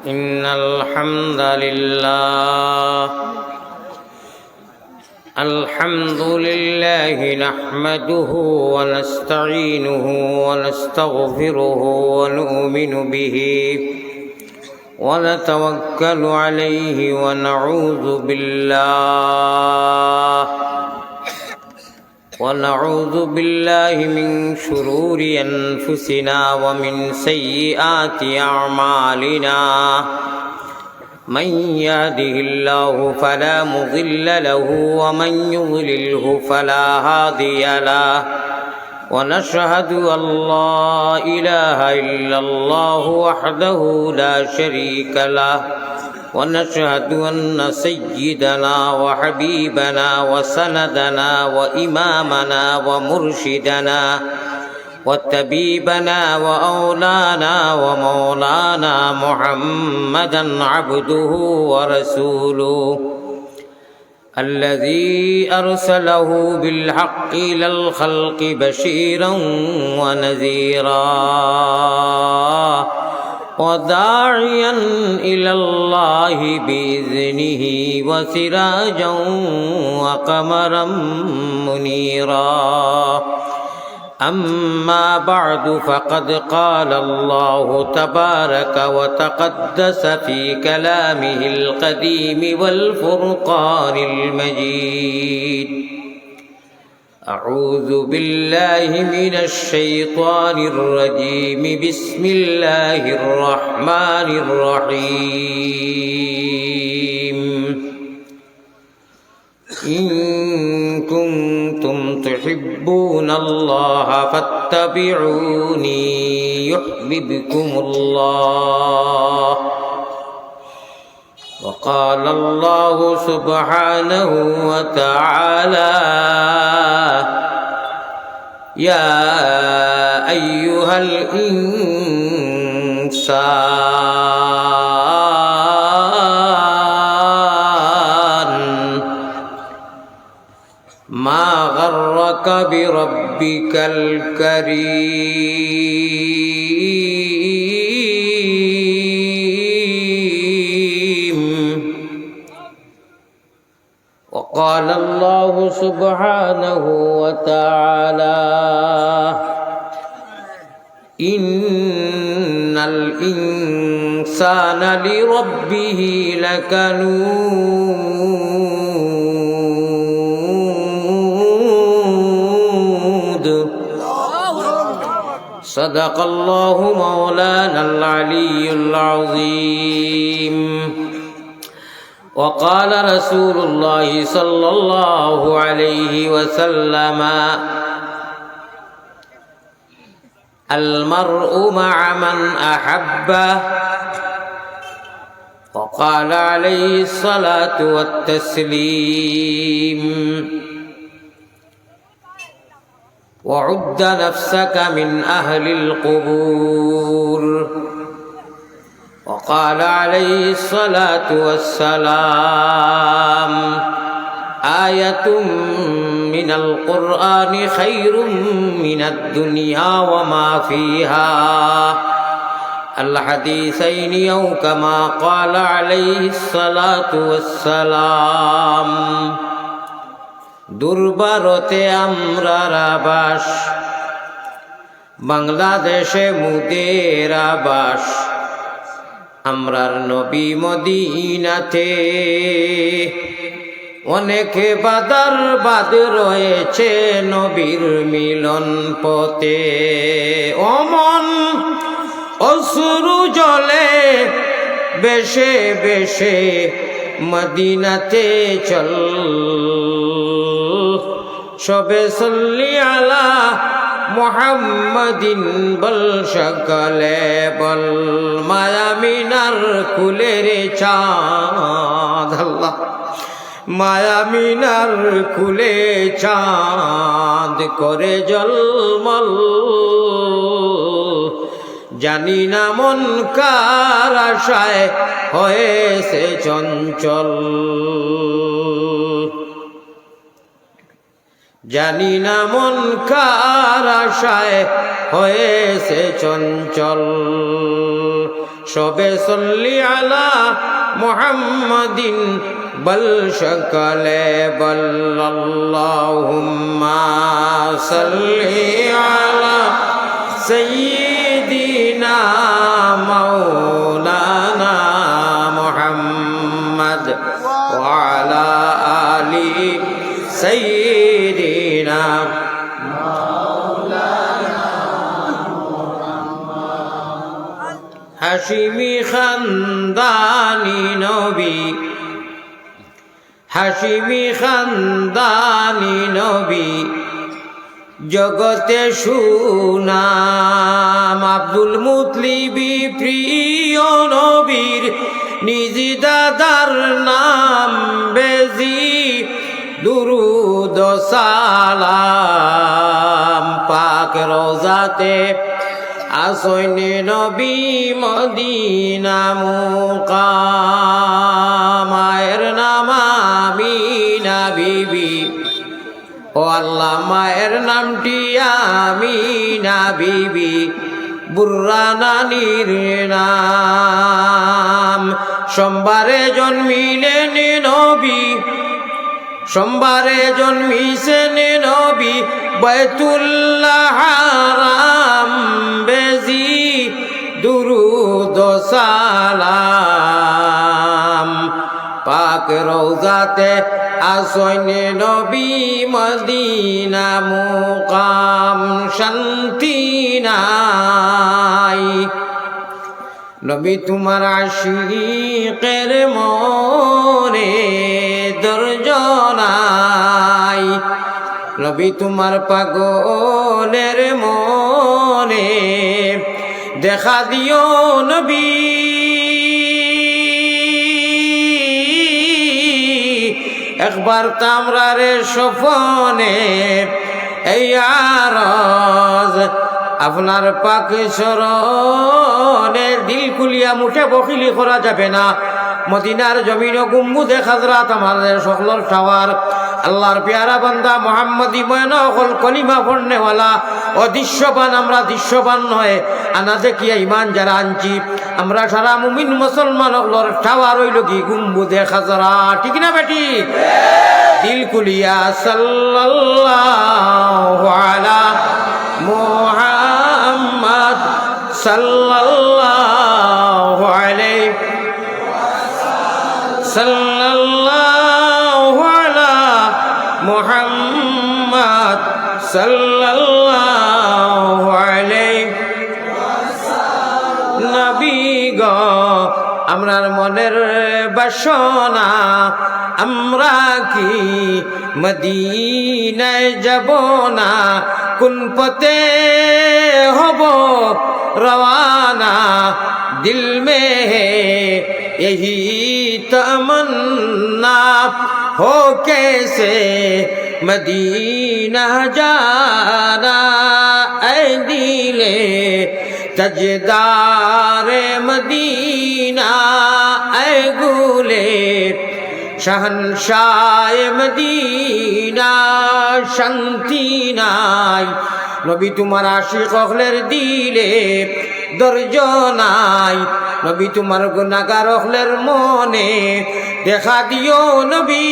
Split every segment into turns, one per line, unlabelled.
إن الحمد لله نحمده ونستعينه ونستغفره ونؤمن به ونتوكل عليه ونعوذ بالله من شرور أنفسنا ومن سيئات أعمالنا من يهده الله فلا مضل له ومن يضلله فلا هادي له ونشهد أن لا إله إلا الله وحده لا شريك له ونشهد أن سيدنا وحبيبنا وسندنا وإمامنا ومرشدنا وطبيبنا وأولانا ومولانا محمدا عبده ورسوله الذي أرسله بالحق إلى الخلق بشيرا ونذيرا وداعيا إلى الله بإذنه وسراجا وقمرا منيرا أما بعد فقد قال الله تبارك وتقدس في كلامه القديم والفرقان المجيد أعوذ بالله من الشيطان الرجيم بسم الله الرحمن الرحيم إن كنتم تحبون الله فاتبعوني يحببكم الله وقال الله سبحانه وتعالى يا أيها الإنسان ما غرك بربك الكريم وقال الله سبحانه وتعالى إن الإنسان لربه لكنود صدق الله مولانا العلي العظيم وقال رسول الله صلى الله عليه وسلم المرء مع من أحبه وقال عليه الصلاة والتسليم وعد نفسك من أهل القبور وقال عليه الصلاة والسلام آية من القرآن خير من الدنيا وما فيها الحديثين أو كما قال عليه الصلاة والسلام দুর্বারতে আমরার আবাস বাংলাদেশে মুদের আবাস আমরার নবী মদিনাতে অনেকে বাদার বাদ রয়েছে নবীর মিলন পথে অমন অশ্রু জলে বেশে বেশে মদিনাতে চল সবে সল্লি আলা মুহাম্মাদিন বল সকলে বল মায়ামিনার কুলের চাঁদ আল্লাহ মায়ামিনার কুলে চাঁদ করে জলমল জানি না মন কার আশায় হয়েছে চঞ্চল জানি না মন কার আশায় হয়েছে চঞ্চল সবে সল্লি আলা মুহাম্মাদিন বল সকলে বল্লাল্লাহুম্মা সাল্লি আলা সাইয়্যিদিনা মাওলানা মুহাম্মদ ওয়া আলা আলি সাইয়্যিদিনা হাশিমি খানদানি নবী হাশিমি খানদানি নবী জগতে সুনাম আব্দুল মুতলিবি প্রিয় নবীর নিজ দাদার নাম বেজি দুরুদ সালাম পাক রোজাতে আসইনে নবী মদিনা মুকাম মায়ের নাম আমিনা বিবি ও আল্লাহ মায়ের নামটি আমিনা বিবি বুর্রা নানির নাম সোমবারে জন্মিলেন নবী সোমবারে জন্মিছেন নবী বাইতুল্লাহ হারাম বেজি দুরুদ সালাম পাক রওজাতে আসইনে নবী মদিনা মুকাম শান্তি নাই নবী তোমার আশিকের মনে ধৈর্য নাই নবী তোমার পাগলের মনে দেখা দিও নবী একবার তামরারে স্বপনে এই আরজ আপনার পাক চরণে দিল খুলিয়া মুঠে বখিলি করা যাবে না মদিনার জমিন গুম্বুদে খাজরাত আমাদের সকলের টাওয়ার আল্লাহর প্যারা বান্দা মুহাম্মদী ময়নকল কলিমা পড়নেওয়ালা অদৃশ্যবান আমরা দৃশ্যবান নয় আনা দেখিয়া ইমান যারা আনছি আমরা সারা মুমিন মুসলমান হকলর টাওয়ার হইল কি গুম্বুদে খাজরা ঠিক না বেটি দিল খুলিয়া সাল্লাল্লাহু আলা মুহাম্মদ সাল্লাল্লাহু আলাইহি সাল্লাল্লাহু আলা মুহাম্মদ সাল্লাল্লাহু আলাইহি নবী গো আমরার মনের বাসনা আমরা কি মদিনায় যাব না কোন পথে হব রওয়ানা দিল মে यही तमन्ना हो कैसे मदीना जाना ऐ दिले तजदार मदीना ऐ गुले शहनशाह मदीना शांति নাই নবী তোমার আশিক হলের দিলে ধৈর্য নাই নবী তোমার গুনাহগার হলের মনে দেখা দিও নবী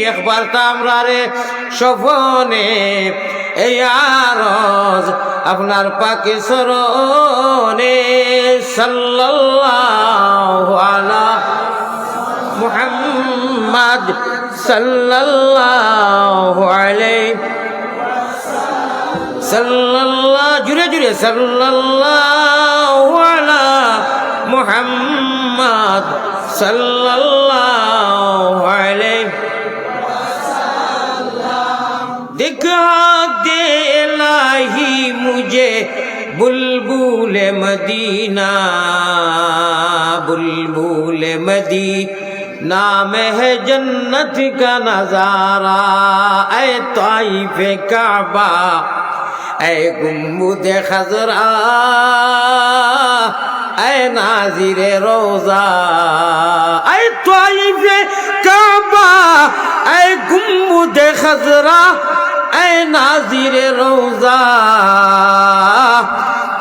একবার তামরারে স্বপনে এই আরজ আপনার পাকে চরণে সাল্লাল্লাহু আলা মুহাম্মদ সাল্লাল্লাহু আলাইহি সাল্লাল্লাহু জুরে জুরে সাল্লাল্লাহু আলা মুহাম্মদ সাল্লাল্লাহু আলাইহি दिखा दे इलाही मुझे बुलबुल मदीना बुलबुल मदीना में है जन्नत का नजारा ऐ ताइफ काबा ऐ गुम्बद खजरा ऐ नाजिर रोजा ऐ ताइफ काबा ऐ गुम्बद खजरा ऐ नाज़िर रोज़ा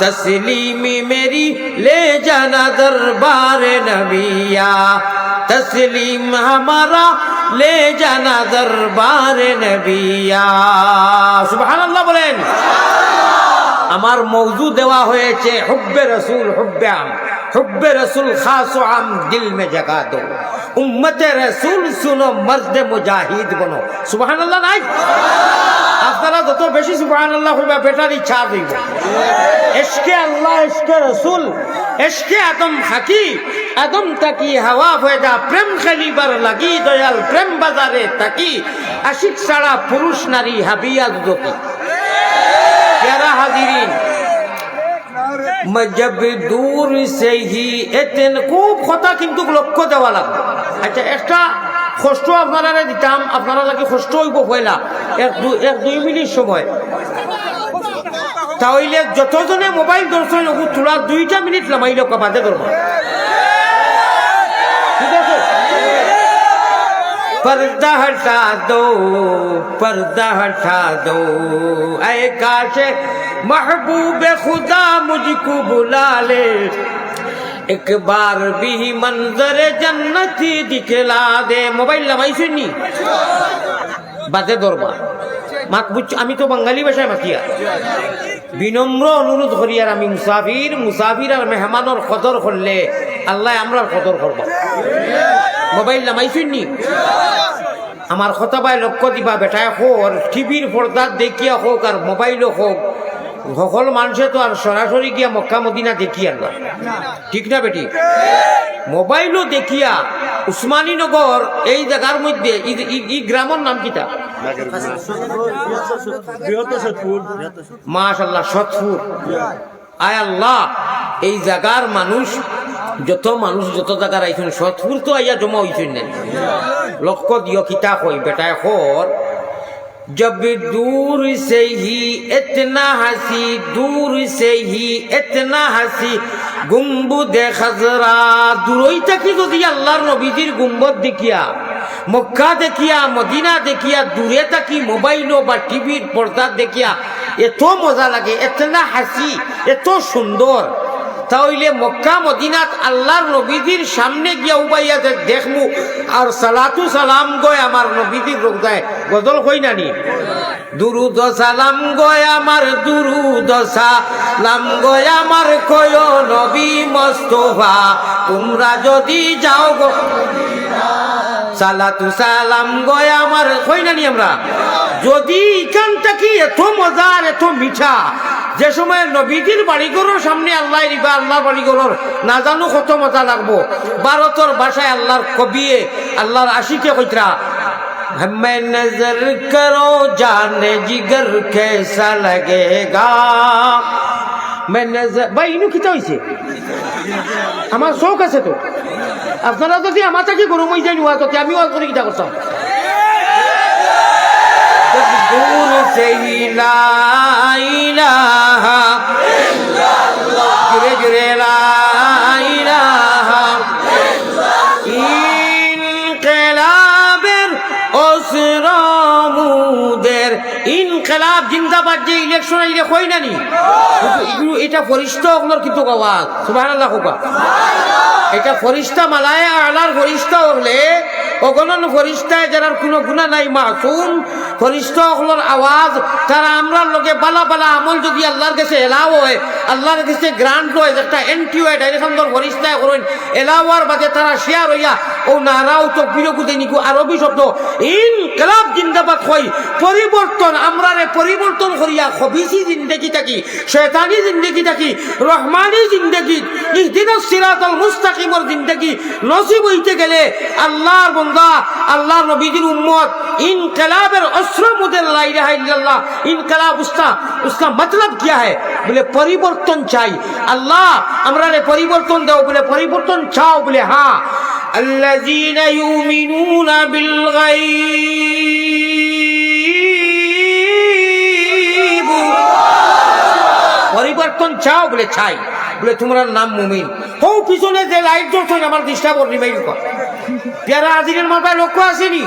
तस्लीमी मेरी ले जाना दरबार नबिया तस्लीम हमारा ले जाना दरबार नबिया सुबहानाल्लाह बोलेন আমার মওজু দেওয়া হয়েছে হুব্বে রসুল হুব্বে আম হুব্বে রসুল খাস ও আম দিল মে জাগা দো উম্মতে রসুল সুনো মর্দ মুজাহিদ বনো সুবহানাল্লাহ নাই আপনারা যত বেশি সুবহানাল্লাহ হইবা বেটারি ছা দিব ইশকে আল্লাহ ইশকে রসুল ইশকে আদম হাকি আদম তাকি হাওয়া ফয়দা প্রেম খেলিবার লাগি দয়াল প্রেম বাজারে তাকি আশিক ছাড়া পুরুষ নারী হাবিয়া দুদকি प्यारा हाजिरीन जब दूर से ही এতেন খুব কথা কিন্তু লক্ষ্য দেওয়া লাগবে আচ্ছা একটা কষ্ট আপনারা দিতাম আপনারা লাগে কষ্ট হইব পয়লা এক দুই মিনিট সময় তাহলে যতজনে মোবাইল দর্শন তোলা 2টা মিনিট লামাইল বাদে ধরবো ঠিক আছে पर्दा हटा दो ऐ काश महबूब खुदा मुझको बुला ले एक बार भी मंजर जन्नती दिखला दे मोबाइल लमाई सुनी बाते दरबार মাত বুঝ আমি তো বাঙালি ভাষায় মাতিয়া বিনম্র অনুরোধ করি আর আমি মুসাফির আর মেহমানের কদর করলে আল্লাহ আমরার কদর করব মোবাইল নামাই শুননি আমার কথা ভাই লক্ষ্য দিবা বেটায় হোক টিভির পর্দার দেখিয়া হোক আর মোবাইলও হোক সকল মানুষে তো আর সরাসরি গিয়া মক্কা মদিনা দেখি আর না ঠিক না বেটি মোবাইলও দেখিয়া উসমানীনগর এই জায়গার মধ্যে এই গ্রামের নাম কিটা মাশাআল্লাহ সতপুর আয় আল্লাহ এই জায়গার মানুষ যত জায়গার আইছেন সতপুর তো আইয়া জমা হইছেন না লক্ষ্য দিও কিতা কই বেটায় খর जब दूर से ही इतना हंसी गुम्बद खजरा दूरई থাকি যদি আল্লাহর নবীজির গুম্বদ দেখিয়া মক্কা দেখিয়া মদিনা দেখিয়া দূরে থাকি মোবাইল বা টিভির পর্দা দেখিয়া এত মজা লাগে এতনা হাসি এত সুন্দর তাহলে মক্কা মদিনাত আল্লাহর নবীজির সামনে গিয়া উবাইয়া দেখমু আর সালাতু সালাম গয় আমার নবীজির রোজায় গজল কই নানি দুরুদ সালাম গয় আমার দুরুদ সালাম গয় আমার কয় নবী মুস্তাফা তোমরা যদি যাও গো সালাতু সালাম গয় আমার কই নানি আমরা যদি এখান থেকে এত মজার এত মিঠা যে সময় নবীজির বাড়িঘরের সামনে আল্লাহ রিবা আল্লাহ বাড়িঘরের না জানো কত মজা লাগবো ভারতের ভাষায় আল্লাহর কবিয়ে আল্লাহর আশিকে কইতরা हमें नजर करो जाने जिगर कैसा लगेगा मैं नजर भाई इनू किता হইছে আমার শোক আছে তো আপনারা যদি আমার থেকে গরম হয়ে যায় তো আমি ওয়াজ করে কিটা করতাম दूर से ही ला इलाहा इल्लल्लाह जुरे जुरे ला इलाहा इनकलाबेर ওসরামুদের ইনকলাব জিন্দাবাদ যে ইলেকশন আইলে কই নানি এটা ফরিশতা ওগুলোর কিন্তু আওয়াজ সুবহানাল্লাহ হুকা এটা ফরিশতা মালায়ে আলার ফরিশতা হলে ওগুলোর ফরিশতা যারা কোনো গুনাহ নাই মাসুম ফরিশতা ওগুলোর আওয়াজ তারা আমরার লগে বালা বালা আমল যদি আল্লাহর কাছে এলাও হয় আল্লাহর কাছে গ্রান্ট হয় একটা এন্টি হয় ডাইরেকশন দর ফরিশতা করেন এলাওয়ার বাদে তারা শেয়ার হইয়া ও নারাও তো বিরকুতে নিকু আরবি শব্দ ইনকলাব জিন্দাবাদ হয় পরিবর্তন আমরারে পরিবর্তন করিয়া খবিসি জিন্দেগি থাকি শয়তানি জিন্দেগি থাকি রহমানি জিন্দেগি ইহদিনাস সিরাতাল মুস্তাকিমর জিন্দেগি নসিব হইতে গেলে আল্লাহর বান্দা আল্লাহর নবীজির উম্মত ইনকলাবের অস্ত্র মুদের লা ইলাহা ইল্লাল্লাহ ইনকলাব उसका मतलब क्या है बोले परिवर्तन চাই আল্লাহ আমরারে পরিবর্তন দাও বলে পরিবর্তন চাও বলে হ্যাঁ الذين يؤمنون بالغيب পরিবর্তন চাও বলে চাই বলে তোমার নাম মুমিন হও পিছনে যে লাইট জ্বলছে আমার ডিস্টার্ব রিমাইন্ড কর পেয়ারা হাজিরের মাথায় লক্ষ্য আসেনি,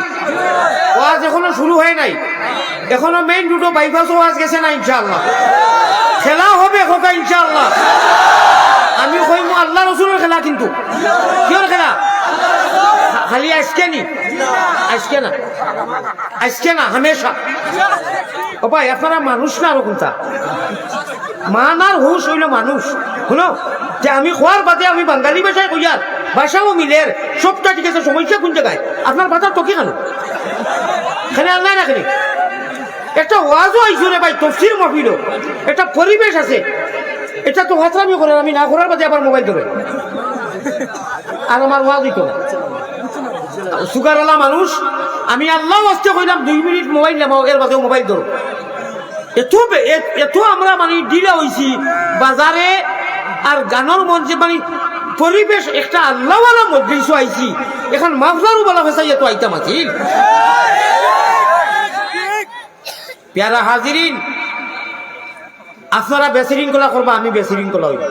ওয়াজ এখনো শুরু হয় নাই, এখনো মেইন দুটো বাইপাস ওয়াজ গেছে না। ইনশাআল্লাহ খেলা হবে হোকা ইনশাআল্লাহ। আমি কইম আল্লাহ রসুলের খেলা, কিন্তু কিয়র খেলা? খালি আজকে নি, আজকে না, আজকে না, হামেশা। ও ভাই আপনারা মানুষ না, আর কোনটা মান আর হুশ হইল মানুষ। শুনো যে আমি খোয়ার বাদে আমি বাঙালি ভাষায় কইয়ার, ভাষাও মিলের, সবটা ঠিক আছে, সমস্যা কোন জায়গায়? আপনার বাজার তো কি খানো খালি আল্লাহ না, খালি একটা ওয়াজও আইসো রে ভাই, তফসির মাহফিল, একটা পরিবেশ আছে, এটা তো হাতরামি করেন, আমি না করার বাদে আবার মোবাইল ধরে, আর আমার ওয়াজ হইতো না। সুগারওয়ালা মানুষ, আমি আল্লাহ আসতে কইলাম 2 মিনিট মোবাইল নামাও, এর বাদেও মোবাইল ধরো। এত আমরা মানে ডিলা হইছি বাজারে আর গানের মঞ্চে, মানে পরিবেশ একটা আল্লাহওয়ালা মজলিস আইছি, এখন মাফলারও বলা হয়েছে এত আইতাম আছি। প্যারা হাজিরিন, আপনারা বেসিরিন কলা করবা, আমি বেসিরিন কলা হইব।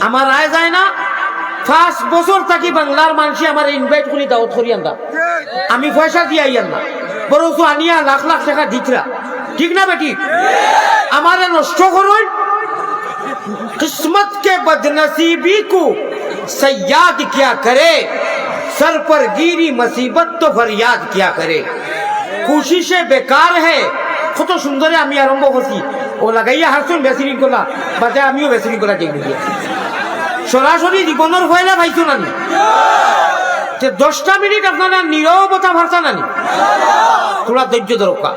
আমার রায় যায় না, 5 বছর থাকি বাংলার মানুষ আমার ইনভাইট করি, দাওয়াত করি আনবা, আমি পয়সা দিয়ে আইয়ান না, বরং আনিয়া লাখ লাখ টাকা দিতরা, ঠিক না বেটি? আমারে নষ্ট করুন, किस्मत के बदनसीबी को सयाद क्या करे, सर पर गिरी मुसीबत तो फरियाद क्या करे, कोशिशें बेकार है। কত সুন্দরে আমি আরম্ভ করছি, ও লাগাইয়া হাসুন বেসিরিন করলা, বাদে আমিও বেসিরিন করা যাই গিয়া সরাসরি জীবনের হইলা ভাইছো নানি, যে 10টা মিনিট আপনারা নীরবতা ভাষা নানি, তোরা ধৈর্য দরকার।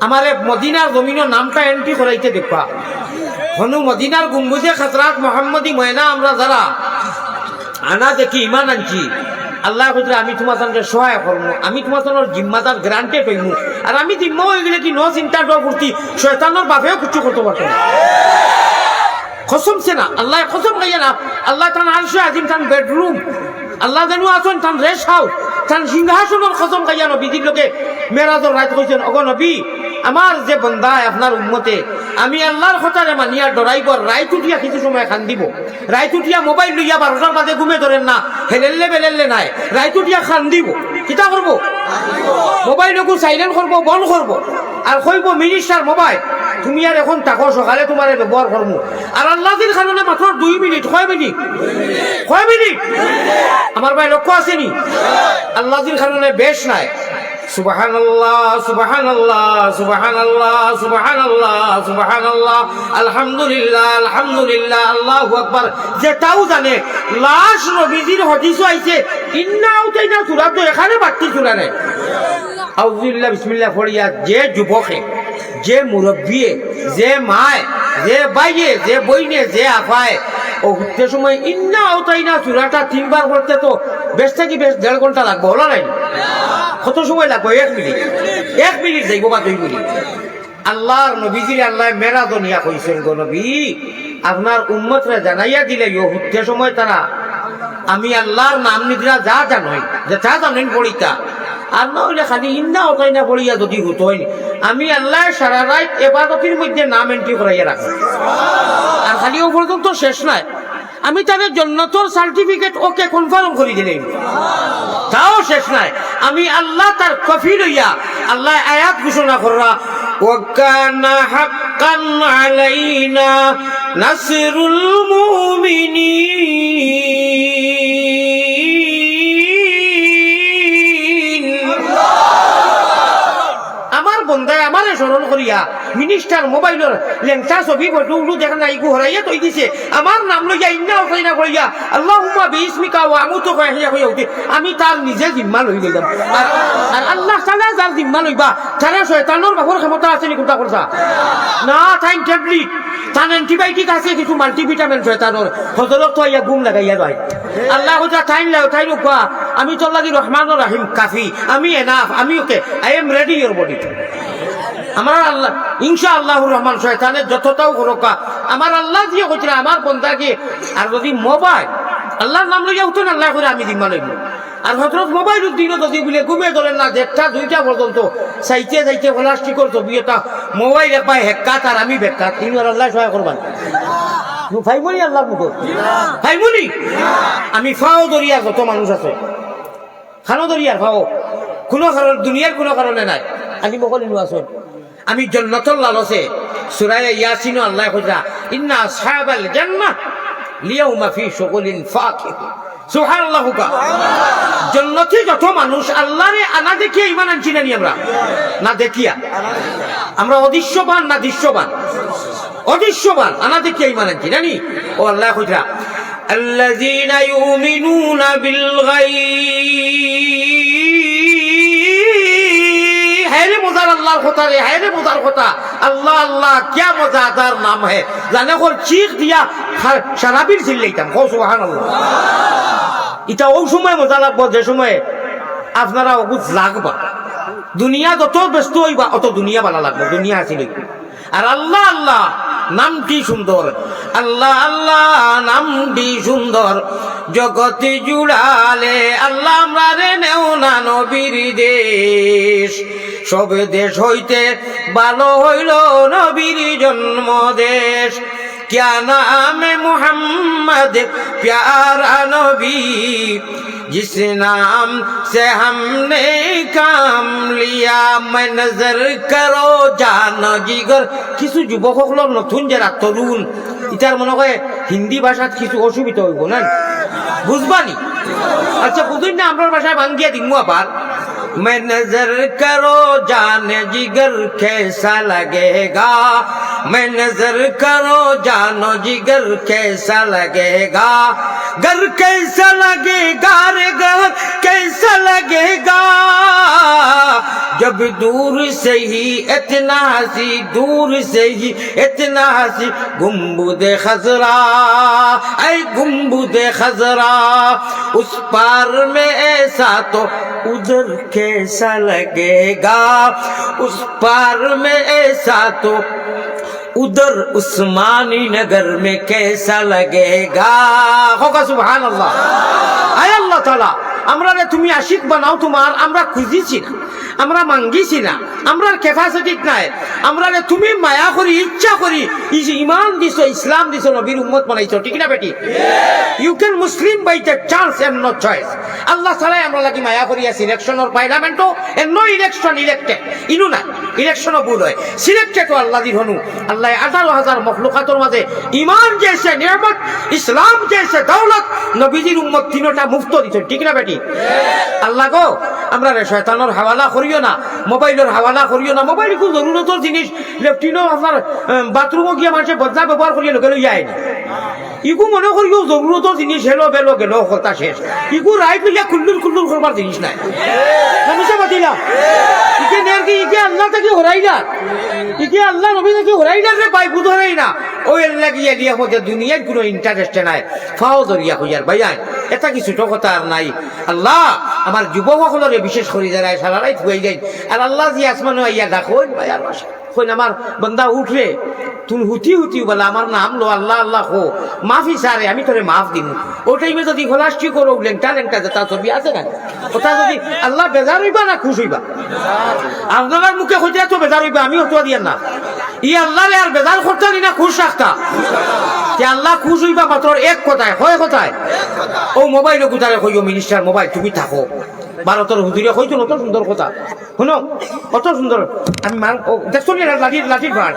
আমার মদিনার জমিনের নামটা এন্ট্রি করাইতে দেখবা, হনু মদিনার গুম্বুজে খাতরাত মোহাম্মদী ময়না আমরা যারা আনা দেখি ইমান আনছি, আল্লাহ কইতে আমি তোমার সঙ্গে সহায় করবো, আমি তোমার সঙ্গে জিম্মাদার গ্রান্টেড হইমু, আর আমি জিম্মা হয়ে গেলে কি নো চিন্তা করছি, শয়তানের বাপেও কিছু করতে পারতো না। কসম সে না, আল্লাহ কসম খাইয়া না, আল্লাহ তান আরশে আজিম, তান বেডরুম, আল্লাহ জানু আসুন, তান রেস্ট হাউস, তান সিংহাসনের কসম খাইয়া নবীজির লোকে মেরাজর রাত কইছেন, অগ নবী, আমার যে বন্দায় আপনার উম্মতে, আমি আল্লাহর কথারে মানিয়া ডরাইবর, রাইত উঠিয়া কিছু সময় খান দিব, রাইত উঠিয়া মোবাইল লইয়া 12টার বাজে ঘুমে ধরেন না, হেলেললে বেলেললে নাই, রাইত উঠিয়া খান দিব, কিতা করবো? মোবাইলকে সাইলেন্ট করবো, বন্ধ করবো, আর কইব মিনিস্টার মোবাইল তুমি আর এখন থাকো, সকালে তোমার ব্যবহার করবো। আর আল্লাহর কারণে মাত্র 2 মিনিট, কয় মিনিট, কয় মিনিট, আমার ভাই লক্ষ্য আসেনি, আল্লাহর কারণে বেশ নাই। সুবহানাল্লাহ, সুবহানাল্লাহ, সুবহানাল্লাহ, সুবহানাল্লাহ, সুবহানাল্লাহ, আলহামদুলিল্লাহ, আলহামদুলিল্লাহ, আল্লাহু আকবার। যেটাও জানে লাশ নবীজির হাদিস আইছে, ইন্না উতাইনা সূরা তো এখানে বাড়তি সূরা নাই, আউযুবিল্লাহ বিসমিল্লাহ পড়িয়া যে যুবকে, যে মুরব্বিয়ে, যে মায়, যে বাইয়ে, যে বইনে, যে আফায়, ও উঠতে সময় ইন্না উতাইনা সূরাটা 3 বার পড়তে তো বেশ থেকে বেশ 1.5 ঘন্টা লাগবে, হলো নাই? কত সময় লাগবে? 1 মিনিট, 1 মিনিট যাইব বা 2 মিনিট। আল্লাহর নবীজির আল্লাহ মেরাজ নিয়া কইছেন, গো নবী আপনার উম্মতরা জানাইয়া দিলে উঠতে সময় তারা আমি আল্লাহর নাম নিদ্রা যা জানই, যা জানেন পড়িতা, আর না হইলে খালি ইন্না ওটাই না পড়িয়া যদি হতোই, আমি আল্লাহ সারা রাত ইবাদতের মধ্যে নাম এন্ট্রি করাইয়া রাখি, আর খালি ও পর্যন্ত শেষ নাই, আমি তাদের জান্নাতের সার্টিফিকেট ওকে কনফার্ম করে দিলাম, তাও শেষ নাই, আমি আল্লাহ তার কফিল হইয়া আল্লাহ আয়াত ঘোষণা কররা, ওয়াকানা হাক্কান আলাইনা নাসরুল মুমিনিন। আমার বন্দায় আমারে স্মরণ করিয়া মিনিস্টার মোবাইলের লেংটা ছবি ফটো দেখা নাই হরাইয়া তৈ দিছে, আমার নাম লইয়া ইন্না উঠাইনা করিয়া আল্লাহুম্মা বিইসমিকা ওয়া আমুতু কইয়া কইয়া উঠে, আমি তার নিজে জিম্মা লই লইলাম। আর আল্লাহ তাআলা যার জিম্মা লইবা, তারা শয়তানের বাপর ক্ষমতা আছে নি কোনটা করছা না, তাই ট্যাবলেট, তার অ্যান্টিবায়োটিক আছে, কিছু মাল্টিভিটামিন শয়তানের, হযরত তো ইয়া ঘুম লাগাইয়া যায়। আল্লাহ কইতা টাইম লাও, তাই রুকা, আমি তোর লাগি রহমানুর রহিম কাফি, আমি এনাফ, আমি ওকে, I am ready your body. আমার আল্লাহ ইনশাআল্লাহুর রহমান শয়তানের যতটাও করোকা, আমার আল্লাহ দিয়ে কইছিল আমার বন্দাকে, আর যদি মোবাইল আল্লাহর নাম লইয়া উঠেন, আল্লাহ করে আমি জিম্মা লইব। আর হযরত মোবাইল দিন যদি বলে ঘুমিয়ে ধরেন না, 1টা 2টা পর্যন্ত চাইতে চাইতে প্লাস্টিকের ছবি এটা মোবাইল একবার হেক্কা, তার আমি বেক্কা, তিনি আল্লাহ সহায় করবেন। ভাইমনি আল্লাহর মুখ ভাইমনি আমি ফাও দরিয়া যত মানুষ আছে খানো দরিয়ার ফাও কোনো কারণ দুনিয়ার কোনো কারণে নাই আমি বকলি নোয়াছো আমি জান্নাতুল লালসে সূরা ইয়াসিন আল্লাহ কইরা ইন্না আসহাবাল জান্নাহ লিয়াউমা ফি শুগুলিন ফাকিহ সুবহানাল্লাহ জান্নাতে যত মানুষ আল্লাহরে আনা দেখিয়া ঈমান আনছি না আমরা না দেখিয়া আমরা অদৃশ্যবান না দৃশ্যবান অদৃশ্যবান আনা দেখিয়া ঈমান আনছি জানি ও আল্লাহ কইরা আল্লাযীনা ইউমিনুনা বিল গায়ব हैरे मजार अल्लाह होता रे हैरे मजार होता अल्लाह अल्लाह क्या मजादार नाम है जाने को चीख दिया शराबीर ছিল লইতাম কও সুবহানাল্লাহ এটা ওই সময় মজা লাগবে যে সময় আপনারা অবুজ লাগবা দুনিয়া যত ব্যস্ত হইবা অত দুনিয়া ভালো লাগবে দুনিয়া আছে লই আর আল্লাহ আল্লাহ নামটি সুন্দর আল্লাহ আল্লাহ নামটি সুন্দর জগতে জুড়ালে আল্লাহ আমরারে নেও না নবীর দেশ সব দেশ হইতে ভালো হইল নবীর জন্ম দেশ क्या नाम मोहम्मद प्यारा नबी जिस नाम से हमने काम लिया मैं नजर करो जान जिगर কিছু যুবক হল নতুন যারা তরুণ ইটার মনে হয় হিন্দি ভাষাত কিছু অসুবিধা হইব না বুঝবানি আচ্ছা বুঝুন না আমার ভাষায় ভাঙ্গিয়া দিমু আবার मैं नजर करो जान जिगर कैसा लगेगा मैं नजर करो जानो जिगर कैसा लगेगा घर कैसा लगेगा रे घर कैसा लगेगा जब दूर से ही इतना हंसी दूर से ही इतना हंसी गुम्बुद खजरा ऐ गुम्बुद खजरा उस पार में ऐसा तो उधर कैसा लगेगा उस पार में ऐसा तो उधर उस्मानी नगर में कैसा लगेगा होगा सुभान अल्लाह आय अल्लाह ताला আমরা তুমি আশিক বানাও তোমার আমরা খুঁজিছি না আমরা মাঙ্গিছি না আমরার ক্যাপাসিটি নাই আমরা তুমি মায়া করি ইচ্ছা করি ইমান দিছো ইসলাম দিছো নবীর উম্মত বানাইছো ঠিক না বেটি you can Muslim by the chance and no choice Allah তাআলা আমরা লাগি মায়া করিয়া সিলেকশন অর পার্লামেন্টও এন্ড নো ইলেকশন ইলেক্টেড ইনু না ইলেকশনও ভুল হয় সিলেক্টেড আল্লাহ দি হনু আল্লাহ 18000 মখলুকাতের মাঝে ঈমান জেসে নিয়ামত ইসলাম জেসে দৌলত নবীজির উম্মত তিনটা মুফত দিছো ঠিক না বেটি আল্লাহ গো আমরা শয়তানের হাওয়ালা করিও না মোবাইলের হাওয়ালা করিও না মোবাইল খুব জরুরতর জিনিস লেফটিনও আপনার বাথরুমও গিয়ে মানুষের বদলা ব্যবহার করিয়ে লোকে লইয়া ইগু মনে করিও জরুরতর জিনিস হেলো বেলো গেল কথা শেষ ইগু রাইট লইয়া কুল্লুর কুল্লুর করবার জিনিস নাই সমস্যা বাতিলা ইকে নেরকে ইকে আল্লাহ থেকে হরাইলা ইকে আল্লাহ নবী থেকে হরাইলা রে ভাই বুঝাই না ওই লাগিয়ে দিয়া মধ্যে দুনিয়ার কোনো ইন্টারেস্ট নাই ফাও দরিয়া কইয়ার ভাইয়াই এটা কিছু তো কথা আর নাই আল্লাহ আমার যুবকসকলরে বিশেষ করে যারা সারা রাত হয়ে যায় আর আল্লাহ যে আসমানে আইয়া দেখো ভাইয়ার বাসা কই আমার বান্দা উঠরে তুই হুতি হুতি বলে আমার নাম লো আল্লাহ আল্লাহ হো মাফি সারে আমি তোরে মাফ দিন ও টাইমে যদি খোলাসটি করো লেংটা লেংটা যেটা ছবি আছে না ওটা যদি আল্লাহ বেজার হইবা না খুশ হইবা আপনার মুখে হইতে তো বেজার হইবা আমি হতো দিয়া না ই আল্লাহ আর বেজার করতে না খুশ রাখতা যে আল্লাহ খুশ হইবা মাত্র এক কথায় হয় কথায় ও মোবাইলে গুতারে কইও মিনিস্টার মোবাইল তুমি থাকো ভারতের হুজুরে কইতো অত সুন্দর কথা শুনো কত সুন্দর আমি দেখছো লাঠির লাঠির ভাড়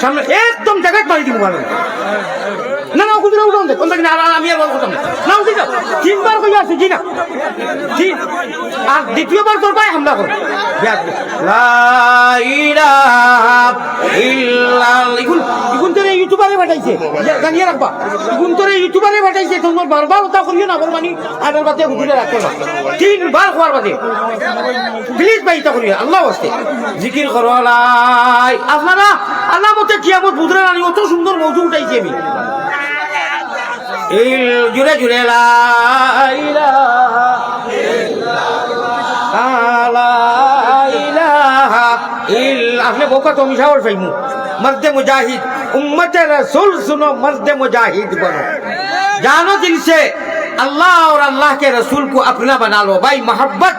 সামনে একদম জায়গায় মারি দিব ভালো না না হুজুরে উঠান দে কোনটা আমি আর কথা না উঠি যাও তিনবার কই আসি জি না জি আর দ্বিতীয়বার তোর পায়ে হামলা কর লা ইলাহা ইল্লাল্লাহ ইগুন তোরে ইউটিউবারে পাঠাইছে জানিয়ে রাখবা ইগুন তোরে ইউটিউবারে পাঠাইছে তোমার বারবার ওটা করিও না বলমানি আর বাতে হুজুরে রাখো না তিনবার খোয়ার বাদে প্লিজ ভাই তা করিও আল্লাহ ওয়াস্তে জিকির করো লাই আপনারা আল্লাহ মতে কিয়ামত বুদরা রানি অত সুন্দর মওজু উঠাইছি আমি এই জুড়ে জুড়ে লা ইলাহা ইল্লাল্লাহ আপনি বোকা তো মিশাওয়ার ফাইমু मर्द मुजाहिद उम्मत रसूल सुनो मर्द मुजाहिद बनो जानो दिल से अल्लाह और अल्लाह के रसूल को अपना बना लो भाई मोहब्बत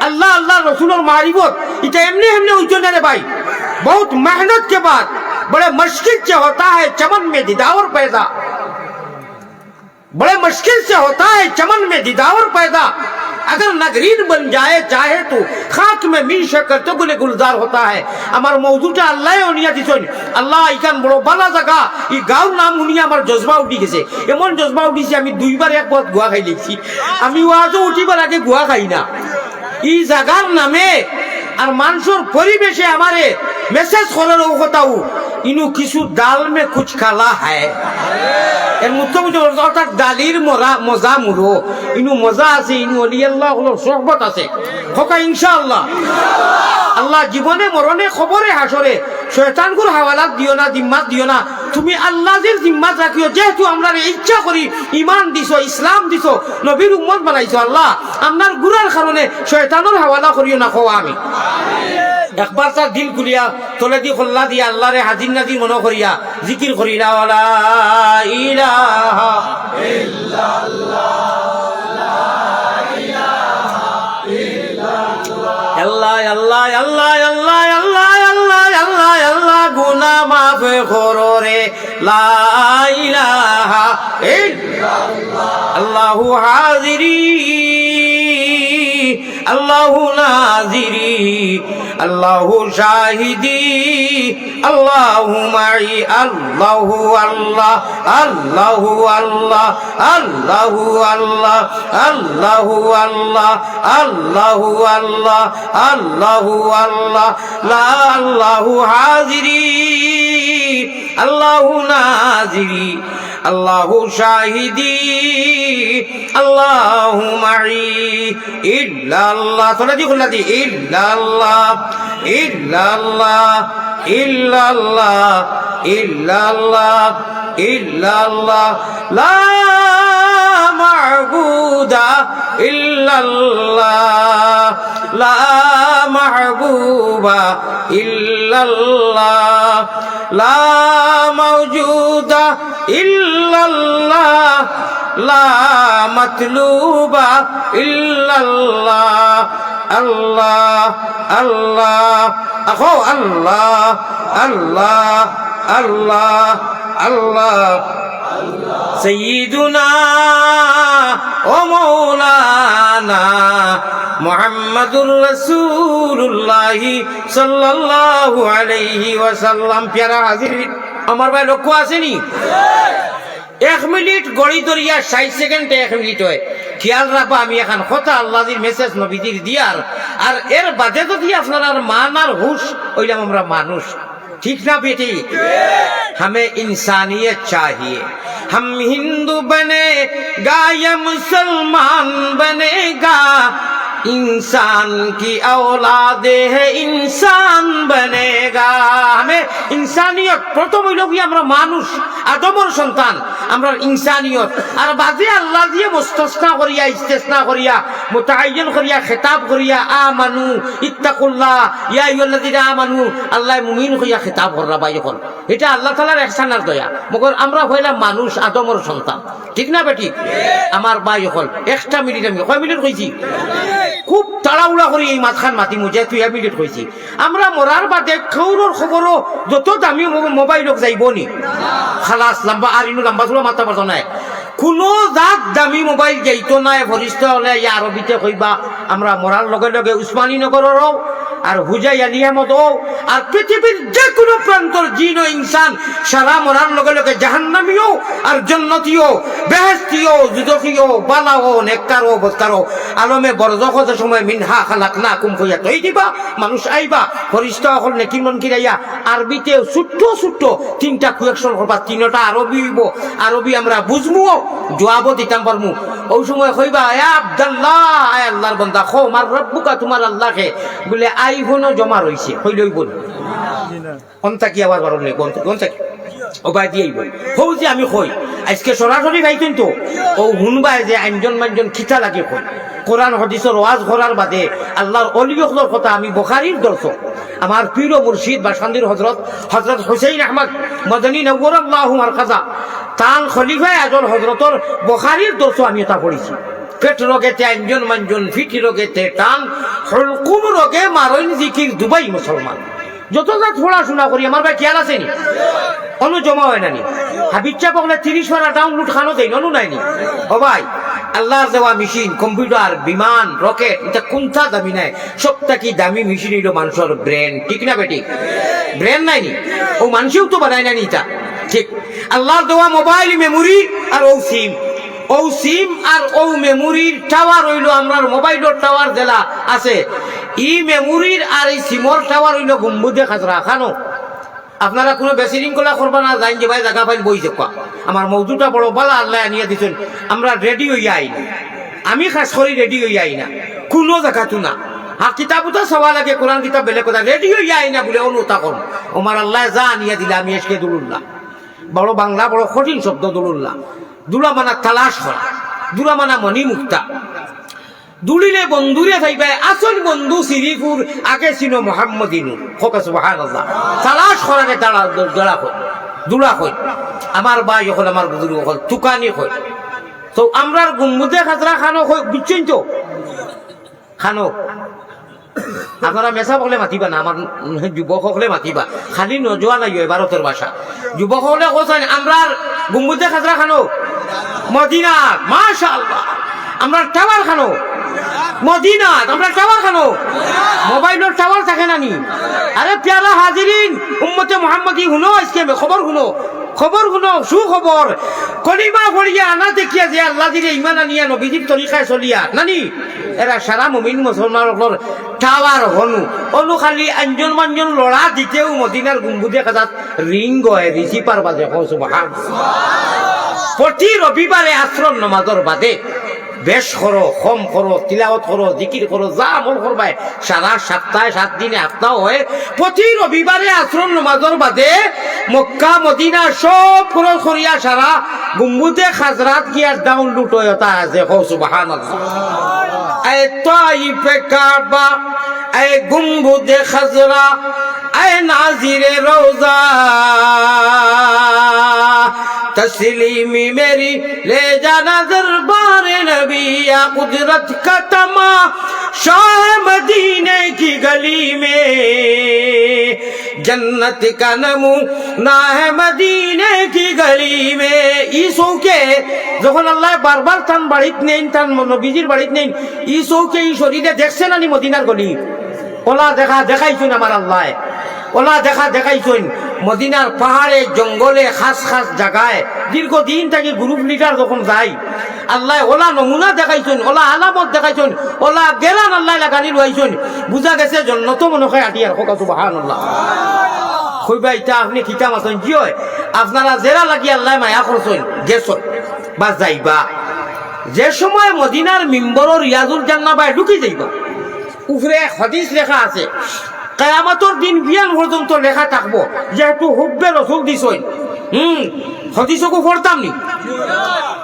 अल्लाह अल्लाह रसूल और मारिफत इतना एमने हमने उजने रे भाई बहुत मेहनत के बाद बड़े मुश्किल से होता है चमन में दिदावर पैदा, बड़े मुश्किल से होता है चमन में दिदावर पैदा। अगर नगरीन बन जाए चाहे तो खाक में मिल शकर तो गुले गुलजार होता है। আমার মওজুটা আল্লাহ উনিয়া দিছেন, আল্লাহ ইকান বড় বালা জায়গা, এই গাঁর নাম উনি আমার জজবা উঠি গেছে, এমন জজবা উঠিছে আমি দুইবার এক পথ গুয়া খাই লিখছি। আমি ওয়াজও উঠিবার আগে গুয়া খাই না এই জায়গার নামে। আর মানুষের পরিবেশে আমারে মেসেজ করার কথাও ইনু কিছু ডাল মে কুছ খালা হ্যায়, এর মুখ্যমন্ত্রী অর্থাৎ ডালির মজা মুড়ো ইনু মজা আছে, ইনু অলি আল্লাহ সোহবত আছে খোকা ইনশাআল্লাহ। আল্লাহ জীবনে মরণে খবরে হাসরে শয়তানগুর হাওয়ালাত দিও না, জিম্মাত দিও না, তুমি আল্লাহর জিম্মাত রাখিও। যেহেতু আমরা ইচ্ছা করি ইমান দিছো, ইসলাম দিছো, নবীর উম্মত বানাইছো, আল্লাহ আপনার গুনার কারণে শয়তানের হাওয়ালা করিও না খোয়া আমি। একবার তার দিল খুলিয়া তলে দি খোল্লা দিয়া আল্লাহরে হাজির নাজির মনে করিয়া জিকির করিলা ওয়ালা ইলাহা ইল্লাল্লাহ আল্লাহ আল্লাহ আল্লাহ আল্লাহ আল্লাহ আল্লাহ আল্লাহ আল্লাহ গুনাহ মাফ করো রে লা ইলাহা ইল্লাল্লাহ আল্লাহু হাজিরি আল্লাহু নাজিরি আল্লাহু শাহিদি আল্লাহু মাই আল্লাহু আল্লাহ আল্লাহু আল্লাহ আল্লাহু আল্লাহ আল্লাহু আল্লাহ আল্লাহু আল্লাহ আল্লাহু আল্লাহ লা আল্লাহু হাজিরি আল্লাহু নাজিরি আল্লাহু শাহিদি আল্লাহু মাই ইল্লাল্লাহ তোলা দি খোলা দি ইল্লাল্লাহ ইল্লাল্লাহ ইল্লাল্লাহ ইল্লাল্লাহ ইল্লাল্লাহ লা মা'বুদা ইল্লাল্লাহ লা মাহবুবা ইল্লাল্লাহ লা মাওজুদা ইল্লাল্লাহ লা মাতলুবা ইল্লাল্লাহ আল্লাহ আল্লাহ আখো আল্লাহ আল্লাহ আল্লাহ আল্লাহ সৈয়দুনা ও মৌলানা মুহাম্মাদুর রাসূলুল্লাহ সাল্লাল্লাহু আলাইহি ওয়াসাল্লাম। প্যারা হাজির আমার ভাই লক্ষ্য আসেনি, 1 মিনিট গড়ি ধরিয়া 60 সেকেন্ডে 1 মিনিট হয়। খেয়াল রাখবা আমি এখন কথা আল্লাহর মেসেজ নবীজির দিয়ার, আর এর বাদে যদি আপনার মান আর হুশ হইলাম আমরা মানুষ, ठीक ना बेटी? हमें इंसानियत चाहिए। हम हिंदू बनेगा या मुसलमान बनेगा, इंसान की औलाद है इंसान बनेगा। हमें इंसानियत प्रथम হইল কি আমরা মানুষ, আদমের সন্তান, আমরা ইনসানিয়ত। আর বাজে আল্লাহ দিয়ে মুস্তাসনা করিয়া ইস্তেসনা করিয়া মুতাআয়্যান করিয়া খেতাব করিয়া আমানু ইত্তাকুল্লাহ ইয়া আইয়ুহাল্লাযীনা আমানু, আল্লাহ মুমিন করিয়া খেতাব কররা ভাই যখন, এটা আল্লাহ তাআলার ইহসান আর দয়া। মগর আমরা হইলাম মানুষ, আদমের সন্তান, ঠিক না বেটি? আমার ভাই যখন 1টা মিনিট আমি কয় মিনিট কইছি, খুব তাড়াহুড়া করি এই মাঝখান মাতি মুজে 2 মিনিট কইছি। আমরা মরার বাদে খবরের খবরও যত দামি মোবাইলক যাইব নি খালাস লম্বা আর ইনু লম্বা চুলা মাথা পারতো নাই, কোনো জাত দামি মোবাইল যাইতো নাই। ফরিস্ত হলে ইয়া আরবিতে কইবা আমরা মরার লগে লগে উসমানী নগরেরও আর হুজাইয়া নিয়ামতও আর পৃথিবীর যে কোনো প্রান্তর জিন ও ইনসান সারা মরার লগে লগে জাহান্নামীও আর জান্নাতীও বেহেশতীও দুজখীও বালাও নেককারও বদকারও আলমে বরজখত সময় মিনহা খালাকনাকুম কইয়া তৈ দিবা মানুষ আইবা। ফরিস্তা হল নেকির মনকির আইয়া আরবিতে ছোট্ট ছোট্ট 3টা কুয়েকশন করবা, 3টা আরবি হইব, আরবি আমরা বুঝমুও জবাবও দিতাম পারমু। ওই সময় কইবা এ আব্দুল্লাহ, আয় আল্লাহর বান্দা, খো মার রব্বুকা, তোমার আল্লাহকে বলে আইফোনও জমা রইছে, কইলই বল কোনটা কি আবার বারণ নেই, কোনটা কি ওবাই দিয়েই বল হৌ যে আমি কই আজকে সরাসরি ভাইতেন তো ও হুনবাই যে আইনজন মানজন খিতা লাগে কই কোরআন হাদিসের ওয়াজ করার বাদে আল্লাহর অলিয়কদের কথা আমি বুখারীর দর্শক, আমার পীর ও মুর্শিদ বাসন্দির হযরত হুসাইন আহমদ মদনী নওয়ারাল্লাহু মারকাজা তান খলিফায়ে আজম হযরতর বুখারীর দর্শক আমি এটা পড়েছি। পেট রোগেতে আইনজন মানজন, ফিটি রোগেতে টান, হুলকুম রোগে মারইন জিকির দুবাই মুসলমান। যত যা পড়াশোনা করি আমার ভাই খেয়াল আছে নি অনু জমা হয় না নি হাবিচ্ছা পকলে 30 বার ডাউনলোড খানো দেই অনু নাইনি ও ভাই আল্লাহর দেওয়া মেশিন কম্পিউটার বিমান রকেট এটা কোনটা দামি নাই সবটা কি দামি মেশিন হইল মানুষের ব্রেন ঠিক না বেটি ব্রেন নাইনি ও মানুষও তো বানায় না নিতা ঠিক আল্লাহর দেওয়া মোবাইল মেমোরি আর ও সিম আর ও মেমোরির টাওয়ার হইল আমরার মোবাইলের টাওয়ার জেলা আছে ই মেমোরির আর এই সিমর টাওয়ার হইল গম্বুদে খাজরা খানো আপনারা কোনো বেসিরিং কলা করবা না জাইন যে ভাই জায়গা পাইল বই দেখবা আমার মৌজুটা বড় বালা আল্লাহ আনিয়া দিচ্ছেন আমরা রেডি হইয়া আই না আমি খাস করি রেডি হইয়া আই না কোনো জায়গাতো না হ্যাঁ কিতাবও তো সবা লাগে কোরআন কিতাব বেলে কথা রেডি হইয়া আই না বলে অনুতা করুন আমার আল্লাহ যা আনিয়া দিলে আমি এসকে দুলুল্লাহ বড় বাংলা বড় কঠিন শব্দ দুলুল্লাহ দুলা মানা তালাশ করা দুলা মানা মনি মুক্তা দুলিলে বন্ধুরে ভাইবাই আসল বন্ধু শ্রীপুর আগে ছিল মোহাম্মদিনুর খোকা সুবহানাল্লাহ তালাশ করাকে দুলা কই আমার ভাই হল আমার বুজুর্গ হল তুকানি কই তো আমরা গুম্বুদে খাজরা খানো কই বুঝছেন তো খানো আপনারা মেসা বলে মাতিবা না আমার যুবক হলে মাতিবা খালি নজোয়া নাই ভারতের ভাষা যুবক হলে কোথায় আমরা গুম্বুদে খাজরা খানো মদিনা মাশাআল্লাহ আমরা টাওয়ার খানো মদিনা আমরা টাওয়ার খানো মোবাইলের টাওয়ার থাকে না নি আরে প্যারা হাজিরিন উম্মতে মুহাম্মাদি শুনো আজকে খবর শুনো সুখবর কলিমা পড়িয়া আনা দেখিয়া যে আল্লাহ দিলে ইমান আনিয়া নবীজির তরিকায় চলিয়া নানি এরা সারা মুমিন মুসলমানসকলৰ টাওয়ার অনু খালি আঞ্জন মাঞ্জন লড়া দিতেও মদিনার গুম্বুদে কাজাত রিং গয় রিসিপার বাজে প্রতি রবিবারে আশ্রম নমাজর বাদে বেশ করো কম করো তিলাওয়াত করো জিকির করো যা আমল করবাই সারা সপ্তাহে 7 দিনে সপ্তাহ হয় প্রতি রবিবারে আশ্রম নমাজর বাদে মক্কা মদিনা সব খরচ করিয়া সারা গুম্বুদে খাজরাত গিয়া ডাউনলোড হয় তা আছে সুবহানাল্লাহ এ তাইফে কাবা এ গুম্বুদে খাজরা এ নাজিরে রওজা तस्लीमी मेरी ले जाना दरबार नबी या कुदरत का तमा शाह मदीने की गली में जन्नत का नमूना है मदीने की गली में ईसोके যখন আল্লাহ বারবার তান বাড়িত নেন তান নবীজির বাড়িত নেন ईसोके এই শরীরে দেখছেন না মদিনার গলি ওলা দেখাইছেন আমার আল্লাহ ওলা দেখাইছেন মদিনার পাহাড়ে জঙ্গলে খাস জায়গায় দীর্ঘদিন থেকে গ্রুপ লিডার যখন যায় আল্লাহ ওলা নমুনা দেখাইছেন ওলা আলামত দেখাইছেন ওলা গেলান আল্লাহ লাগানি লইছেন বুঝা গেছে জন্নত মনে হয় আটিয়ার কথা সুবহানাল্লাহ কইবা এটা আপনি কিতাম আছেন কি হয় আপনারা জেরা লাগি আল্লাহ মায়া করছেন গেছেন বা যাইবা যে সময় মদিনার মিম্বরের রিয়াজুল জান্নাহ বাই ঢুকি যাইবা উপরে হাদিস লেখা আছে কিয়ামতের দিন বিয়ান পর্যন্ত লেখা থাকবো যেহেতু হুব্বে রাসূল দিছেন হাদিসকে পড়তাম নি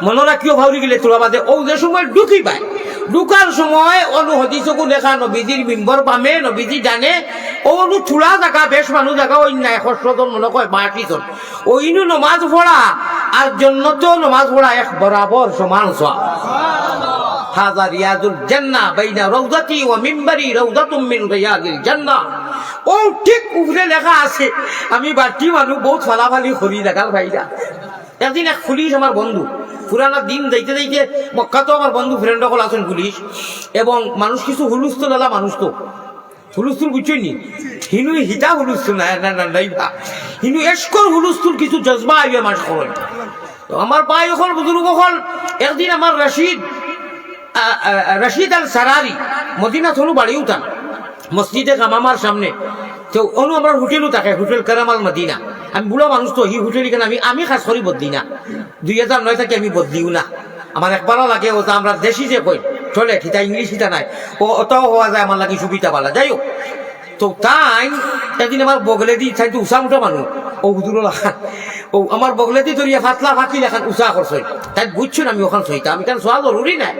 মনে রাখিও ভাউরি গেলে তোরা বাদে ও যে সময় ঢুকি পায় ঢুকার সময় অনু হাদিসকে লেখা নবীজির মিম্বর পামে নবীজি জানে অনু থুড়া জায়গা বেশ মানুষ জায়গা ওই না 100 জন মনে কয় 5 জন ওইনু নামাজ পড়া আর জান্নাতেও নামাজ পড়া এক বরাবর সমান সওয়াব হাযা রিয়াজুল জান্নাহ বাইনা রাউদাতি ওয়া মিম্বারি রাউদাতুম মিন রিয়াদিল জান্নাহ ও ঠিক উপরে লেখা আছে আমি বাটি মানুষ বহুত ফালাফালি করি দেখাল ভাইরা একদিন এক পুলিশ আমার বন্ধু পুরানা দিন যাইতে মক্কাতো আমার বন্ধু ফ্রেন্ড সকল আছেন পুলিশ এবং মানুষ কিছু হুলুস্থুল আলা মানুষ তো হুলুস্থুল বুঝছেন নি হিনু হিতা হুলুস্থুল নাই হিনু এসকর হুলুস্থুল কিছু জজবা আইবে মানুষ করেন আমার ভাই হল বুজুর্গ হল একদিন আমার রশিদ আল সারারি মদিনা থলু বাড়ি উঠান মসজিদে কামামার সামনে তো অনু আমার হোটেলও থাকে হোটেল কারামাল মদিনা আমি বুড়া মানুষ তো হি হোটেল কেন আমি খাস করি বদলি না 2009 থেকে আমি বদলিও না আমার একবারও লাগে ও আমরা দেশি যে কই চলে ঠিতা ইংলিশ ঠিতা নাই ও অতও হওয়া যায় আমার লাগে সুবিধা পালা যাই হোক তো তাই একদিন আমার বগলে দি তাই তো উষা উঠা মানুষ ও হুজুর ও আমার বগলে দি ধরিয়া ফাতলা ফাঁকি লেখান উষা করছে তাই বুঝছেন আমি ওখান সইতা আমি কেন সোয়া জরুরি নাই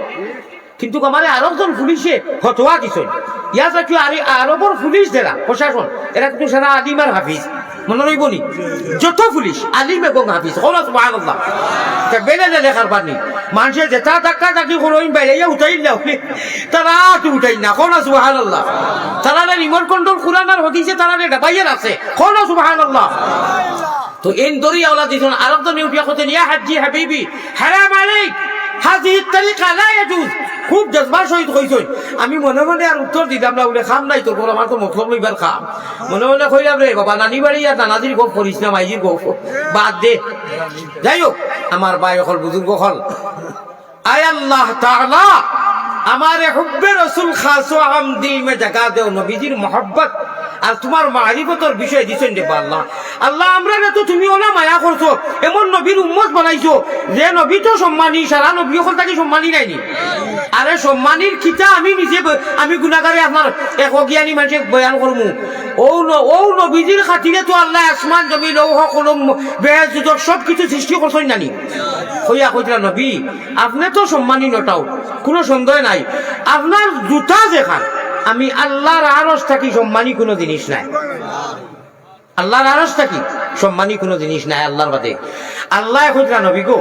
কিন্তু আমার আরবজন পুলিশে ফতোয়া দিছেন ইয়া কি আরবর পুলিশ দেরা প্রশাসন এরা কিন্তু সারা আদিমার হাফিজ মনে রইব নি? যত পুলিশ আলিম এবং হাফিজ সুবহানাল্লাহ বেলে লেখার পানি মানুষের যেটা ধাক্কা ধাক্কি করইন বাইরে উঠাই যাও তারা তো উঠাই না কোন সুবহানাল্লাহ তারা রিমোট কন্ট্রোল কুরআন আর হাদিসে তারা ডাবাইয়ের আছে কোন সুবহানাল্লাহ তো এন দরিয়া ওলা দিছন আরব তো নিউটিয়া কইতেন ইয়া হাজ্জি হাবিবি হারাম আলাইক হাযিহি তারিকা লা ইয়াজুজ খুব জজবার সহিত কইছই আমি মনে মনে আর উত্তর দিলাম না বলে খাম নাই তোর বড় আমার তো মতলব লইবার খাম মনে মনে কইলাম রে বাবা নানি বাড়ি আর নানাজির গপ করিস না মাইজির গপ বাদ দে যাই হোক আমার ভাই হল বুজুর্গ হল আয় আল্লাহ তাআলা हमारे हुब्बे रसूल खासो हम दिल में जगा दो नबीजीर मोहब्बत আর তোমার মারিফতের বিষয় দিছেন রে আল্লাহ আল্লাহ আমরা না তো তুমি ওলা মায়া করছো এমন নবীর উম্মত বানাইছো যে নবী তো সম্মানী সারা নবী হল তাকে সম্মানী নাইনি আরে সম্মানীর কিতা আমি নিজে আমি গুনাহগারে আপনার এক অজ্ঞানী মানুষকে বয়ান করমু ও নবীজির খাতিরে তো আল্লাহ আসমান জমিন লৌহ কলম বেহেশত সব কিছু সৃষ্টি করছেন জানি কইয়া কইরা নবী আপনি তো সম্মানী নটাও কোনো সন্দেহ নাই আপনার জুতা যেখান আমি আল্লাহর আরশ থাকি সম্মানী কোনো জিনিস নাই আল্লাহর আরশ থাকি সম্মানী কোনো জিনিস নাই আল্লাহর বাদে আল্লাহ কইরা নবী গো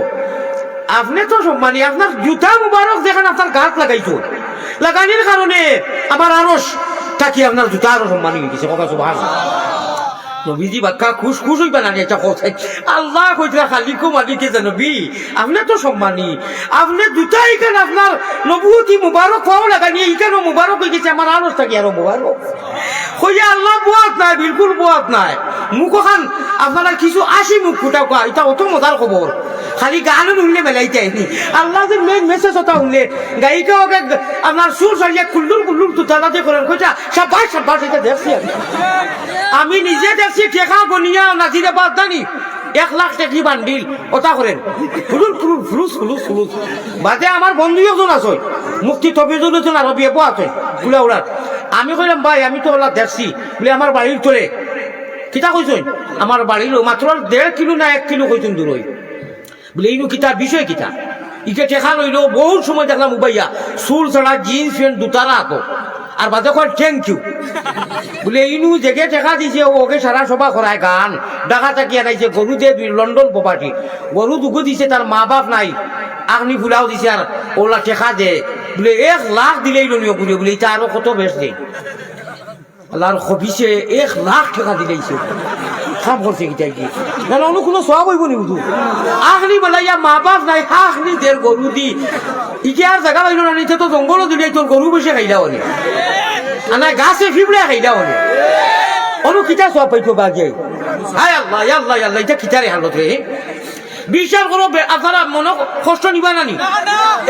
আপনি তো সম্মানী আপনার জুতা মুবারক যেখানে আপনার গাছ লাগাইছো লাগানির কারণে আমার আরশ থাকি আপনার জুতা আরো সম্মানী হয়ে গেছে কথা সুবহানাল্লাহ নবীজি বাক্কা খুশ খুশ হইবা না এটা কথা আল্লাহ কইরা খালি কো মালিকে জানবি আপনি তো সম্মানী আপনি জুতাই কেন আপনার নবুয়তি মুবারক পাও লাগানি এইখানে মুবারক হয়ে গেছে আমার আরশ থাকি আরো মুবারক কইয়া আল্লাহ বুয়াত নাই বিলকুল বুয়াত নাই মুখ খান আপনারা কিছু আসি মুখ ফুটা কয় এটা অত মজার খবর খালি গান শুনলে মেলাই যায়নি আল্লাহ যে মেন মেসেজ ওটা শুনলে গায়িকা ওকে আপনার সুর সারিয়া কুল্লুর কুল্লুর তুতালাতে করেন কইটা সাবাস সাবাস এটা দেখছি আমি নিজে দেখছি টেকা গনিয়া নাজিরে বাদ জানি 1 লাখ টাকি বান্ডিল ওটা করেন ফুলুল ফুলুল ফুলুস ফুলুস ফুলুস বাদে আমার বন্ধু একজন আছে মুফতি তফিজুল হোসেন আরবি এপো আছে ফুলা উড়ার আমি কইলাম ভাই আমি তো ওলা দেখছি বলে আমার বাড়ির চলে কিতা কইছেন আমার বাড়ির মাত্র 1.5 কিলো না 1 কিলো কইছেন দূর হই বলে ইনু কিতা বিষয় কিতা ইকে টেকা লইলো বহু সময় দেখলাম উবাইয়া সুর ছাড়া জিন্স প্যান্ট দুতারা আতো আর বাদে কয় থ্যাংক ইউ বলে ইনু জেগে টেকা দিছে ওকে সারা সভা করায় গান ডাকা চাকি আনাইছে গরু দিয়ে লন্ডন প্রপার্টি গরু দুগু দিছে তার মা বাপ নাই আগনি ফুলাও দিছে আর ওলা টেকা দে বলে 1 লাখ দিলেই লনিও বলে এটা আরো কত বেশ দেয় আল্লাহর খবিসে 1 লাখ টাকা দিলেইছে খাম করছে কি চাই কি না অন্য কোনো সব হইব নি উদু আগনি বলাইয়া মা বাপ নাই আগনি দের গরু দি ইকে আর জায়গা পাইল না নিতে তো জঙ্গলও দিলাই তোর গরু বসে খাইলা হলে আনা গাছে ফিবড়ে খাইলা হলে অনু কিতা সব পাইতো বাগে হায় আল্লাহ আল্লাহ আল্লাহ এটা কিতারে হালত রে বিশ্বাস করো আপনারা মনে কষ্ট নিবা নানি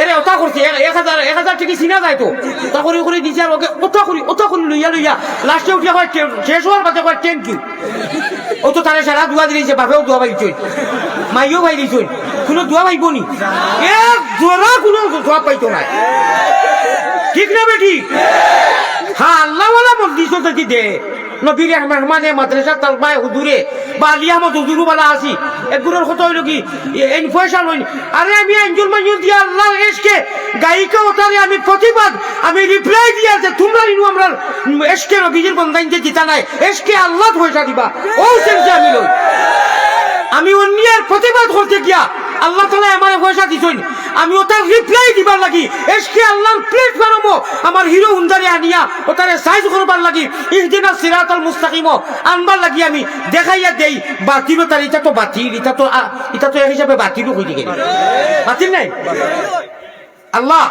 এরে ওটা করছে 1000 টাকা চিনা যায় তো তা করে দিছে আর ওকে ওটা করি লইয়া লাস্টে উঠিয়া হয় শেষ হওয়ার বাদে হয় থ্যাংক ইউ ও তো তারে সারা দোয়া দিয়েছে বাপেও দোয়া পাইছই মাইও পাই দিছই কোনো দোয়া পাইব নি এক জোড়া কোনো দোয়া পাইতো না ঠিক না বেটি হ্যাঁ আল্লাহ ওয়ালা মন্দির যদি দে নবীর মেহমানে মাদ্রাসা তালবায় হুজুরে বা আলী আহমদ হুজুরু বালা আসি একগুলোর কথা হইল কি এই পয়সা লইনি আরে আমি আঞ্জুল মঞ্জুল দিয়া আল্লাহ এসকে গায়িকা ওটারে আমি প্রতিবাদ আমি রিপ্লাই দিয়া যে তোমরা ইনু আমরা এসকে নবীর বন্দাইনতে জিতা নাই এসকে আল্লাহ পয়সা দিবা ও সেন্সে আমি লই আমি অন্যের প্রতিবাদ করতে গিয়া আল্লাহ তাআলা আমারে পয়সা দিছেন আমি ওটার রিপ্লাই দিবার লাগি এসকে আল্লাহর প্লেট বানাবো আমার হিরো হুন্ডারে আনিয়া ওটারে সাইজ করবার লাগি ইহদিনাস সিরাতাল মুস্তাকিম আনবার লাগি আমি দেখাইয়া দেই বাতিল তার এটা তো বাতিল এটা তো এই হিসাবে বাতিলও হইতে গেল বাতিল নাই আল্লাহ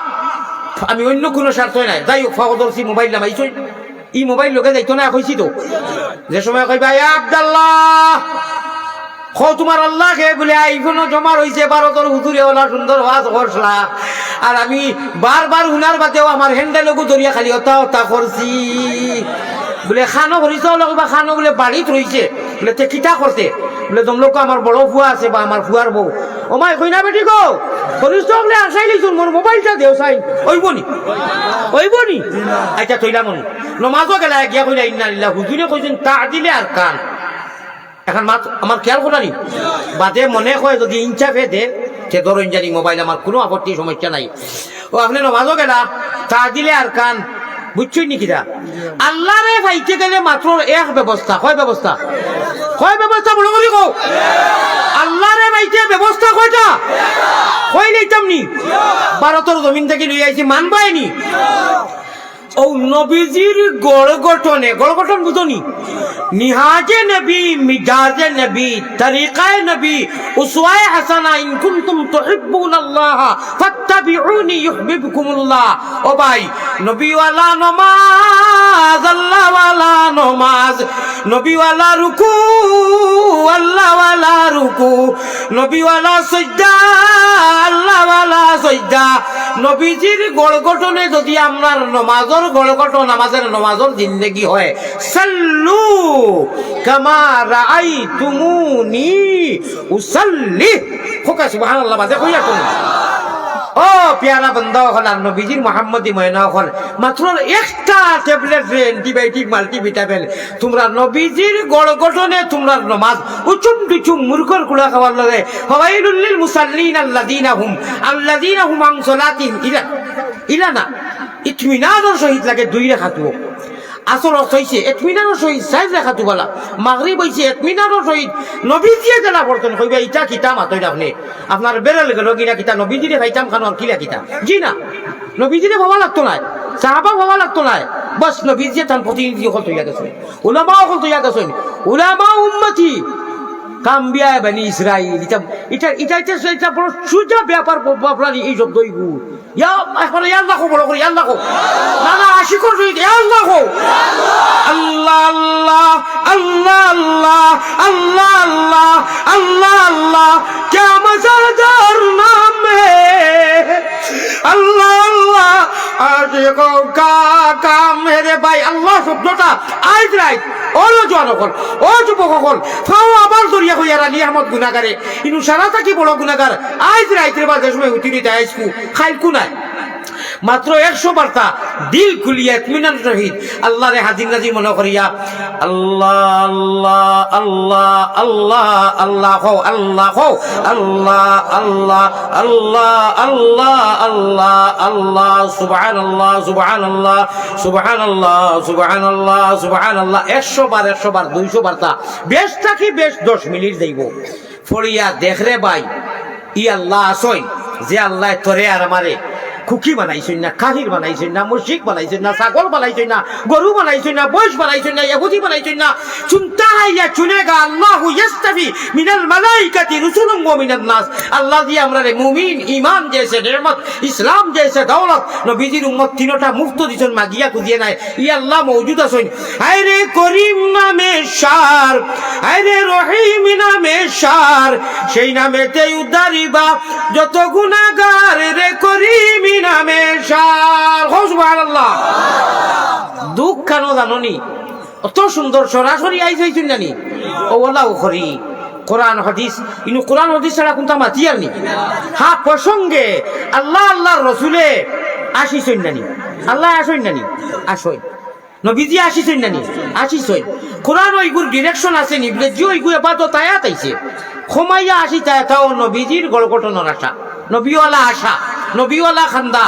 আমি অন্য কোনো স্বার্থ নাই যাই হোক ফাওদরসি মোবাইল নামাইছই ই মোবাইল লোকে যাইতো না কইছি তো যে সময় কইবা ইয়া আব্দুল্লাহ খো তোমার আল্লাহ কে বলে আইফোনও জমা রয়েছে 12 হুজুরে ওলা সুন্দর ওয়াজ করছলা আর আমি বারবার উনার বাদেও আমার হ্যান্ডেলগু দরিয়া খালি ওটা করছি বলে খানো করিস বা খানো বলে বাড়িত রয়েছে বলে তে কিতা করতে বলে তোমলোক আমার বড় ফুয়া আছে বা আমার ফুয়ার বউ ও মাই কই না বেটি গো করিস তো বলে আসাই লিছুন মোর মোবাইলটা দেও সাই ওইবনি আচ্ছা তইলা মন নমাজও গেলা গিয়া কইলা ইন্না লিল্লাহ হুজুরে কইছেন তাদিলে আর কান এখন মা আমার খেয়াল করা নি বাদে মনে হয় যদি ইনচাফে দে সে ধরুন জানি মোবাইল আমার কোনো আপত্তি সমস্যা নাই ও আপনি নমাজও গেলা তা দিলে আর কান বুঝছই নাকি দা আল্লাহরে পাইতে গেলে মাত্র এক ব্যবস্থা কয় ব্যবস্থা বলো করি কও আল্লাহরে পাইতে ব্যবস্থা কয়টা কই লইতাম নি ভারতের জমিন থেকে লই আইছি মানবাইনি ও নবীজির গড় গঠন বুঝনি নিহাজে নবী মিজাজে নবী তরিকায়ে নবী উসওয়ায়ে হাসানা ইন কুনতুম তুহিব্বুনাল্লাহ ফাত্তাবিউনি ইউহিব্বুকুমুল্লাহ ও ভাই নবী ওয়ালা নামাজ আল্লাহ ওয়ালা নামাজ নবী ওয়ালা রুকু আল্লাহ ওয়ালা রুকু নবী ওয়ালা সিজদা আল্লাহ ওয়ালা সিজদা নবীজির গড় গঠনে যদি আমরা নামাজের গড় গঠন আমাদের নামাজের জিন্দেগি হয় সাল্লু কামা রাআইতুমুনি উসাল্লি খোকা সুবহানাল্লাহ বাজে কইয়া কোন ও প্যারা বান্দা হল আর নবীজির মুহাম্মদী ময়না হল মাত্র একটা ট্যাবলেট অ্যান্টিবায়োটিক মাল্টিভিটামিন তোমরা নবীজির গড় গঠনে তোমরা নামাজ উচুম টুচুম মূর্খর কুড়া খাওয়ার লগে ফাওয়াইলুল লিল মুসাল্লিন আল্লাযীনা হুম আন সালাতিহিম ইলানা ইতমিনানের সহিত লাগে দুই রাকাত আসর হইছে ইতমিনানের সহিত চার রাকাত বলা মাগরিব হইছে ইতমিনানের সহিত নবীজিয়ে জানা পড়তেন কইবা ইটা কিতা মাতই আপনি আপনার বেরেল গেল কিনা কিতা নবীজিরে ভাইতাম খানোর কিলা কিতা জি না নবীজিরে ভাবা লাগতো না সাহাবা ভাবা লাগতো না বাস নবীজিয়ে তার প্রতিনিধি হল তৈয়া গেছে উলামাও হল তৈয়া গেছেন উলামা উম্মতি কাম্বিয়া বানি ইসরাইল এটা বড় সুজা ব্যাপার বাপরানি এই শব্দ এখন আল্লাহ বড় করি আল্লাহ না না আশিকর আল্লাহ আল্লাহ আল্লাহ আল্লাহ আল্লাহ আল্লাহ আল্লাহ আল্লাহ क्या मज़ेदार नाम है अल्लाह अल्लाह आशिकों का मेरे भाई अल्लाह শব্দটা আইজ রাইট ওলো জনগণ ও যুবকগণ ফাও আবার দরিয়া হইয়ারা নিয়ামত গুনাহগারে ইনু সারাটা কি বড় গুনাহগার আইজ রাইতের বাজে সময় উঠিনি তাইছকু খাইল কুনায় মাত্র 100 বার্তা দিল খুলিয়া ইতমিনান সহিত আল্লাহর হাজির নাজির মনে করিয়া আল্লাহ আল্লাহ আল্লাহ আল্লাহ আল্লাহ আল্লাহ আল্লাহ আল্লাহ আল্লাহ আল্লাহ আল্লাহ সুবহানাল্লাহ সুবহানাল্লাহ সুবহানাল্লাহ সুবহানাল্লাহ সুবহানাল্লাহ 100 বার 200 বার্তা বেশটা কি বেশ 10 মিনিট যাইব ফড়িয়া দেখরে ভাই ই আল্লাহ আসই যে আল্লাহ তোরে আর আমারে খুকি বানাইছেন না কাহির বানাইছেন না মুশরিক বানাইছেন না ছাগল বানাইছেন না গরু বানাইছেন না বৈশ বানাইছেন না ইহুদি বানাইছেন না চুনতা ইয়া চুনেগা আল্লাহু ইস্তাফি মিনাল মালাইকাতি রুসুলুম ওয়া মিনান নাস আল্লাহ দিয়ে আমরা মুমিন ঈমান জেসে নেয়ামত ইসলাম জেসে দৌলত নবীজির উম্মত তিনটা মুক্ত দিছেন মাগিয়া খুঁজিয়ে নাই ই আল্লাহ মওজুদ আছেন আরে করিম নামে শার আরে রহিম নামে শার সেই নামেতেই উদ্ধারিবা যত গুনাহগার রে করিম নামে শার সুবহানাল্লাহ দুঃখ কেন জাননি অত সুন্দর সরাসরি আইসাইছেন জানি ও আল্লাহ করি কোরআন হাদিস ইনু কোরআন হাদিস ছাড়া কোনটা মাতিয়ার নি হ্যাঁ প্রসঙ্গে আল্লাহ আল্লাহর রসুলে আসিছেন জানি আল্লাহ আসেন জানি আসই নবীজি আসিছেন জানি আসিছেন কোরআন ওইগুর ডিরেকশন আছে নিবলে যে ওইগুলো এবাদত আয়াত আইছে খমাইয়া আসি তাও নবীজির গড়গঠনের আশা নবীওয়ালা আশা নবীওয়ালা খান্দা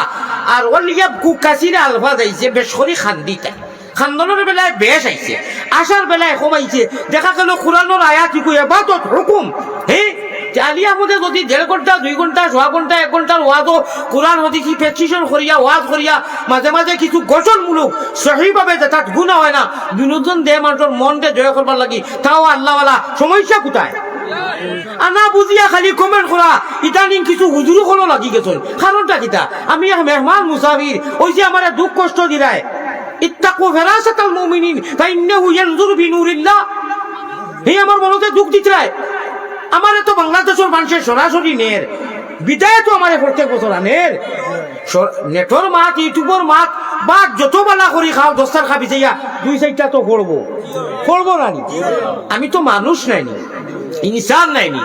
আর ওলিয়াব কুকাসিরে আলফাজ আইছে বেশ করে খান্দিতা খান্দনের বেলায় বেশ আইছে আশার বেলায় কমাইছে দেখা গেল কোরআনের আয়াত এবাদত হুকুম হ্যাঁ আলিয়া মধ্যে যদি 1.5 ঘন্টা 2 ঘন্টা 1.5 ঘন্টা 1 ঘন্টার ওয়াজও কোরআন হদিসি প্রেসক্রিপশন করিয়া ওয়াজ করিয়া মাঝে মাঝে কিছু গঠনমূলক সহিভাবে তাত গুণা হয় না বিনোদন দেহ মানুষের মনকে জয় করবার লাগি তাও আল্লাহওয়ালা সমস্যা কোথায় আনা বুঝিয়া খালি কমেন্ট করা ইদানিং কিছু হুজুরও কোনো লাগি গেছেন কারণটা কিতা আমি এক মেহমান মুসাফির ওই যে আমার দুঃখ কষ্ট দিলায় ইত্তাকু ফিরাসাতাল মুমিনিন ফাইন্নাহু ইয়ানজুরু বিনুরিল্লাহ হে আমার মনতে দুঃখ দিতরায় আমারে তো বাংলাদেশের মানুষের সরাসরি নের বিদায় তো আমারে প্রত্যেক বছর আনের নেটর মাত ইউটিউবর মাত বা যত বালা করি খাও দস্তার খাবি যাইয়া 2-4টা তো করবো না আমি তো মানুষ নাইনি ইনসান নাইনি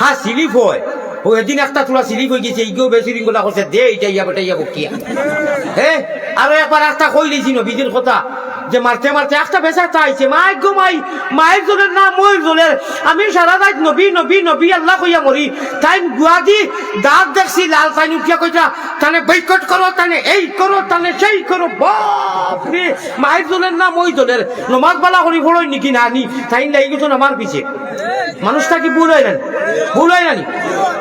হ্যাঁ সিলিপ হয় ও এদিন একটা তোলা সিলিপ হয়ে গেছে এইগেও বেশি রিঙ্গলা করছে দে এইটা ইয়া বেটা ইয়া বকিয়া হ্যাঁ আরো একবার একটা কই লিছি নবীজির কথা
যে মারতে মারতে একটা বেচা চাইছে মাই গো মায়ের জলের না ময়ের জলের আমি সারা রাত নবী নবী নবী আল্লাহ কইয়া মরি তাই গুয়াদি দাঁত দেখছি লাল তাই উঠিয়া কইটা তানে বৈকট করো তানে এই করো তানে সেই করো বাপরে মায়ের জলের না মই জলের নমাজ বালা করি ফড়ই নাকি না নি তাই লাগি গেছো আমার পিছে মানুষটা কি ভুল হয় না ভুল হয় নানি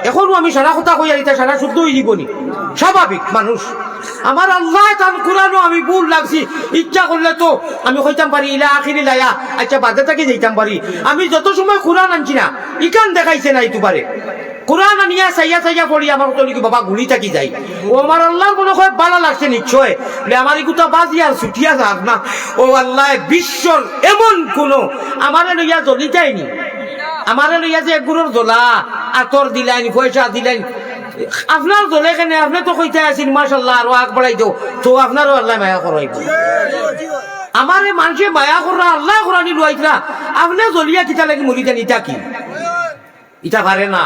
এখনো আমি সারা কথা কইয়া দিতে সারা শুদ্ধ হয়ে দিবনি স্বাভাবিক মানুষ আমার আল্লাহ তান কুরানো আমি ভুল লাগছি ইচ্ছা করলে তো আমি কইতাম পারি ইলা আখিরি লায়া আচ্ছা বাদে থেকে যাইতাম পারি আমি যত সময় কুরআন আনছি না ইকান দেখাইছে না ইতু পারে কুরআন আনিয়া সাইয়া সাইয়া পড়ি আমার তো লিখি বাবা গুলি থাকি যাই ও আমার আল্লাহর মনে হয় ভালো লাগছে নিশ্চয় বলে আমার ইগুতা বাজি আর ছুটিয়া যাক না ও আল্লাহ বিশ্বর এমন কোন আমারে লইয়া জ্বলি যায়নি আমারে লইয়া যে গুরুর জ্বলা আতর দিলেন পয়সা দিলেন আপনার জ্বলে কেন আপনি তো কইতে আছেন মাশাআল্লাহ আরো আগ বাড়াই দাও তো আপনারও আল্লাহ মায়া করাইব আমারে মানুষে মায়া করা আল্লাহ করানি লইতরা আপনি জ্বলিয়া কিতা লাগি মরি জানি ইটা কি ইটা পারে না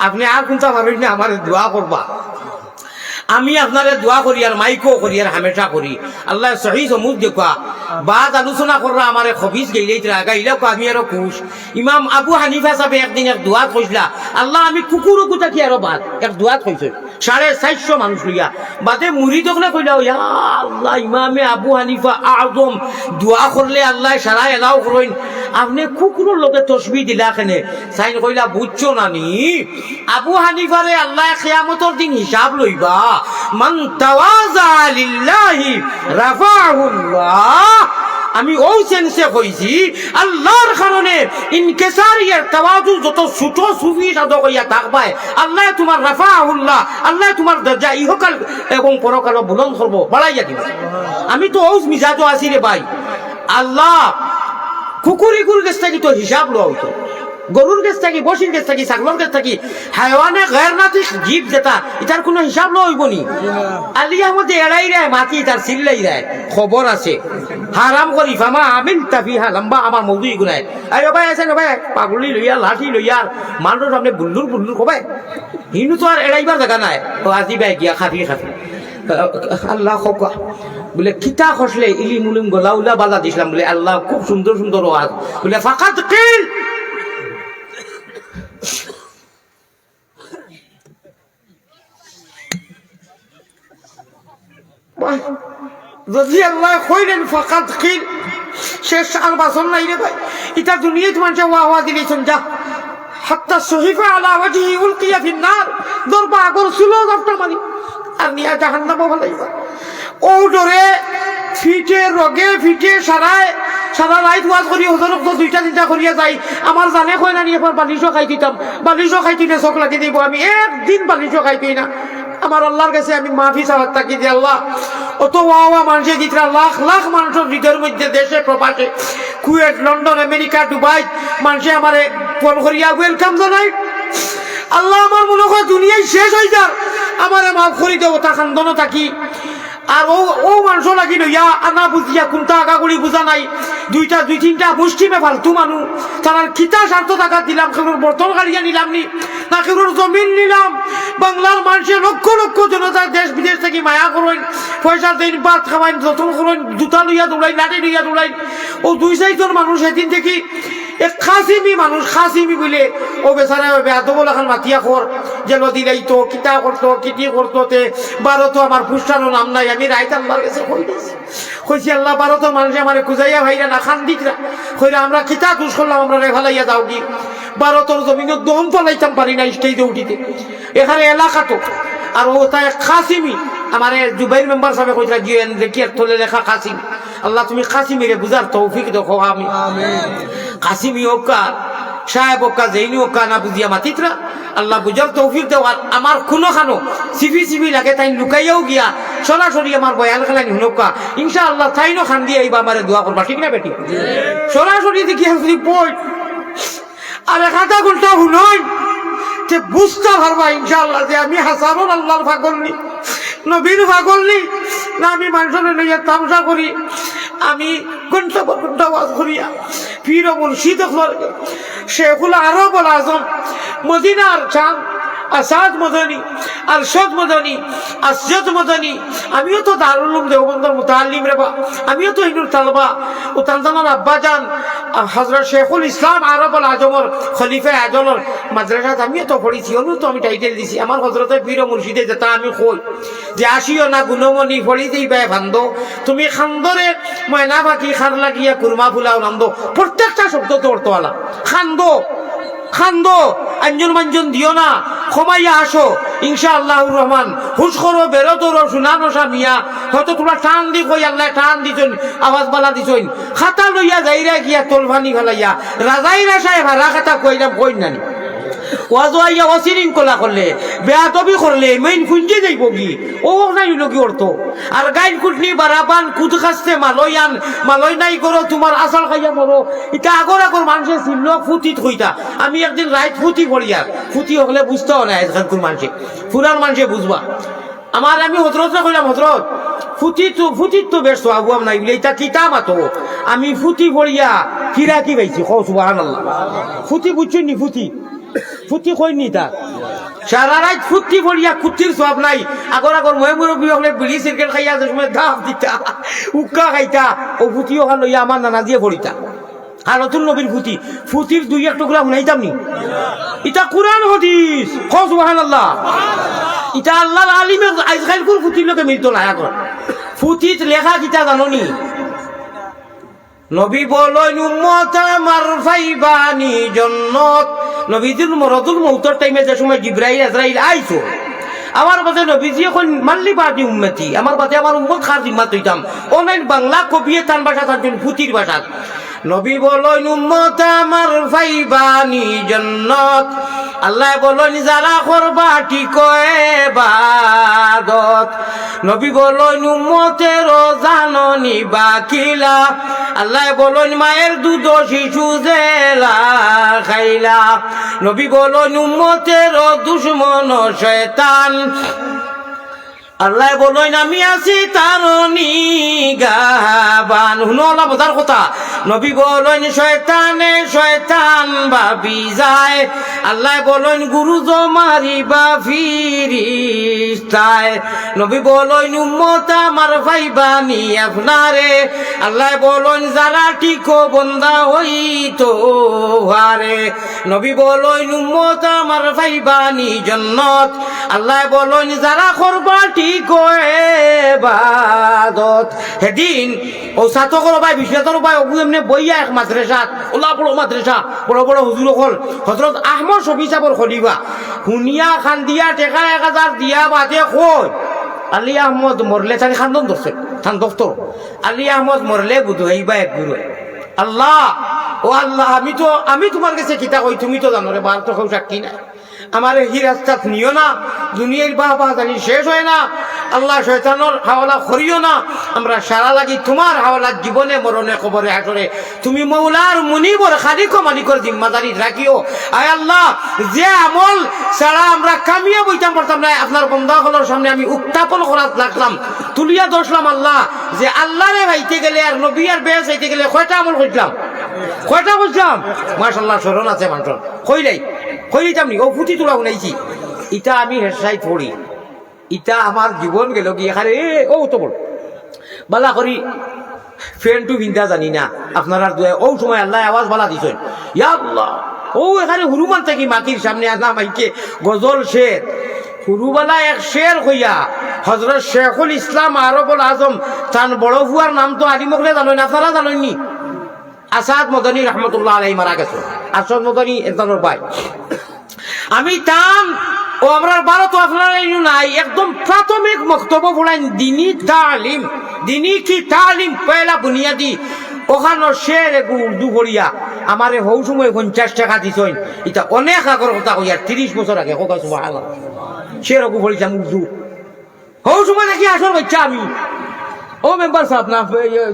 আপনি আর কোনটা ভাবেন না আমার দোয়া করবা আমি আপনারে দোয়া করি আর মাইকও করি আর হামেশা করি আল্লাহ সহি সমুদ দেখা বাদ আলোচনা করা আমার খবিজ গেইলা গাইলা আমি আরো খুশ ইমাম আবু হানিফা সাহেব একদিন এক দোয়া কইলা আল্লাহ আমি কুকুরও কুতা কি আরো বাদ এক দোয়া কইছে 450 মানুষ লইয়া বাদে মুরিদ ওখানে কইলা ইয়া আল্লাহ ইমামে আবু হানিফা আযম দোয়া করলে আল্লাহ সারা এলাও করেন আপনি কুকুরের লোকে তসবিহ দিলা কেনে সাইন কইলা বুঝছো নানি আবু হানিফারে আল্লাহ কিয়ামতের দিন হিসাব লইবা মান তাওয়াজা লিল্লাহি রাফাহুল্লাহ আমি ওই সেন্সে কইছি আল্লাহর কারণে ইনকিসারিয়ার তাওয়াজু যত ছোট সুফি সাধক হইয়া থাকবাই আল্লাহ তোমার রাফাহুল্লাহ আল্লাহ তোমার দরজা ইহকাল এবং পরকাল বুলন্দ করব বাড়াইয়া দিব আমি তো ওই মিজাজও আছি রে ভাই আল্লাহ কুকুরিগুর কাছ থেকে তো হিসাব লওয়া হইতো গরুর কাছ থেকে বসির কাছ থেকে ছাগলের কাছ থেকে হায়ওয়ানে গায়ের নাতিক জীব যেটা এটার কোনো হিসাব লওয়া হইব নি আলিয়ার মধ্যে এড়াই রায় মাতি তার চিল্লাই রায় খবর আছে হারাম করি ফামা আমিন তাফিহা লম্বা আমার মৌদুই গুনায় আরে ভাই আছে না ভাই পাগলি লইয়া লাঠি লইয়া মানুষ সামনে বুল্লুর বুল্লুর কবাই হিনু তো আর এড়াইবার দেখা নাই ও আজি ভাই গিয়া খাফি খাফি আল্লাহ খোকা বলে কিতা খসলে ইলি মুলিম গোলাউলা বাজা দিছিলাম বলে আল্লাহ খুব সুন্দর সুন্দর ওয়াজ বলে ফাকাত কিল যদি আল্লাহ কইলেন ফাকাত কিল শেষ আর বাসন নাই রে ভাই এটা দুনিয়াতে মানুষে ওয়া দিলেছেন যা হাত্তা সহিফা আলা ওয়াজহি উলকিয়া ফিন নার দরবা আগর ছিল দরটা মারি আর নিয়া জাহান্নামে ফলাইবা ও ডরে ফিটে রগে ফিটে সারা রাত ওয়াজ করি হজরক তো 2টা-3টা করিয়া যাই আমার জানে কই না নিয়ে বালিশও খাই দিতাম বালিশও খাইতি না চোখ লাগি দিব আমি একদিন বালিশও খাইতি না আমার আল্লাহর কাছে আমি মাফি চাওয়ার থাকি যে আল্লাহ অত ওয়া মানুষের দিতরা লাখ লাখ মানুষের হৃদয়ের মধ্যে দেশে প্রবাসে কুয়েট লন্ডন আমেরিকা দুবাই মানুষে আমারে ফোন করিয়া ওয়েলকাম জানাই আল্লাহ আমার মনে হয় দুনিয়ায় শেষ হয়ে যার আমারে মাফ করি দেবো তা খান্দনও থাকি আর ও মানুষ লাগি লইয়া আনা বুঝিয়া কোনটা আগাগুড়ি বুঝা নাই 2-3টা মুষ্টিমে ফালতু মানুষ তার খিতা স্বার্থ টাকা দিলাম কেউর বর্তন গাড়িয়া নিলাম নি না কেউর জমিন নিলাম বাংলার মানুষের লক্ষ লক্ষ জনতা দেশ বিদেশ থেকে মায়া করেন পয়সা দেন ভাত খাওয়াইন যত্ন করেন জুতা লইয়া দৌড়াই লাঠি লইয়া দৌড়াই ও 2-4জন মানুষ সেদিন থেকে এক খাসিমি মানুষ খাসিমি বলে ও বেচারা বেহাদবল এখন মাতিয়া খর যেন দিলাই তো কিতা করতো কিটি করতো তে ভারত আমার পুষ্টানো নাম নাই আমি রাইত আল্লাহর কাছে কইছি আল্লাহ ভারত মানুষ আমার খুঁজাইয়া ভাইরা না খান দিকরা কইরা আমরা কিতা দুষ করলাম আমরা রেফালাইয়া যাও কি ভারতের জমিনে দম ফলাইতাম পারি না স্টেজে উঠিতে এখানে এলাকা তো আর ও তাই খাসিমি আমার জুবাইর মেম্বার সাহেব কইরা জিএন রেকিয়ার তোলে লেখা খাসিম আল্লাহ তুমি খাসিমিরে বুঝার তৌফিক দেখো আমি কাসিমি ওকা সাহেব ওকা জৈনি ওকা না বুঝিয়া মাতিতরা আল্লাহ বুঝার তৌফিক দেওয়া আমার কোনো খানো সিবি লাগে তাই লুকাইয়াও গিয়া সরাসরি আমার বয়ান খেলানি হুনকা ইনশাআল্লাহ তাইনো খান দিয়ে এইবা আমারে দোয়া করবা ঠিক না বেটি সরাসরি দেখিয়া যদি বই আর 1/2 ঘন্টা হুনই তে বুঝতে পারবা ইনশাআল্লাহ যে আমি হাসানুল আল্লাহর পাগল নি নবীর পাগল নি না আমি মানুষের লইয়া তামসা করি আমি ঘন্টা ওয়াজ করিয়া পীর ও মুর্শিদ শেখুল আরব আল আজম মদিনার চাঁদ আসাদ মদনী, আরশদ মদনী, আসজদ মদনী, আমিও তো দারুল উলুম দেওবন্দের মুতাআল্লিম রে বা, আমিও তো ইনুর তালবা। ও তানজানার আব্বাজান হযরত শেখুল ইসলাম আরবুল আজমর খলিফা আজমর মাদ্রাসাত আমিও তো পড়েছি, অনু তো আমি টাইটেল দিছি। আমার হযরতের পীর ও মুর্শিদে যেটা আমি কই যে আসিও না গুণমণি ফড়ি দেই বাই ভান্দ, তুমি খান্দরে ময়না পাখি খার লাগিয়া কুরমা ফুলাও নান্দ, প্রত্যেকটা শব্দ তো অর্থওয়ালা। খান্দো খান্দো, আঞ্জন মাঞ্জন দিও না, ক্ষমাইয়া আসো ইনশাআল্লাহুর রহমান। হুশ করো, বেরো তোরো, শোনা নশা মিয়া, হয়তো তোমরা টান দি কই আল্লাহ টান দিছন, আওয়াজ বালা দিছন, খাতা লইয়া যাইরা গিয়া তোলভানি ফেলাইয়া রাজাইরা সাহেব হারা খাতা কইলাম কই নানি ওয়াজ আইয়া অসিরিং কলা করলে, বেয়াদবি করলে মেইন ফুঞ্জি যাইব কি ও নাই লোকি অর্থ। আর গাইন কুটনি বারাবান কুদ খাসতে মালয়ান, মালয় নাই করো তোমার আসাল খাইয়া মরো। এটা আগর আগর মানুষের ছিল ফুটিত কইতা। আমি একদিন রাইত ফুটি পড়িয়া, ফুটি হলে বুঝতেও না এখানকার মানুষে, ফুরার মানুষে বুঝবা। আমার আমি হজরত কইলাম হজরত ফুটিত তো বেশ আবু নাই বলে এটা কিতা মাতো। আমি ফুটি পড়িয়া কিরা কি পাইছি কও সুবহানাল্লাহ। ফুটি বুঝছেন নি? ফুটি ফুটি কই নি তা সারা রাত ফুটি পড়িয়া কুটির সব নাই। আগর আগর মই মুরব্বী হলে বিড়ি সিগারেট খাইয়া যে সময় দাফ দিতা, উক্কা খাইতা, ও ফুটি ওখান লইয়া আমার নানা দিয়ে পড়িতা। আর নতুন নবীর ফুটি, ফুটির দুই এক টুকরা শুনাইতাম নি? এটা কুরআন হাদিস, কও সুবহানাল্লাহ। এটা আল্লাহর আলিমে আজকাল কোন ফুটির লোকে মিলতো না। এখন ফুটিত লেখা কিতা জাননি? নবী বলেন উম্মত আমার ফাইবানি জান্নাত। নবীজির মরদুল মউতের টাইমে যে সময় জিবরাইল আজরাইল আইছো, আমার বাদে নবীজি এখন মাল্লি বাদি উম্মতি, আমার বাদে আমার উম্মত খার জিম্মাত হইতাম। অনলাইন বাংলা কবিয়ে তান ভাষা থাকবেন ফুটির ভাষা। নবী বলেন উম্মত আমার ফাইবানি জান্নাত। আল্লাহ বলেন যারা করবা ঠিক ইবাদত। নবী বলেন উম্মতের জাননি বাকিলা। আল্লাহ বলেন মায়ের দুধ শিশু জেলা খাইলা। নবী বলেন উম্মতের দুশ্মন শয়তান। আল্লাহ বলেন আমি আছি তার নিগাবান। শুনো আল্লাহ বোঝার কথা। নবী বলেন শয়তানে শয়তান ভাবি যায়। আল্লাহ বলেন গুরু জমারিবা ফিরিস্তায়। নবী বলেন উম্মত আমার ভাইবানি আপনারে। আল্লাহ বলেন যারা ঠিক বন্দা হইতো হারে। নবী বলেন উম্মত আমার ভাইবানি জান্নাত। আল্লাহ বলেন যারা করবা ঠিক ইবাদত। সেদিন ও ছাত্র ভাই বিশ্বাসের ভাই এমনি বইয়া এক মাদ্রাসা, ওলা বড় মাদ্রাসা, বড় বড় হুজুর হল হযরত আহমদ শফি সাহেবের খলিফা হুনিয়া খান দিয়া টেকা 1000 দিয়া বাদে কই আলী আহমদ মরলে তাকে খান্দন ধরছে খান দফতর। আলী আহমদ মরলে বুধু হইবা এক গুরু। আল্লাহ ও আল্লাহ, আমি তোমার কাছে কিতা কই, তুমি তো জানো রে, বার তো কেউ সাক্ষী না। আমার এই রাস্তা নিও না, দুনিয়ার বাহ জানি শেষ হয় না। আল্লাহ শয়তানোর হাওলা করিও না। আমরা সারা লাগি তোমার হাওলার জীবনে মরণে কবরে হাসরে তুমি মৌলার মুনিবর খালিক মালিকর জিম্মাদারি রাখিও। আয় আল্লাহ, যে আমল সারা আমরা কামিয়ে বইতাম পারতাম না, আপনার বন্দাগুলোর সামনে আমি উত্থাপন করার লাগলাম, তুলিয়া দোষলাম। আল্লাহ যে আল্লাহরে ভাইতে গেলে আর নবী আর বেশ হইতে গেলে কয়টা আমল করলাম, কয়টা করলাম? মাশাআল্লাহ স্মরণ আছে মানুষের। কইলাম নি ও ফুটি তোলা শুনাইছি। ইটা আমি হেসাই পড়ি, ইটা আমার জীবন গেল কি এখানে ও তো বল বালা করি ফ্যান টু ভিন্দা জানি না। আপনারা ও সময় আল্লাহ আওয়াজ বালা দিছেন, ইয়া আল্লাহ ও এখানে হুরুমান থাকি মাটির সামনে আনা মাইকে গজল শের হুরুবালা এক শের হইয়া হযরত শেখুল ইসলাম আরবুল আজম তান বড় হুয়ার নাম তো আলিমকলে জানেন, আপনারা জানেননি? আসাদ মদনী রহমতুল্লাহ আলাইহি মারা গেছে। আসাদ মদনী এজনের ভাই। আমি তাম ও আমরা ভারত আপনারা নাই একদম প্রাথমিক বক্তব্য পড়াইন দিনী তালিম, দিনী কি তালিম পয়লা বুনিয়াদি। ওখানে শের উর্দু পড়িয়া আমারে হৌ সময় 50 টাকা দিছেন। এটা অনেক আগর কথা কইয়া 30 বছর আগে কথা সুবহানাল্লাহ। শের ওগু পড়িতাম উর্দু হৌ সময় দেখি আসল বাচ্চা আমি। ও মেম্বার সাহেব না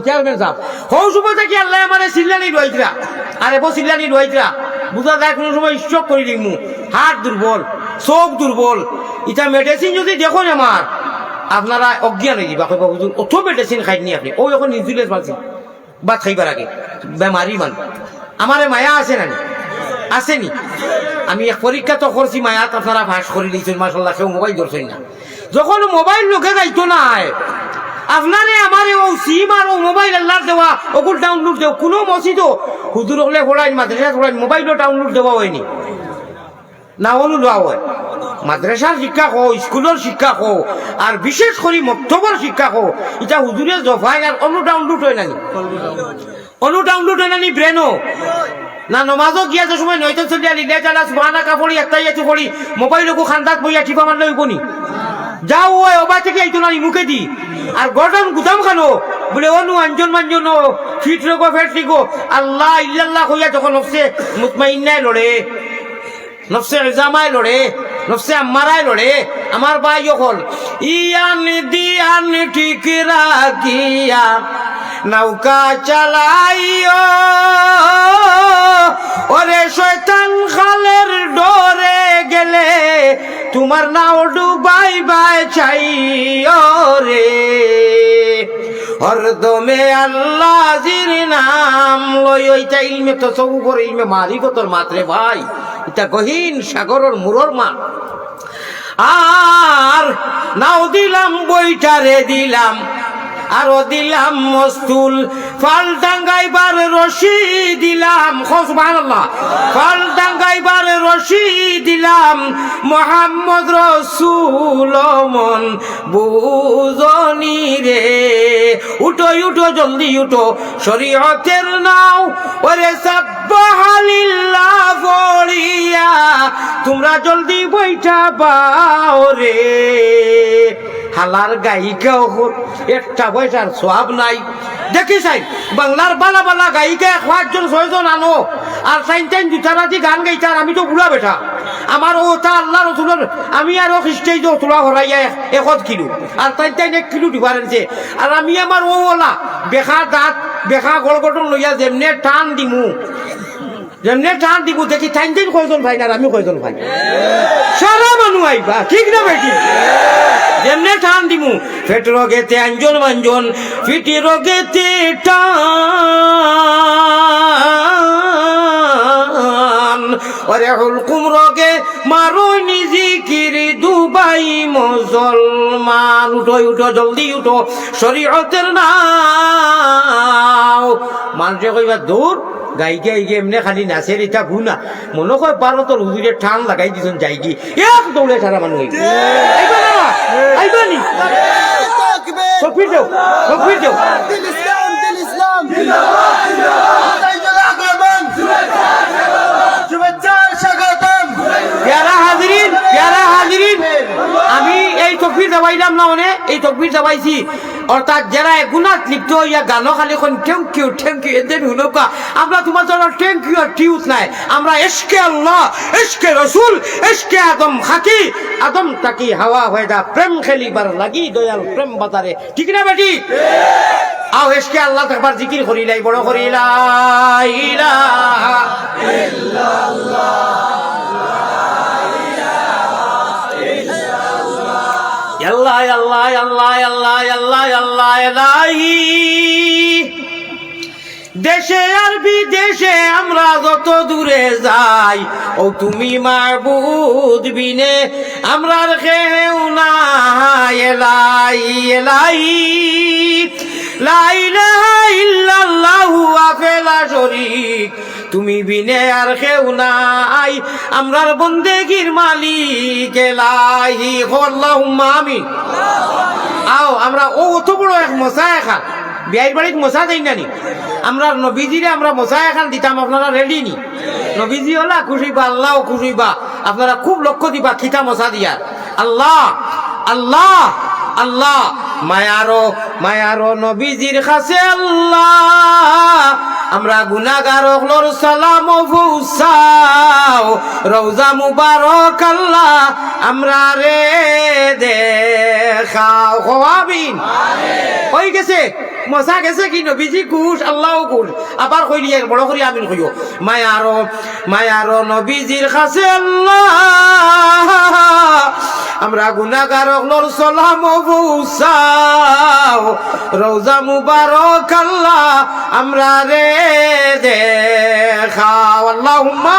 চেয়ারম্যান সাহেব, হৌ সময় দেখি আল্লাহ আমারে সিল্লানি রইতরা, আরে বো সিল্লানি রইতরা বুঝা যায় কোনো সময় স্ট্রোক করে দিমু, হাত দুর্বল, চোখ দুর্বল। এটা মেডিসিন যদি দেখুন আমার আপনারা অজ্ঞান হয়ে যাবা, কইবা হুজুর অত মেডিসিন খাইনি আপনি। ও এখন নিউজিল্যান্ড পাচ্ছি ভাত খাইবার আগে বেমারি মান আমারে মায়া আছে না আসেনি? আমি এক পরীক্ষা তো করছি মায়াত, আপনারা ভাস করে দিয়েছেন মাসাল্লাহ, কেউ মোবাইল ধরছেন না। যখন মোবাইল লোকে যাইতো না আপনারে আমার ও সিম আর ও মোবাইল আল্লাহর দেওয়া ওগুল ডাউনলোড দেও, কোনো মসজিদও হুজুর হলে পড়াইন, মাদ্রাসা পড়াইন, মোবাইলও ডাউনলোড দেওয়া হয়নি না, অনু দেওয়া হয়। মাদ্রাসার শিক্ষা কো, স্কুলের শিক্ষা কো, আর বিশেষ করে মক্তবর শিক্ষা কো, এটা হুজুরে জফায় আর অনু ডাউনলোড হয় নানি, অনু ডাউনলোড হয় নানি ব্রেনও না। নমাজও গিয়া যে সময় নয়তো চলিয়া লিলে জ্বালা সুবহানা কাপড়ি একটাই এত করি মোবাইলকো খান্দাত বইয়া টিপা মারলে হইবনি, যাও ওই ওবা থেকে আইতো না মুখে দি। আর গঠন গুদাম খানো বলে অনু আঞ্জন মাঞ্জন ফিট রেগো ফেট রিগো আল্লাহ ইল্লাল্লাহ হইয়া যখন নফসে মুতমাইন্নায় লড়ে, নফসে ইজামায় লড়ে, নফসে আম্মারায় লড়ে, আমার ভাই যখন ইয়ান দিয়ান ঠিক রাখিয়া নৌকা চালাইও, ওরে শয়তান খালের ডরে গেলে তোমার নাও ডুবাই বাই চাইও রে, হরদমে আল্লাহ জির নাম লই। ওইটা ইলমে তসawwুফর, ইলমে মারিফতর মাত্রে ভাই, এটা গহীন সাগরের মুরর মা। আর নাও দিলাম বইটারে দিলাম, আরো দিলাম মস্তুল, ফাল ডাঙ্গাইবার রশি দিলাম, সুবহানাল্লাহ, ফাল ডাঙ্গাইবার রশি দিলাম, মুহাম্মদ রাসূল মন বুঝনি রে। উঠো উঠো জলদি উঠো, শরীয়তের নাও ওরে সাব্বাহালিল্লাহ পড়িয়া তোমরা জলদি বইটা পাও রে। হালার গায়িকা একটা পয়সার সওয়াব নাই। দেখি সাই বাংলার বালা বালা গায়িকা 5জন 6জন আনো, আর সাইন টাইন দুটারাতি গান গাইতার। আমি তো বুড়া বেটা, আমার ও তা আল্লাহ রসুলের, আমি আর ও খ্রিস্টাই তো তোলা হরাইয়া 1 কিলো, আর তাই টাইন 1 কিলো ডিফারেন্সে। আর আমি আমার ও ওলা বেখা দাঁত বেখা গড় গঠন লইয়া যেমনে টান দিমু, যেমনে টান দিব, দেখি টাইন টাইন কয়জন ভাই, আর আমি কয়জন ভাই, সারা মানুষ আইবা, ঠিক না বেটি? যেমনে টান দিমু, ফেট রোগেতে আঞ্জন মাঞ্জন, ফিটি রোগেতে টান, ওরে হুলকুম রোগে মারো নিজিকির দুবাই মুসলমান। উঠো উঠো জলদি উঠো, শরীয়তের নাও। মানুষে কইবা দূর গাইকে আইগে এমনি খালি নাচের এটা গুণা, মনে হয় ভারতের হুজুরে ঠান লাগাই দিছেন যাইগি, এক দৌড়ে সারা মানুষ আইবা না, আইবা নি সফির দেও, সফির দেও। প্যারা হাজিরিন, প্যারা হাজিরিন, আমি এই তকবীর দাবাইলাম না, মানে এই তকবীর দাবাইছি, অর্থাৎ যারা গুনাত লিপ্ত হইয়া গানো খালি এখন থ্যাংক ইউ এদের হুনকা, আমরা তোমার জন্য থ্যাংক ইউ আর টিউজ নাই। আমরা ইশকে আল্লাহ, ইশকে রসুল, ইশকে আদম খাকি, আদম তাকি হাওয়া হয়ে যা, প্রেম খেলিবার লাগি দয়াল প্রেম বাজারে, ঠিক না বেটি? আও ইশকে আল্লাহ একবার জিকির করিলাই, বড় করিলাই ইলাহা ইল্লাল্লাহ, আল্লাহ আল্লাহ আল্লাহ আল্লাহ আল্লাহ আল্লাহ এলাহি। দেশে আর বিদেশে আমরা যত দূরে যাই, ও তুমি মাবুদ বিনে আমরার কেউ নাই, এলাই এলাই লা ইলাহা ইল্লাল্লাহু আফেলা শরীক, তুমি বিনে আর কেউ নাই, আমরার বন্দেগীর মালিক এলাহি। আল্লাহুম্মা আমিন। আও আমরা ও অত বড় এক মশা খান, বিয়ের বাড়ির মশা দেই নানি, আমরা নবীজিরে আমরা মশা খান দিতাম, আপনারা রেডি নি? নবীজি হলা খুশি বা আল্লাহ খুশি বা, আপনারা খুব লক্ষ্য দিবা খিতা মশা দিয়ার। আল্লাহ আল্লাহ আল্লাহ, মায়ারো মায়ারো নবীজির কাছে আল্লাহ, আমরা গুনাহগার হলোর সালাম পৌঁছাও, রওজা মুবারক আল্লাহ আমরা রে দেখাও। আমিন। হয়ে গেছে মজা গেছে কি? নবীজি খুশ, আল্লাহ খুশ। আবার কইলি বড় করে আমিন কইও। মায়ারো মায়ারো নবীজির কাছে আল্লাহ,
আমরা গুনাহগার হলর সালাম পৌঁছাও রওজা মুবারক আল্লাহ আমরা রে দেখাও আল্লাহুম্মা।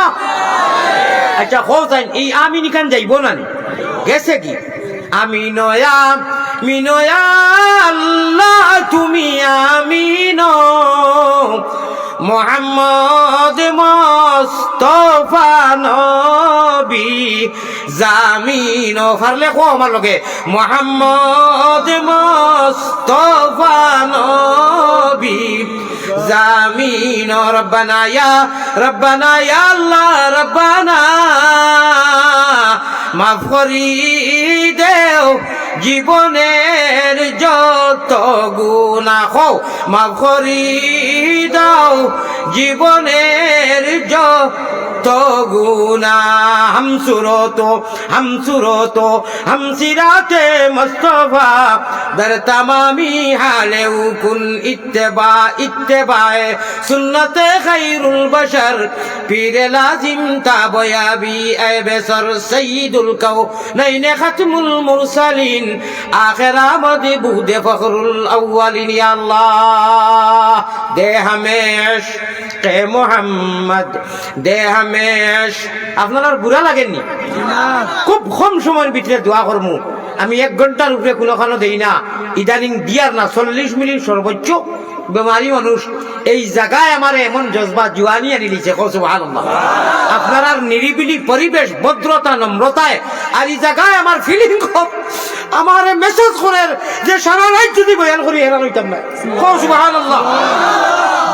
আচ্ছা হোসেন এই আমিন কান যাইব না নি গেছে কি আমিনয়া মিনয়া আল্লাহ তুমি আমিন মোহাম্মদ মুস্তাফা নবী জামিন ফারলে কো আমার লগে মোহাম্মদ মুস্তাফা নবী জামিন রব্বানা ইয়া আল্লাহ রব্বানা মাফ করি দেও জীবনের যত গুনাহ হও মাফ করি দাও জীবনের যত গুনাহ हम सूरतो हम सिराते मुस्तफा दर तमामी हाले कुल इत्तेबाए सुन्नते खैरुल बशर पीर लाजिम ताबयाबी ए बेसर सय्यिदुल कौनैन खत्मुल मुरसलिन आखिर आमद बूदे फखरुल अव्वलिन या अल्लाह दे हमेश के मोहम्मद दे हमेश আপনার বুড়া লাগেননি খুব কম সময়ের ভিতরে দোয়া করবো আমি 1 ঘন্টার উপরে কোনোখানো দেই না ইদানিং দিয়ার না 40 মিনিট সর্বোচ্চ বেমারি মানুষ এই জায়গায় আমার এমন জজবা জুয়ানি আনি দিয়েছে সুবহানাল্লাহ আপনার নিরিবিলি পরিবেশ ভদ্রতা নম্রতায় আর এই জায়গায় আমার ফিলিং খুব আমার মেসেজ করে যে সারা রাত যদি বয়ান করি হেরা হইতাম না সুবহানাল্লাহ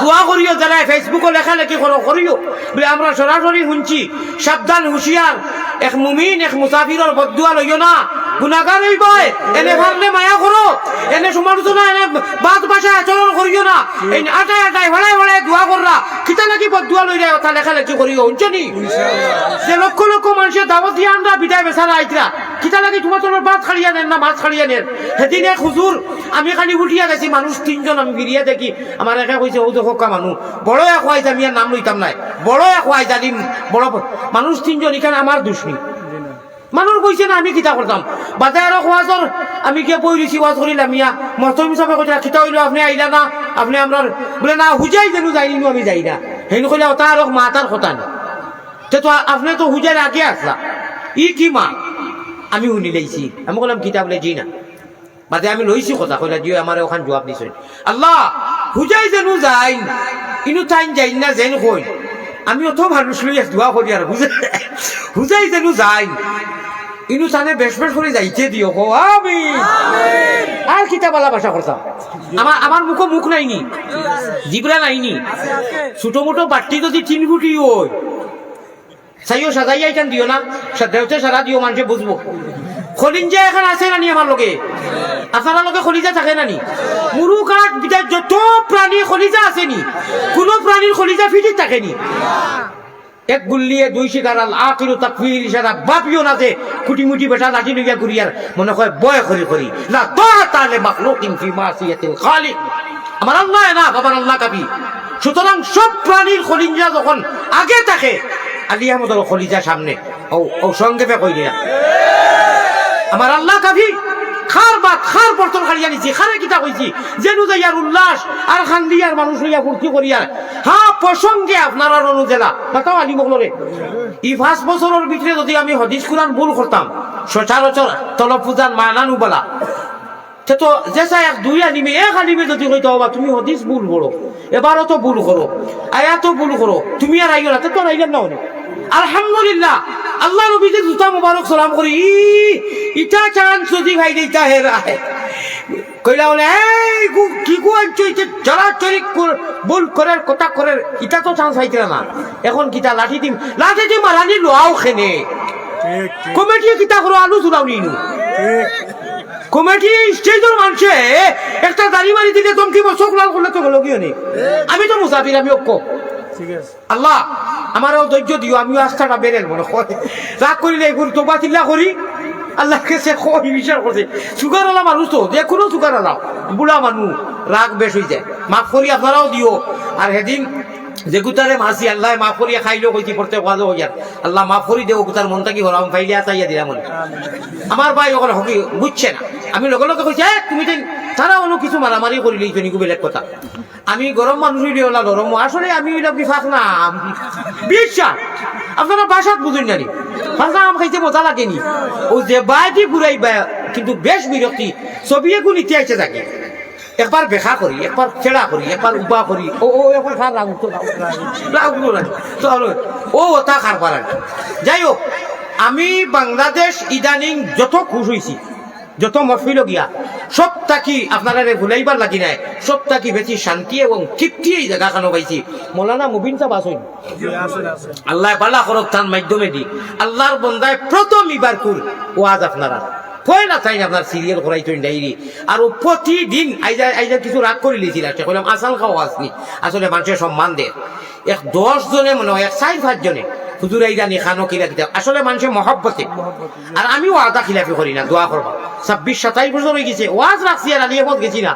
দোয়া করিও যারা ফেসবুকে লেখালেখি করিও বলে আমরা সরাসরি শুনছি সাবধান হুঁশিয়ার এক মুমিন এক মুসাফিরের বদদুয়া লইও না গুনাহগার হইব এনে ভাবলে মায়া করো এনে সমালোচনা এনে বাদ ভাষা আচরণ করিও না এই আটাই হড়াই দোয়া কররা কিতা নাকি বদদুয়া লই যায় কথা লেখালেখি করিও শুনছনি যে লক্ষ লক্ষ মানুষের দাওয়াত দিয়ে আমরা বিদায় বেচারা আইতরা কিতা নাকি তোমার বাদ খাড়িয়া নেন না মাছ খাড়িয়া নেন সেদিন এক হুজুর আমি খালি উঠিয়া গেছি মানুষ 3 জন আমি ফিরিয়া দেখি আমার একা কইছে ও দেখো মানুষ বড় এক হয় আমি আর নাম লইতাম নাই বড় এক হয় জানিম বড় মানুষ 3 জন এখানে আমার দুশ্মী মানুষ কইছে না আমি কিতা করতাম বাজার খোয়াজর আমি গিয়ে বই দিছি ওয়াজ করিলাম মিয়া মতম হিসাবে কইলা কিতা হইলো আপনি আইলা না আপনি আমরা বলে না হুজাই দেনু যাইনি আমি যাই না হেন কইলা তার মাতার কথা না তো আপনি তো হুজার আগে আসলা ই কি মা আমি শুনি লাইছি আমি কইলাম কিতা বলে জি না বাদে আমি লইছি কথা কইলা জিও আমার ওখান জবাব দিছেন আল্লাহ হুজাই দেনু যাই ইনু টাইম যাই না যেন কই আমি অত মানুষ লইয়া দোয়া করি আর হুজাই দেনু যাই ইনু সানে বেশ করে যাইতে দিও গো আমিন আর কিতা বলা ভাষা করতাম আমার মুখ নাইনি জিবরা নাইনি ছোট মোটো বাটি যদি 3 ফুটি ওই সাইও সাজাইয়া এখান দিও না দেওতে সারা দিও মানুষে বুঝবো খলিঞ্জা এখন আছে নানি আমার লগে আপনার লগে খলিজা থাকে নানি মুরু কাঠ বিদায় যত প্রাণী খলিজা আসেনি কোন প্রাণীর খলিজা ফিটি থাকেনি এক গুল্লিয়ে 2 শিকার আল আখিরু তাকফির ইশারা বাপিও না যে কুটিমুটি বেটা লাঠি লইয়া ঘুরিয়ার মনে হয় বয় করি না তালে মাখলুকিন ফি মাসিয়াতিল খালিক আমার আল্লাহ না বাবার আল্লাহ কাবি সুতরাং সব প্রাণীর খলিজা যখন আগে থাকে আলী আহমদের খলিজা সামনে ও সংক্ষেপে কই দিয়া আমার আল্লাহ কাবি খার বর্তন খাড়িয়া নিছি খারে কিতা কইছি যেনু যাইয়ার উল্লাস আর খান্দিয়ার মানুষ লইয়া ফুর্তি করিয়ার প্রসঙ্গে আপনারা অনুজেলা বাতাও আলী মগলরে ই 5 বছরের ভিতরে যদি আমি হাদিস কুরআন ভুল করতাম সচরাচর তলব পূজার মানানু বলা তো যেসা এক 2 আলিমে এক আলিমে যদি কইতো বাবা তুমি হাদিস ভুল করো এবারও তো ভুল করো আয়াতও ভুল করো তুমি আর আইও না তো আইলেন না অনেক আলহামদুলিল্লাহ আল্লাহ নবীকে জুতা মুবারক সালাম করি ইটা চান যদি ভাই দিতা হে রাহে কইলা বলে এই কি কো আইছে যারা চরিক ভুল করার কথা করার ইটা তো চান্স পাইতে না এখন কিটা লাঠি দিম মারানি লোয়াও খেনে কমিটি কিটা করো আলু চুরাউনি নু কমিটি স্টেজের মানুষে একটা দাড়ি মারি দিলে তুমি চোখ লাল করলে তো হলো কি আমি তো মুসাফির আমি অক্ষ আল্লাহ আমারও ধৈর্য দিও আমিও আস্থাটা বেরেল মনে রাগ করিলে এগুলো তোবা চিল্লা করি আল্লাহকে সে বিচার করছে সুগার আলা মানুষ তো যে কোনো সুগার আলা বুড়া মানুষ রাগ বেশ হয়ে যায় মাফ করি আপনারাও দিও আর সেদিন যে গুতারে মাসি আল্লাহ মাফ করিয়া খাইলেও কইছি পড়তে কাজ হইয়ার আল্লাহ মাফ করি দেও গুতার মনটা কি হলাম ফাইলিয়া তাইয়া দিলাম আমার ভাই ওখানে হকি বুঝছে না আমি লগে লগে কইছি তুমি তারা অন্য কিছু মারামারি করিলেই তো নিকু বেলেগ কথা আমি গরম মানুষ হইলে ওলা গরম আসলে আমি ওইটা বিফাক না বিশ্বাস আপনারা বাসাত বুঝুন জানি ফাঁকা আম খাইতে মজা লাগেনি ও যে বাইটি ঘুরাই কিন্তু বেশ বিরক্তি ছবি এগুলো ইতিহাসে থাকে একবার বেখা করি একবার ছেড়া করি একবার উপা করি ও একবার খার রাগ ও তা খার পারেন যাই হোক আমি বাংলাদেশ ইদানিং যত খুশ হয়েছি যত মফিল গিয়া সব তাকি আপনারা ভুলাইবার লাগি নাই সব তাকি বেশি শান্তি এবং তৃপ্তি এই জায়গা খানো পাইছি মৌলানা মুবিন সাহেব আসুন আল্লাহ বালা করক তার মাধ্যমে দি আল্লাহর বন্দায় প্রথম ইবার কুল ওয়াজ আপনারা কই না চাই আপনার সিরিয়াল করাই তো ডাইরি আর প্রতিদিন আইজা কিছু রাগ করে লিয়েছিল কইলাম আসাল খাওয়া আসনি আসলে মানুষের সম্মান দেয় 10 জনে মনে হয় 4-5 জনে হুজুর আইরা নি খানো কিলা দিতে আসলে মানুষের মহব্বতে আর আমি ওয়াদা খিলাফি করি না দোয়া করবা 26-27 বছর হয়ে গেছে ওয়াজ রাখছি আর আলিয়ামত গেছি না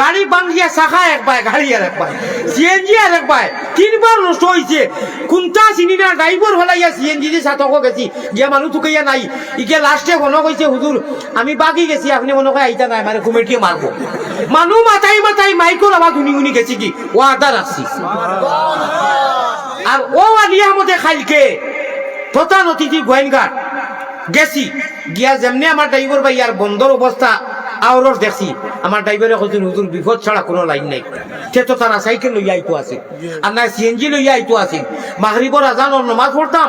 গাড়ি বাঙ্গিয়া শাখা একবার গাড়ি আর একবার সিএনজি আর একবার 3বার নষ্ট হয়েছে কোনটা চিনি না ড্রাইভার হলাইয়া সিএনজি দিয়ে সাতক গেছি গিয়া মানুষ তুকাইয়া নাই ইকে লাস্টে মনে কইছে হুজুর আমি বাকি গেছি আপনি মনে হয় আইতা নাই মানে কুমেটিয়ে মারবো মানুষ মাথায় মাথায় মাইকর আবার উনি গেছি কি ওয়াদা রাখছি আর ও আলিয়ামতে খাইলকে প্রধান অতিথি গোয়েনঘাট গেছি গিয়া যেমনি আমার ড্রাইভার ভাই আর বন্ধর অবস্থা আওরস দেখছি আমার ড্রাইভারে কইছেন হুজুর বিপদ ছাড়া কোনো লাইন নাই সে তো তারা সাইকেল লইয়া আইতো আছে আর না সিএনজি লইয়া আইতো আছে মাগরিবর আজান ও নামাজ পড়তাম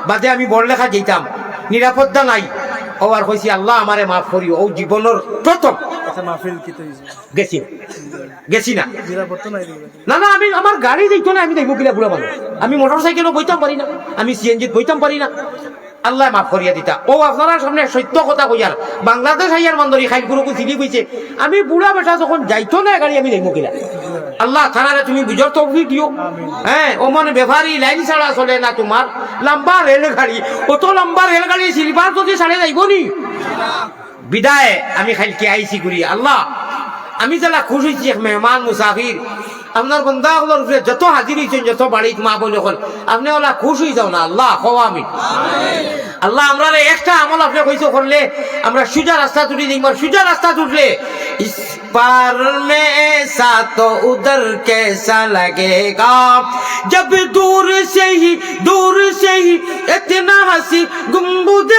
বাদে আমি বড়লেখা যেতাম নিরাপত্তা নাই ও আর কইছি আল্লাহ আমারে মাফ করিও ও জীবনের প্রথম গেছি না না না আমি আমার গাড়ি দেখতো না আমি দেখবো কিনা বুড়া মানুষ আমি মোটর সাইকেলও বইতাম পারি না আমি সিএনজি বইতাম পারি না আল্লাহ মাফ করিয়া দিতা ও আপনার সামনে সত্য কথা কইয়ার বাংলাদেশ আইয়ার মান্দরি খাইল গুরুকু চিনি কইছে আমি বুড়া বেটা যখন যাইতো না গাড়ি আমি দেখবো কিনা আল্লাহ থানারে তুমি বুঝর তৌফিক দিও হ্যাঁ ও মনে ব্যাপারী লাইন ছাড়া চলে না তোমার লম্বা রেলগাড়ি অত লম্বা রেলগাড়ি সিলভার যদি ছাড়ে যাইব নি বিদায় আমি খাইলকে আইসি করি আল্লাহ আমি যারা খুশ হয়েছি এক মেহমান মুসাফির আপনার বন্ধাগুলোর উপরে যত হাজির হয়েছেন যত বাড়িতে মা বলে হল আপনি ওলা খুশ হয়ে যাও না আল্লাহ হওয়া আমি আল্লাহ আমরা একটা আমল আপনি কইছো করলে আমরা সুজা রাস্তা তুলি দেখব সুজা রাস্তা তুললে इस पार में ऐसा तो उधर कैसा लगेगा जब दूर से ही इतना हंसी गुम्बुद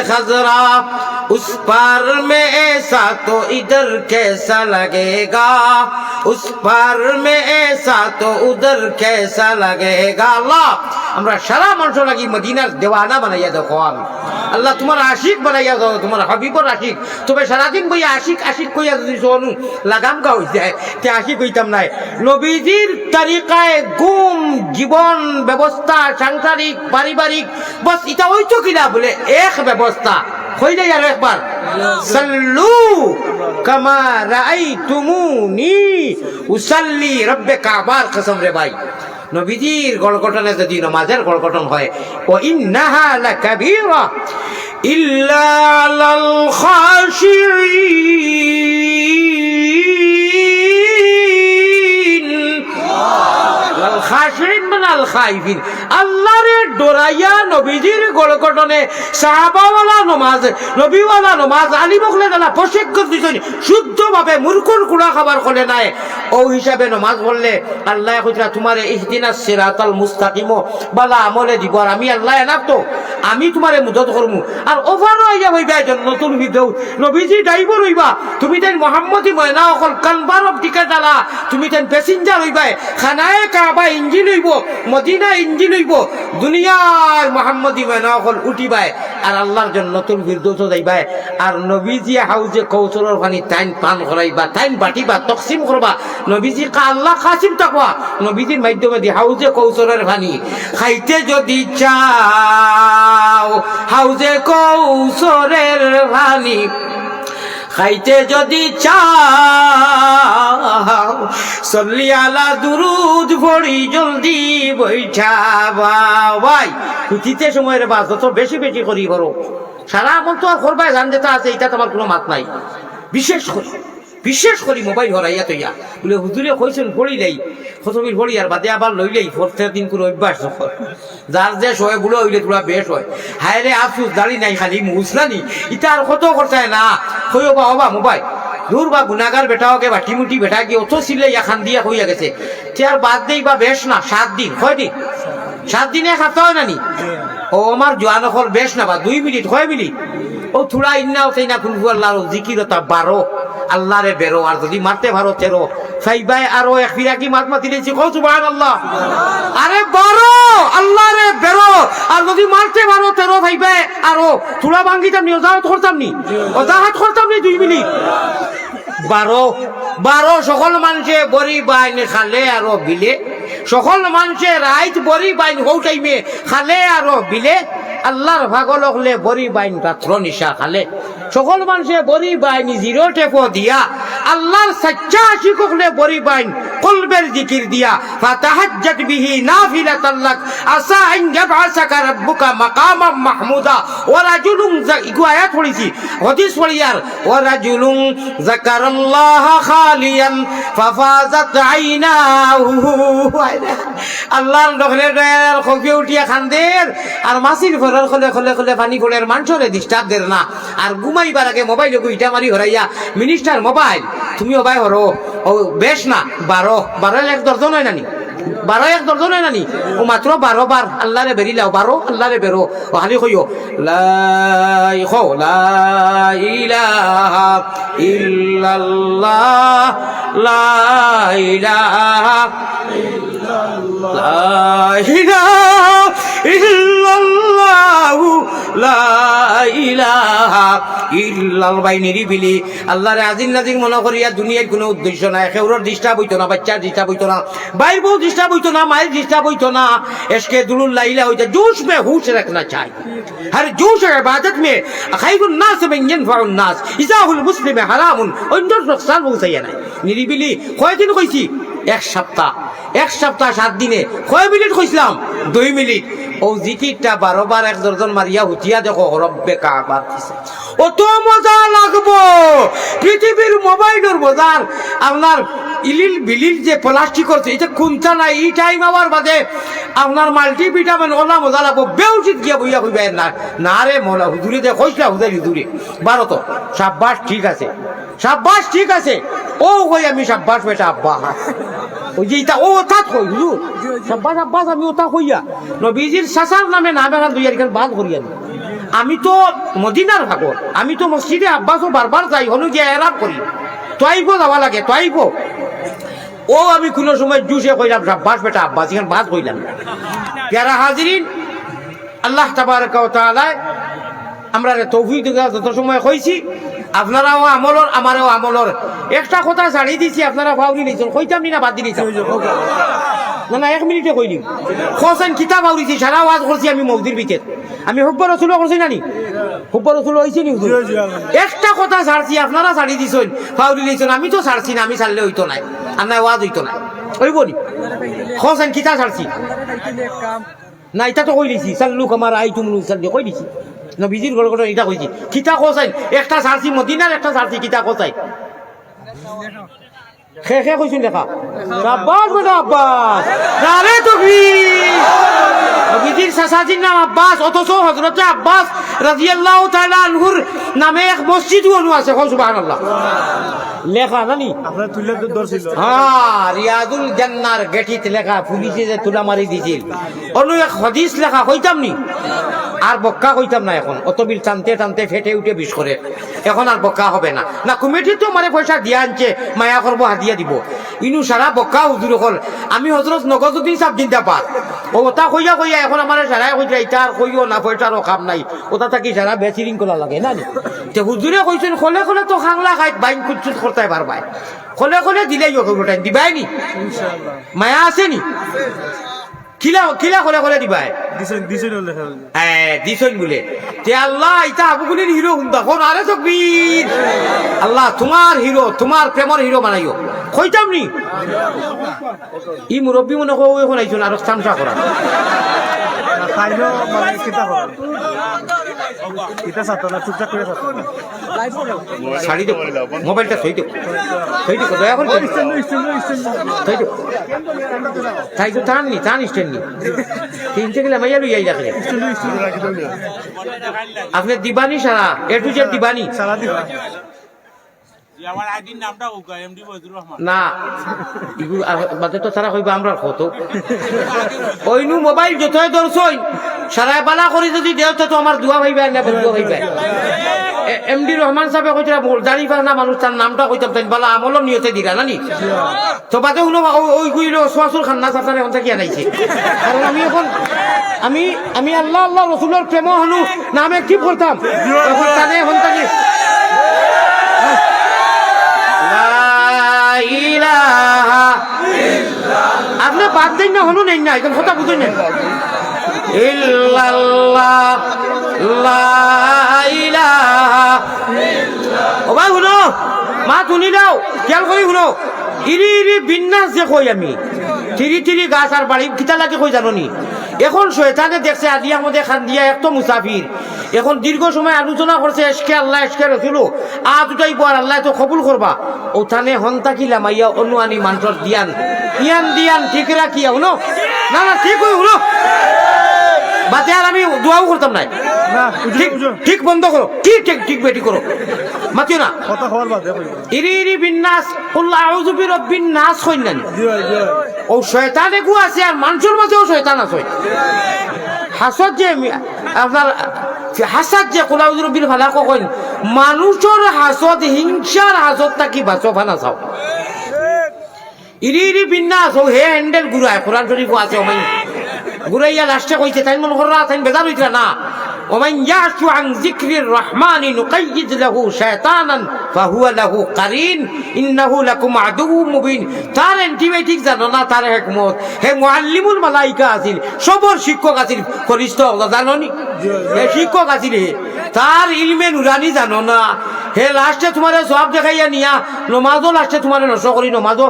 खजरा उस पार में ऐसा तो इधर कैसा लगेगा उस पार में ऐसा तो उधर कैसा लगेगा अल्लाह আমরা সারা মানুষ লাগি মদিনার দেওয়ানা বানাইয়া দেখো আমি আল্লাহ তোমার আশিক বানাইয়া দাও তোমার হাবিবর আশিক তবে সারাদিন বই আশিক আশিক কইয়া যদি শোনু লাগাম গা হয়ে যায় তে আশিক হইতাম নাই নবীজির তারিকায় গুম জীবন ব্যবস্থা সাংসারিক পারিবারিক বস এটা হইতো কিনা বলে এক ব্যবস্থা হইলে আর একবার সাল্লু কামা রাআইতুমুনি উসাল্লি রব্বে কাবার কসম রে ভাই নবীজির গড়গঠনে যদি নামাজের গড়গঠন হয় ও ইন্নাহা লাকাবীরা ইল্লা আলাল খাশিঈন আল খাশিঈন মানে আল খাইফিন আল্লাহরে ডরাইয়া নবীজির গড়গঠনে সাহাবাওয়ালা নামাজ নবীওয়ালা নামাজ আলিম হলে না প্রশিক্ষণ দিছেন শুদ্ধভাবে মুরকুর কুড়া খাবার করে নাই ও হিসাবে নামাজ পড়লে আল্লাহ কইরা তোমারে ইহদিনাস সিরাতাল মুস্তাকিম বালা আমলে দিব আর আমি আল্লাহ এনাফ তো আমি তোমারে মদত করমু আর ওভারও আইয়া হইবা নতুন ভিডিও নবীজি ড্রাইভার হইবা তুমি দেন মুহাম্মদি ময়না অকল কানবার অফ টিকেট আলা তুমি দেন প্যাসেঞ্জার হইবা খানায়ে কাবা ইঞ্জিন হইব মদিনা ইঞ্জিন হইব দুনিয়ার মুহাম্মদি ময়না অকল উঠিবাই আর আল্লাহর জন্য নতুন ভিডিও যাইবা আর নবীজি হাউজে কৌশলের পানি টাইম পান করাইবা টাইম বাটিবা তকসিম করবা নবীজি আল্লাহ কাসিম তাকওয়া নবীজির মাধ্যমে দি হাউজে কৌশলের পানি খাইতে যদি চাও হাউজে কৌশলের পানি খাইতে যদি চাও সল্লি আলা দুরুদ পড়ি জলদি বৈঠা ভাই খুঁজিতে সময়ের বাস যত বেশি বেশি করি করো সারা আমল তো আর করবাই জান যেটা আছে এটা তোমার কোনো মাত নাই বিশেষ করে বিশেষ করে মোবাইল হরাইয়া তৈয়া বলে হুজুরে কইছেন পড়িলেই খতমির পড়ি আর বাদে আবার লইলেই ফোরতে দিন কোনো অভ্যাস যখন যার যে সয় গুলো হইলে তোরা বেশ হয় হায় রে আফসুস দাড়ি নাই খালি মুসলানি ইটা আর কত করতায় না কইও বা হবা মোবাইল দূর বা গুনাগার বেটাওকে বা টিমুটি বেটা গিয়ে অত সিলে খান দিয়া হইয়া গেছে তে আর বাদ দেই বা বেশ না 7 দিন কয় দিন 7 দিনে খাতা হয় নানি ও আমার জোয়ান হল বেশ না বা 2 মিনিট কয় মিনিট ও থোড়া ইন্নাও সেই না কুনফু আল্লাহর জিকিরতা 12 আল্লাহরে বেরো আর যদি মারতে পারো 13 সাইবাই আরো এক ফিরাকি মাত মাতি দিয়েছি কও সুবহানাল্লাহ আরে 12 আল্লাহরে বেরো আর যদি মারতে পারো 13 সাইবাই আরো থোড়া ভাঙ্গিতাম নি ওজাহাত করতাম নি 2 মিনিট 12 সকল মানুষে বড়ি বাইন খালে আরো বিলে সকল মানুষে রাইত বড়ি বাইন হৌ টাইমে খালে আরো বিলে আল্লাহর ভাগল হলে বড়ি বাইন রাত্র নিশা খালে সকল মানুষে বড়ি বাইন 0 টেপো দিয়া আল্লাহর সচ্চা আশিক হলে বড়ি বাইন কলবের জিকির দিয়া ফাতাহাজ্জাত বিহি নাফিলাতাল লাক আসা আন ইয়াবআসাকা রাব্বুকা মাকামাম মাহমুদা ওয়া রাজুলুন ইগু আয়াত পড়িছি হাদিস পড়িয়ার ওয়া রাজুলুন যাকারাল্লাহ খালিয়ান ফাফাজাত আইনাহু আল্লাহর ডখলে দয়াল খফে উঠিয়া খান্দের আর মাসির ফরার খলে খলে খলে পানি ফলের মানসরে ডিস্টার্ব দের না আর ঘুমাইবার আগে মোবাইলে ইটা মারি হরাইয়া মিনিস্টার মোবাইল তুমি ওবাই হরো ও বেশ না 12 এক দর্জন হয় নানি 12 এক দর্জন হয় নানি ও মাত্র 12 বার আল্লাহরে বেরিলাও 12 আল্লাহরে বেরো ও খালি কইও লা ইলাহা ইল্লাল্লাহ লা ইলাহা লা ইলাহা ইল্লাল্লাহু লা ইলাহা ইল্লাল বাই নিরিবিলি আল্লাহরে আজিজ নাজির মনে করিয়া দুনিয়ার কোনো উদ্দেশ্য নাই কেউর ডিস্টার্ব হইতো না বাচ্চার ডিস্টার্ব হইতো না বাইর বউ ডিস্টার্ব হইতো না মায়ের ডিস্টার্ব হইতো না এসকে দুলুল লাইলা হইতো জোশ মে হুশ রাখনা চাই हर जोश इबादत में खैरुन नास में यनफउन नास इजाहुल मुस्लिम हरामुन অন্য নুকসান পৌঁছাইয়া নাই নিরিবিলি কয়দিন কইছি এক সপ্তাহ 7 দিনে কয় মিনিট কইছিলাম 2 মিনিট ও জিকিরটা 12 বার এক দর্জন মারিয়া হুতিয়া দেখো রব্বে কাবা অত মজা লাগবো পৃথিবীর মোবাইলের বাজার আপনার ইলিল বিলিল যে প্লাস্টিক করছে এটা কোনটা নাই এই টাইম আবার বাদে আপনার মাল্টিভিটামিন ওলা মজা লাগবো বেউচিত গিয়া বইয়া কইবে না না রে মোলা হুজুরি দে কইছলা হুজুরি 12 তো শাবাশ ঠিক আছে ও কই আমি শাবাশ বেটা আব্বা ওই যে এটা ও তা কই হুজুর শাবাশ আব্বাস আমি ওটা কইয়া নবীজির সাসার নামে নামে দুই আর বাদ করিয়া আমি তো মদিনার ভাগর আমি তো মসজিদে আব্বাসও বারবার যাই হনু গিয়া এরাব করি তোয়াইবো যাওয়া লাগে তোয়াইবো ও আমি কোনো সময় জুসে কইলাম শাবাশ বেটা আব্বাস এখানে বাদ কইলাম প্যারা হাজিরিন আল্লাহ তাবারক ওয়া তাআলা আমরা তৌফিক দিগা যত সময় কইছি আপনারাও আমলর আমারও আমলর একটা কথা ছাড়ি দিছি আপনারা ভাউরি নিছেন কইতাম না বাদ দিছি না 1 মিনিটে কই দিম হোসেন কিতাব আউরিছি সারা ওয়াজ করছি আমি মসজিদের ভিতর আমি হুব্বর রাসূল করছি নানি হুব্বর রাসূল হইছে নি হুজুর একটা কথা ছাড়ছি আপনারা ছাড়ি দিছেন ভাউরি নিছেন আমি তো ছাড়ছি না আমি ছাড়লে হইতো না আর না ওয়াজ হইতো না ওই বলি হোসেন কিতাব ছাড়ছি না এটা তো কই দিছি সাল্লু কামার আইতুম নুসাল্লি কই দিছি নবীজির গড় গড় এটা কইছি কিতা কোসাই একটা সারছি মদিনার একটা সারছি কিতা কোসাই খে কইছুন লেখা আব্বাস বেটা আব্বাস আরে তাকবীর নবীজির সাসাজির নাম আব্বাস অথচ হযরত আব্বাস রাদিয়াল্লাহু তাআলা আনহুর নামে এক মসজিদ আছে সুবহানাল্লাহ লেখা জানি আপনারা তুলে ধরছিল হ্যাঁ রিয়াদুল জান্নার গেটিতে লেখা পুলিশে যে তুলা মারি দিছিল অন্য এক হাদিস লেখা কইতাম নি আর বক্কা কইতাম না এখন অত বিল টানতে টানতে ফেটে উঠে বিষ করে এখন আর বক্কা হবে না না কমিটি তো মানে পয়সা দিয়া আনছে মায়া করবো হাদিয়া দিব ইনু সারা বক্কা হুজুর হল আমি হজরত নগদুদ্দিন সাহেব জিন্দাবাদ ও ওটা কইয়া এখন আমার সারাই কইটা এটা আর কইও না পয়সারও কাম নাই ওটা থাকি সারা বেচিরিং করা লাগে না হুজুরে কইছেন খলে খলে তো খাংলা খাই বাইন কুচুত করতে পারবাই খলে খলে দিলেই ওটা দিবাই নি মায়া আছে নি কিলা কিলা খলে খলে দিবাই দিছেন বলে তে আল্লাহ ইটা আবুগুলির হিরো হুন্দা কোন আরে তাকবীর আল্লাহ তোমার হিরো তোমার প্রেমর হিরো বানাইও কইতাম নি ই মুরব্বী মনে কো এখন আইছন আর তামসা করা
এটা ছাত্র না চুপচাপ করে ছাত্র
ছাড়ি দেবো মোবাইলটা থই দেবো দয়া করে থই দেবো তাই তো টাননি টান স্ট্যান্ড নি কিনতে গেলে মাইয়া লইয়াই রাখলে আপনি দিবানি সারা এ টু জেড দিবানি
সারা দিবা
আমার আইডির নামটা ওকা এমডি ফজলুর রহমান
না এগুলো বাদে তো তারা কইবা আমরা কত ওইনু মোবাইল যতই দর্শন সারায় বালা করে যদি দেও তো আমার দোয়া ভাইবা না দোয়া ভাইবা এমডি রহমান সাহেব কইতরা দাঁড়ি পার না মানুষ তার নামটা কইতাম তাই বালা আমল নিয়তে দিলা নানি তো বাদে উনো ওই কইলো সোয়াসুল খান্না সাতারে ওটা কি আনাইছে কারণ আমি এখন আমি আল্লাহ আল্লাহ রাসূলের প্রেম হনু নামে কি করতাম এখন তানে এখন তাকে আপনি বাদ দিন না হনু নেই না এখন কথা বুঝুন না ইল্লাল্লাহ লা ইলাহা ও ভাই শুনো মা শুনি দাও খেয়াল করে শুনো ইরি বিন্যাস যে কই আমি তিরি গাছ আর বাড়ি কিতা লাগে কই জানো নি এখন শয়তানে দেখছে আদিয়ার মধ্যে খান দিয়া এক তো মুসাফির এখন দীর্ঘ সময় আলোচনা করছে এসকে আল্লাহ এসকে রসুল আ দুটাই পর আল্লাহ তো কবুল করবা ওখানে হন্তা কিলা মাইয়া অনুয়ানি মানুষের দিয়ান ঠিক রাখিয়া শুনো না ঠিক হই শুনো বাতে আর আমি দোয়াও করতাম নাই ঠিক বন্ধ করো ঠিক বেটি করো মাতিও না
কথা হওয়ার বাদ দেখো
ইরি বিন্যাস কুল আউযু বিরাব্বিন নাস কইলেন ও শয়তানে গু আছে আর মানুষের মধ্যেও শয়তান আছে হাসদ যে আপনার হাসাদ যে কুল আউযু বিল ফালাক কইন মানুষের হাসদ হিংসার হাসদটা কি বাঁচো ফানা চাও ইরি বিন্যাস ও হে হ্যান্ডেল গুরায় কোরআন শরীফ আছে ওমাই গুরাইয়া লাস্টে কইছে তাই মন কররা তাই বেজার হইতরা না ওমান ইয়াশু আন যিকরির রহমানি নুকাইয়িদ লাহু শায়তানান ফাহুয়া লাহু কারিন ইন্নাহু লাকুম আদুউম মুবিন তার অ্যান্টিবায়োটিক জানো না তার হিকমত হে মুআল্লিমুল মালাইকা আছিল সবর শিক্ষক আছিল ফরিস্ত জানো নি হে শিক্ষক আছিল তার ইলমে নুরানি জানো না হে লাস্টে তোমার সব দেখাইয়া নিয়া নমাজও লাস্টে তোমার নষ্ট করি নমাজও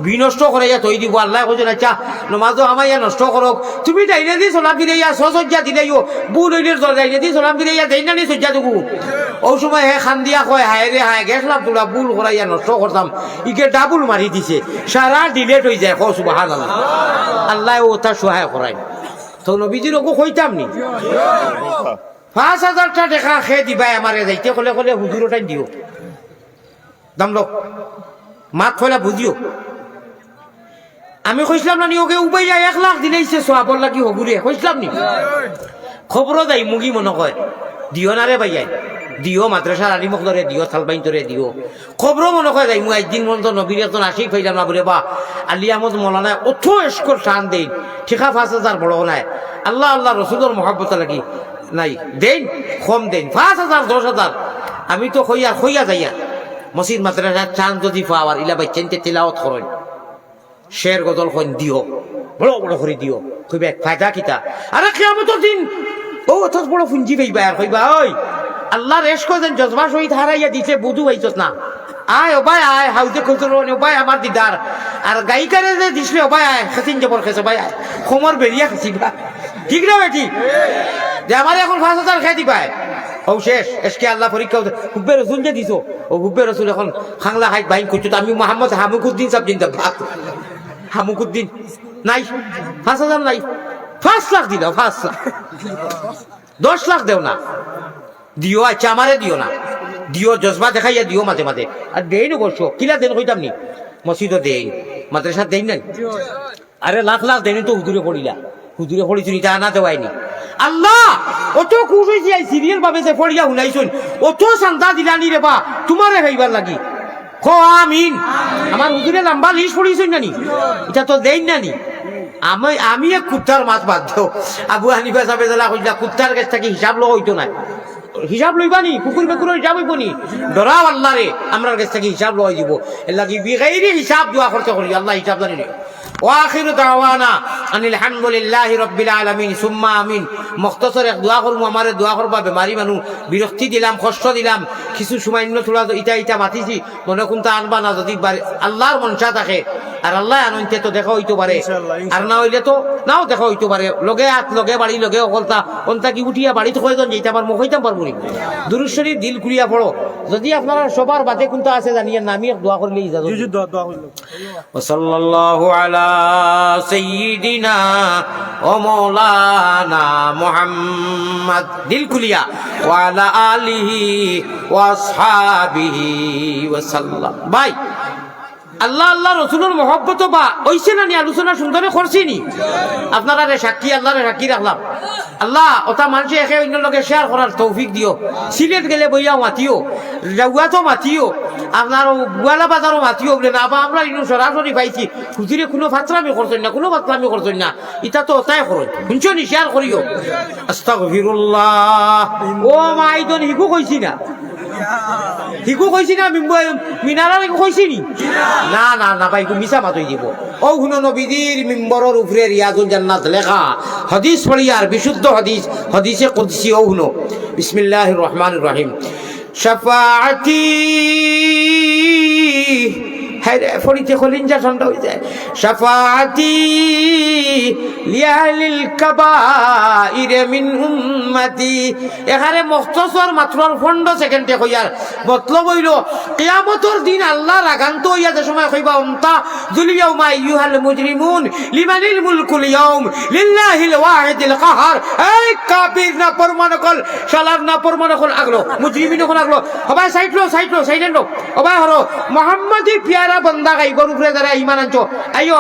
বিনষ্ট করাইয়া তৈ দিব আল্লাহ কইছেন আচ্ছা নমাজও আমাইয়া নষ্ট করক তুমি ডাইনে দি চলাম দিলাইয়া সজ্জা দিলাইও বুল হইলে ডাইনে দি চলাম দিলাইয়া দেইনা নি সজ্জা দেবো ও সময় হে খান দিয়া কয় হায় রে হায় গেছলাম তোরা বুল করাইয়া নষ্ট করতাম ইকে ডাবুল মারি দিছে সারা ডিলেট হয়ে যায় কও সুবহানাল্লাহ আল্লাহ ও তা সহায় করাই তো নবীজির ওকে কইতাম নি 5,000 টাকা খেয়ে দিবাই আমারে যাইতে কলে হুজুর ওটাই দিও দাম লোক মাত ফলা বুঝিও আমি কইছিলাম না নি ওকে উপায় যায় 1 লাখ দিলেইছে সোয়াবর লাগি হগুরে কইছিলাম নি খবরও যাই মুগি মনে কয় দিও না রে ভাইয়াই দিও মাদ্রাসার আলিমক ধরে দিও সালবাইন ধরে দিও খবরও মনে কয় যাই মু একদিন মন তো নবীর একজন আশিক পাইলাম না বলে বা আলী আহমদ মৌলানা অত এসকর টান দেই ঠিকা 5,000 বড় নাই আল্লাহ রসুলের মহব্বত লাগি নাই দেন কম দেন 5,000 10,000 আমি তো খইয়া যাইয়া মসজিদ মাদ্রাসা চান যদি পাওয়ার ইলা বাই চেনতে তিলাওয়াত করেন শের গজল কইন দিও বড় করে দিও কইবে ফায়দা কিতা আরে কিয়ামতের দিন ও অত বড় ফুঞ্জি পাইবা আর কইবা ওই আল্লাহর এশক যেন জজবা শহীদ হারাইয়া দিছে বুধু হইছস না আয় ও ভাই আয় হাউজে কইছর ও ভাই আমার দিদার আর গায়িকারে যে দিছলে ও ভাই আয় খাতিন জবর খেছে ভাই আয় খমর বেরিয়া খাসিবা ঠিক না বেটি যে আমার এখন 5,000 খাই দিবাই ও শেষ এসকে আল্লাহ পরীক্ষা হুব্বে রসুল যে দিছো ও হুব্বে রসুল এখন খাংলা হাইট বাইন করছো আমি মোহাম্মদ হামুকুদ্দিন সাহেব জিন্দাবাদ হামুকুদ্দিন নাই 5,000 নাই 5 লাখ দিল 5 লাখ 10 লাখ দেও না দিও আচ্ছা আমারে দিও না দিও জজবা দেখাইয়া দিও মাঝে মাঝে আর দেই না বসো কিলা দেন কইতাম নি মসজিদও দেই মাদ্রাসা দেই নাই আরে লাখ দেন তো হুজুরে পড়িলা হুজুরে পড়িছুন এটা না দেওয়াইনি আল্লাহ অত খুশ হয়েছি এই সিরিয়াল ভাবে যে পড়িয়া শুনাইছুন অত শান্তা দিলানি রে বা তোমারে ভাইবার লাগি খো আমিন আমার হুজুরে লম্বা লিস্ট পড়িছুন নানি এটা তো দেই নানি আমি এক কুত্তার মাছ বাদ দেও আবু হানিফা সাহেব জেলা কইলা কুত্তার কাছ থেকে হিসাব লওয়া হইতো না হিসাব লইবা নি কুকুর বেকুরের হিসাব হইব নি ডরাও আল্লাহ রে আমরার কাছ থেকে হিসাব লওয়াই দিব এর লাগি বিগাইরি হিসাব দোয়া করতে করি আল্লাহ হিসাব জানি রে ওয়াখির দাওয়ানা আনিল হামদুলিল্লাহি রাব্বিল আলামিন সুম্মা আমিন মুখতাসর এক দোয়া করব আমারে দোয়া করবা বেমারি মানু বিরক্তি দিলাম কষ্ট দিলাম কিছু সময় থোড়া ইটা মাতিছি মনে কোনটা আনবা না যদি আল্লাহর মনসা থাকে
আর আল্লাহ আনন্তে তো দেখা হইতে পারে,
ইনশাআল্লাহ,
আর না হইলে তো নাও দেখা হইতে পারে। লগে হাত লগে বাড়ি লগে অকলতা অন্তা কি উঠিয়া বাড়িতে কয়জন যেতে আমার মুখ হইতাম পারবো নি। দুরূদ শরীফ দিল খুলিয়া পড়ো। যদি আপনারা সবার বাদে কোনটা আছে জানিয়ে না, আমি দোয়া করলে ইজাজত
জি জি দোয়া হইল।
ওয়াসাল্লাল্লাহু আলা সাইয়্যিদিনা ওয়া মাওলানা মুহাম্মদ দিল খুলিয়া ওয়া আলা আলিহি ওয়া আসহাবিহি ওয়া সাল্লাম। ভাই আল্লাহ আল্লাহ রসুলের মহব্বত বা ওইছে না নি আলোচনা সুন্দরে করছি নি? আপনারা রে সাক্ষী, আল্লাহ রে সাক্ষী রাখলাম। আল্লাহ ওটা মানুষে একে অন্য লোকে শেয়ার করার তৌফিক দিও। সিলেট গেলে বইয়া মাতিও, জাগুয়াতো মাতিও, আপনার গোয়ালা বাজারও মাতিও বলে না। বা আমরা ইনু সরাসরি পাইছি হুজুরে কোনো ফাতরামি করছেন না, কোনো ফাতরামি করছেন না, এটা তো ওটাই করো শুনছো নি, শেয়ার করিও। আস্তাগফিরুল্লাহ। ও মা আইদন হিকু কইছি না, হিকু কইছি না, মিনারা কইছি নি? না না না ভাই, মিশা মাতই দিব। ও হুনো নবীজির মিম্বরের উপরে রিয়াজুল জান্নাত লেখা হাদিস পড়িয়ার বিশুদ্ধ হাদিস, হাদিসে কুদসি। ও হুনো বিসমিল্লাহির রহমানির রহিম। শাফাআতি ফরিতে খলিঞ্জা ঠান্ডা হয়ে যায়। শাফাআতি লিআহলিল কাবাইর মিন উম্মতি। এখানে মুখতসর মাত্র 15 সেকেন্ডে কইয়ার মতলব হইল কিয়ামতের দিন আল্লাহ রাগান্ত হইয়া যে সময় কইবা উনতা যুলিয়াউমা আইয়ুহাল মুজরিমুন লিমানিল মুলকুল ইয়াউম লিল্লাহিল ওয়াহিদিল কাহার। এই কাফির না পরমান কল, শালার না পরমান কল আগলো, মুজরিমিন কল আগলো। সবাই সাইড লো সবাই হলো মুহাম্মাদি পিয়ারা বন্দা গাইবর উপরে যারা ঈমান আনছো আইও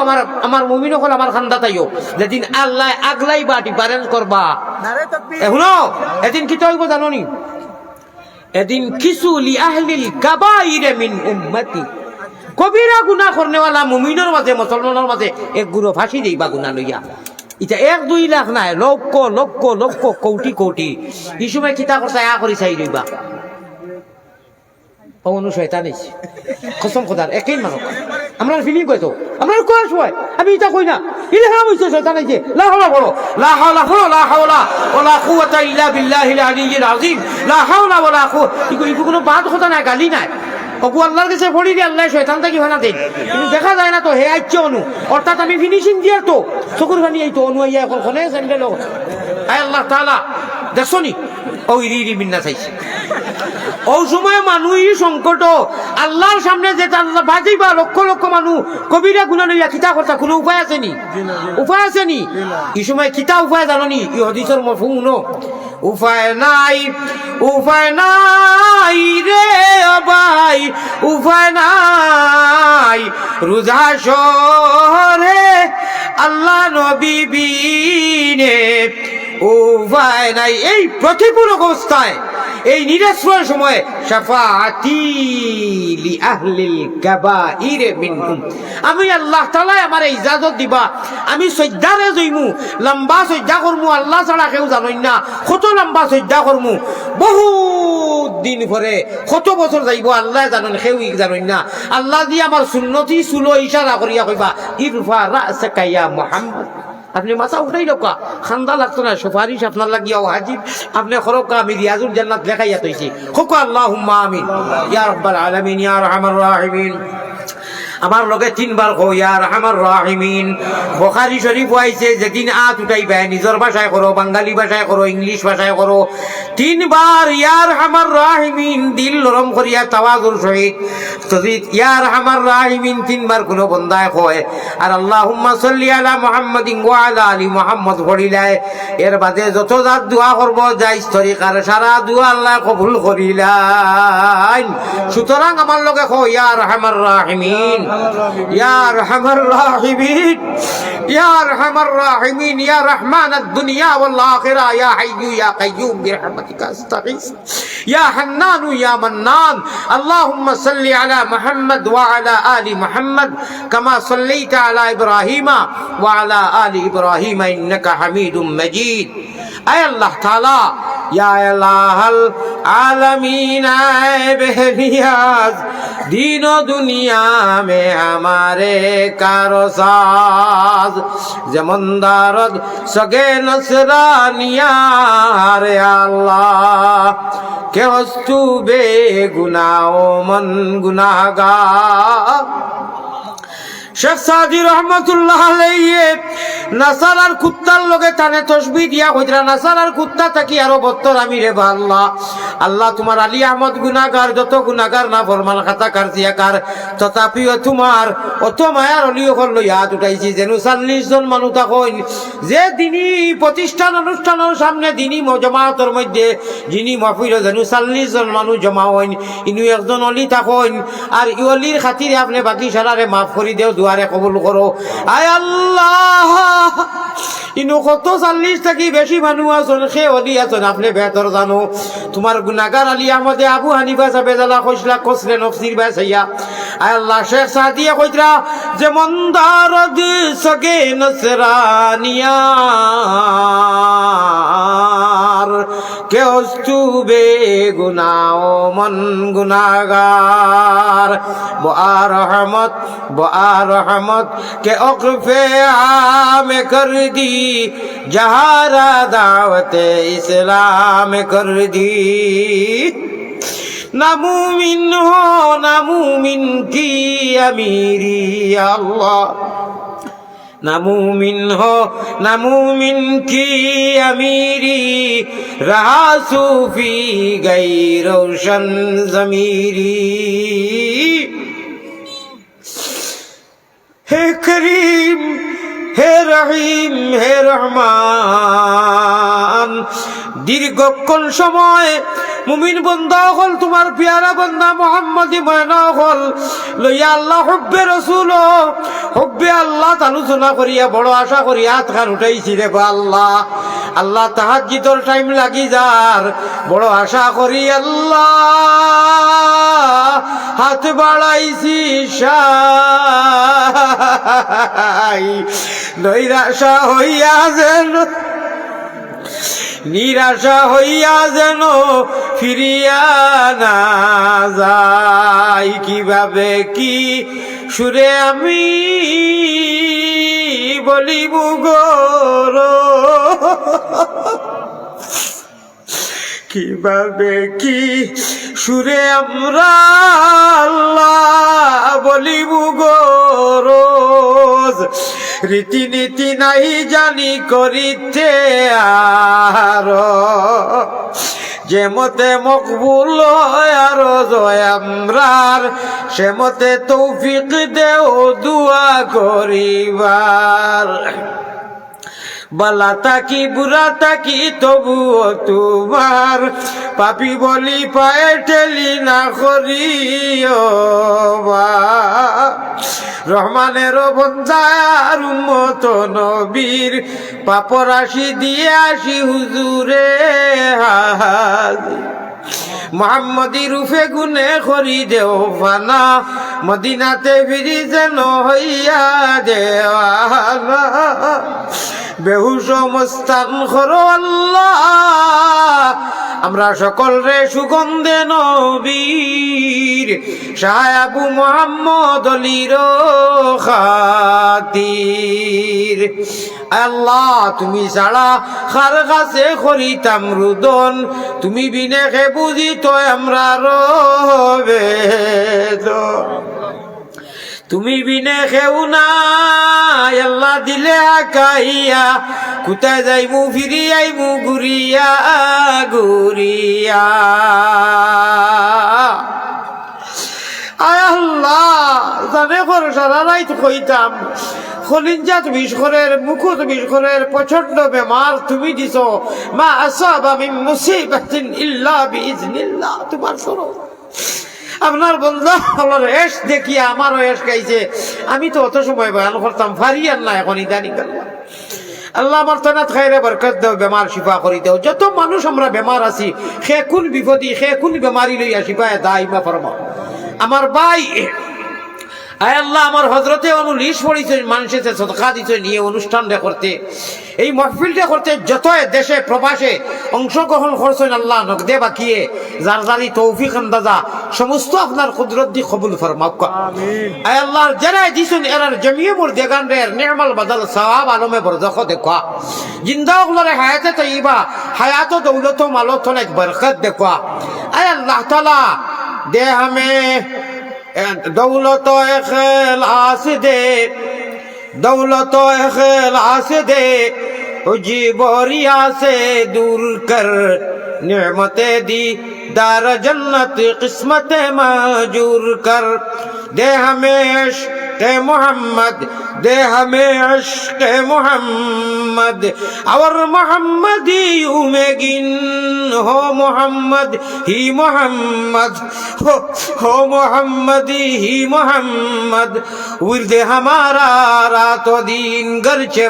আমার মুমিন কল আমার খান্দাত আইও। যেদিন আল্লাহ আগলাই বা ডিফারেন্স করবা এখনো এদিন কি হইব জানো নি? এদিন কিছু লিআহলিল কাবাইর মিন উম্মতি, কবিরা গুনাহ করনেওয়ালা মুমিনের মাঝে মুসলমানের মাঝে এক গুরু ফাঁসি দিবা গুনাহ লইয়া। এটা 1-2 লাখ নাই, লক্ষ লক্ষ লক্ষ কোটি কোটি। এই সময় কিতা করছে আ করি চাই লইবা অনু শয়তান কসম খোদার একই মানুষ আমরা ফিলিং কইতো আমরা কোয়ার সময় আমি এটা কই না ইলহাম হইছে শয়তান আইছে। লা হাওলা বলো, লা হাওলা বলো, লা হাওলা ওয়ালা কুওয়াতা ইল্লা বিল্লাহিল আলিয়্যিল আযীম। লা হাওলা ওয়ালা কুওয়াতা, ইকো কোনো বাত কথা নাই, গালি নাই। অপু আল্লাহর কাছে পড়ি দিয়ে আল্লাহ শয়তান থেকে ভানা দেন, কিন্তু দেখা যায় না তো হে আইছে অনু। অর্থাৎ আমি ফিনিশিং দিয়ে তো চকুর ভানি এই তো অনু আইয়া এখন কোনে স্যান্ডেল আয় আল্লাহ তাআলা দেখছনি ও ইরি মিন্না চাইছে। ও সময় মানুষ সংকট আল্লাহর সামনে যে বাজিবা লক্ষ লক্ষ মানুষ কবিরা গুণা লইয়া কিতা করতা কোনো উপায় আছে নি? উপায় আছে নি? এই সময় কিতা উপায় জানো নি? ই হাদিসের মফহুম নো উপায় নাই, উপায় নাই রে ভাই, উপায় নাই রোজা শহরে আল্লাহ নবী বিনে, উপায় নাই। এই প্রতিকূল অবস্থায় এই নিরাশ্রয়ের সময় শাফাআতি লিআহলিল কাবাইর মিনহুম, আমি আল্লাহ তাআলা আমারে ইজাজত দিবা, আমি সজ্জারে জইমু, লম্বা সজ্জা করমু, আল্লাহ ছাড়া কেউ জানেন না কত লম্বা সজ্জা করমু, বহুত দিন পরে কত বছর যাইব আল্লাহ জানেন, কেউ জানেন না। আল্লাহ দিয়ে আমার সুন্নতি সুলো ইশারা করিয়া কইবা ইরফা রাসাকা ইয়া মুহাম্মদ। আপনি মাথা উঠাই লোকা খান্দা লাগতো না, সুপারিশ আপনার লাগিয়াও হাজির, আপনি খরকা আমি রিয়াজুল জান্নাত লেখাইয়া তৈছি খোকা আল্লাহুম্মা আমিন ইয়া রাব্বাল আলামিন ইয়া আরহামার রাহিমিন। আমার লগে 3 বার কো ইয়া আরহামার রাহিমিন। বুখারী শরীফ আইছে যেদিন আত উঠাইবা নিজের ভাষায় করো, বাঙালি ভাষায় করো, ইংলিশ ভাষায় করো, 3 বার ইয়া আরহামার রাহিমিন দিল নরম করিয়া তাওয়াজুর সহিত যদি ইয়া আরহামার রাহিমিন 3 বার কোন বান্দায় কয় আর আল্লাহুম্মা সাল্লি আলা মুহাম্মাদিন ওয়া আলা আলি মুহাম্মদ পড়িলায়, এর বাদে যত জাত দোয়া করব যাইস তরিকার সারা দোয়া আল্লাহ কবুল করিলাইন। সুতরাং আমার লগে কয় ইয়া আরহামার রাহিমিন, ইয়া আরহামার রাহিমিন, ইয়া আরহামার রাহিমিন, ইয়া রহমানাদ দুনিয়া ওয়াল আখিরা, ইয়া হাইয়্যু ইয়া কাইয়্যুম বিরহমাতিকা আস্তাগীস, ইয়া হান্নানু ইয়া মান্নান। আল্লাহুম্মা সাল্লি আলা মুহাম্মদ ওয়া আলা আলি মুহাম্মদ কামা সাল্লাইতা আলা ইব্রাহিমা ওয়া আলা আলি ইব্রাহিমা ইন্নাকা হামিদুম মাজিদ। আয় আল্লাহ তাআলা ইয়া ইলাহাল আলামিন আয় বেনিয়াজ दीन दुनिया में हमारे कारो साज যেমন দারদ সগে নসরানিয়া রে আল্লাহ কে হস্তু বে গুনাহ মন গুনাহগার
শেখ সাদি রহমতুল্লাহ আলাইহি নাসারার কুত্তার লগে তানে তসবিহ দিয়া কইরা নাসারার কুত্তা থাকি আরো বত্তর আমি রে আল্লাহ আল্লাহ তোমার আলী আহমদ গুনাহগার যত গুনাহগার না ফরমান খাতা কারজিয়াকার তথাপিও তোমার অত মায়ার অলিও হল হাত উঠাইছি যেন 40 জন মানুষ থাকেন যে দিনী প্রতিষ্ঠান অনুষ্ঠানের সামনে দিনী জমাতের মধ্যে যিনি মাহফিল যেন 40 জন মানুষ জমা হইন ইনু একজন অলি থাকেন আর ই অলির খাতিরে আপনি বাকি সারারে মাফ করে দেও দুয়ারে কবুল করো আয় আল্লাহ ইনু কত 40 থাকি বেশি মানুষ আছেন সে অলি আছেন আপনি বেহতর জানো তোমার গুনাহগার আলী আহমদে আবু হানিফা সাবেদালা কইসলা কসলে নফসির বাসাইয়া আয় আল্লাহ শেখ সাদিয়া কইরা যেমন দারদ সগে নসরানিয়া কে অস্তু বে গুনাও মন গুনাহগার বআরহমত কে অকফে আমে কর দি জহারা দাওতে ইসলাম কর দি না মুমিন হো না মুমিন কি আমিরি আল্লাহ না মুমিন হো না মুমিন কি আমিরি রহা সুফি গই রোशन জमीरी হে করিম হে রহিম হে রহমান দীর্ঘক্ষণ সময় মুমিন বন্দা হল তোমার পিয়ারা বন্দা মোহাম্মদী ময়না হল লইয়া আল্লাহ হুব্বে রসুল হুব্বে আল্লাহ আলোচনা করিয়া বড় আশা করি হাত খান উঠাইছি রে আল্লাহ আল্লাহ তাহাজ্জুদের টাইম লাগি যার বড় আশা করি আল্লাহ হাত বাড়াইছি শাই নৈরাশা হইয়া যেন নিরাশা হইয়া যেন ফিরিয়া না যাই কিভাবে কি সুরে আমি বলিব গো কিভাবে কি সুরে আমরা আল্লাহ বলিব গো রোজ রীতিনীতি নাই জানি করিতে আর যে মতে মকবুল হয় আরো জয় আমরার সে মতে তৌফিক দেও দুয়া করিবার বালা তাকি বুড়া তাকি তবুও তোমার পাপি বলি পায়ে ঠেলি না করিও রহমানের বন্দার উম্মত নবীর পাপরাশি দিয়ে আসি হুজুরে হাজির মোহাম্মদী রূপে গুনে করি দেও ফানা মদিনাতে ফিরি যেন হইয়া দেওয়ানা বেহুশ মস্তান করো আল্লাহ আমরা সকল রে সুগন্ধে নবীর শাহ আবু মোহাম্মদ আলীর খাতির আল্লাহ তুমি ছাড়া খার কাছে করিতাম রুদন তুমি বিনে খে বুঝি তো আমরা রবে তুমি বিনে খেউ না আল্লাহ দিলে আকাইয়া কোথায় যাইমু ফিরি আইমু ঘুরিয়া ঘুরিয়া আয় আল্লাহ জানে করে সারা রাইত কইতাম খলিঞ্জাত বিস্করের মুকুট বিস্করের প্রচন্ড বেমার তুমি দিছ মা আসাবা মিন মুসিবাতিন ইল্লা বিইজনিল্লাহ তোমার সরো আপনার বন্ধু আমার এস দেখিয়া আমারও এস খাইছে আমি তো অত সময় বয়ান করতাম ফারি আর না এখন ইদানি করলাম আল্লাহ আমার তনাত খাইরে বরকত দাও বেমার শিফা করি দাও যত মানুষ আমরা বেমার আছি সে কোন বিপদী সে কোন বেমারি লইয়া শিফায় দাইমা ফরমা আমার ভাই আয় আল্লাহ আমার হজরতে লিস পড়িছে মানুষের সদকা দিছে নিয়ে অনুষ্ঠানটা করতে এই মহফিলটা করতে যত দেশে প্রবাসে অংশগ্রহণ করছেন আল্লাহ নগদে বাকিয়ে যার যারি তৌফিক আন্দাজা সমস্ত আপনার কুদরত দি কবুল ফরমাও
আমিন
আয় আল্লাহ যারা দিছেন এরার জমিয়ে মোর দেগান রে নির্মল বদল সওয়াব আলমে বরজখ দেখা জিন্দা ওগুলোরে হায়াতে তৈবা হায়াত দৌলত মালত অনেক বরকত দেখা আয় আল্লাহ তাআলা দে हमें
दौलत इखलास दे, दौलत इखलास दे, जी बोरिया से दूर कर, नेमते दी दार जन्नत किस्मत मजूर कर, दे हमें इश्क़ मोहम्मद, दे हमें इश्क़ मोहम्मद, और मोहम्मदी में गिन, हो मोहम्मद ही मोहम्मद, हो मोहम्मदी ही मोहम्मद, विर्द हमारा रातों दिन गर्चे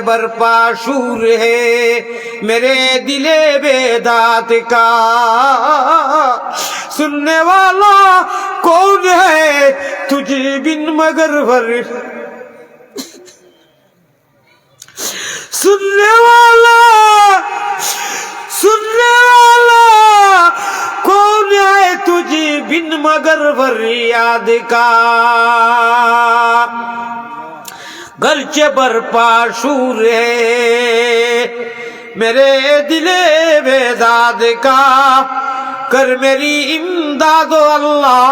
बरपा शूर है मेरे दिले बेदात का, सुनने वाला कौन है तुझे बिन मगर भर, सुनने वाला कौन है तुझे बिन मगर भर याद का, गर्चे बरपा शूर है मेरे दिले बेदाद का, कर मेरी इमदादो अल्लाह,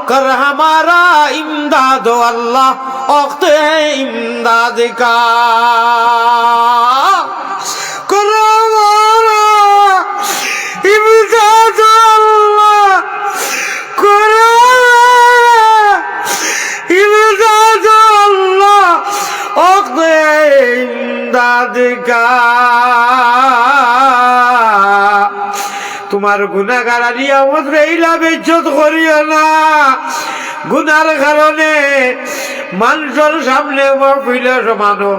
कर हमारा इमदादो अल्लाह, वक्त है इमदाद का, कर हमारा इमदादो अल्लाह, कर हमारा इमदादो अल्लाह, वक्त है इमदाद का। তোমার গুনাহগারানি আমদ রেইলা বেজ্জত করিও না, গুনার কারণে মানুষের সামনে মহফিলে সমানো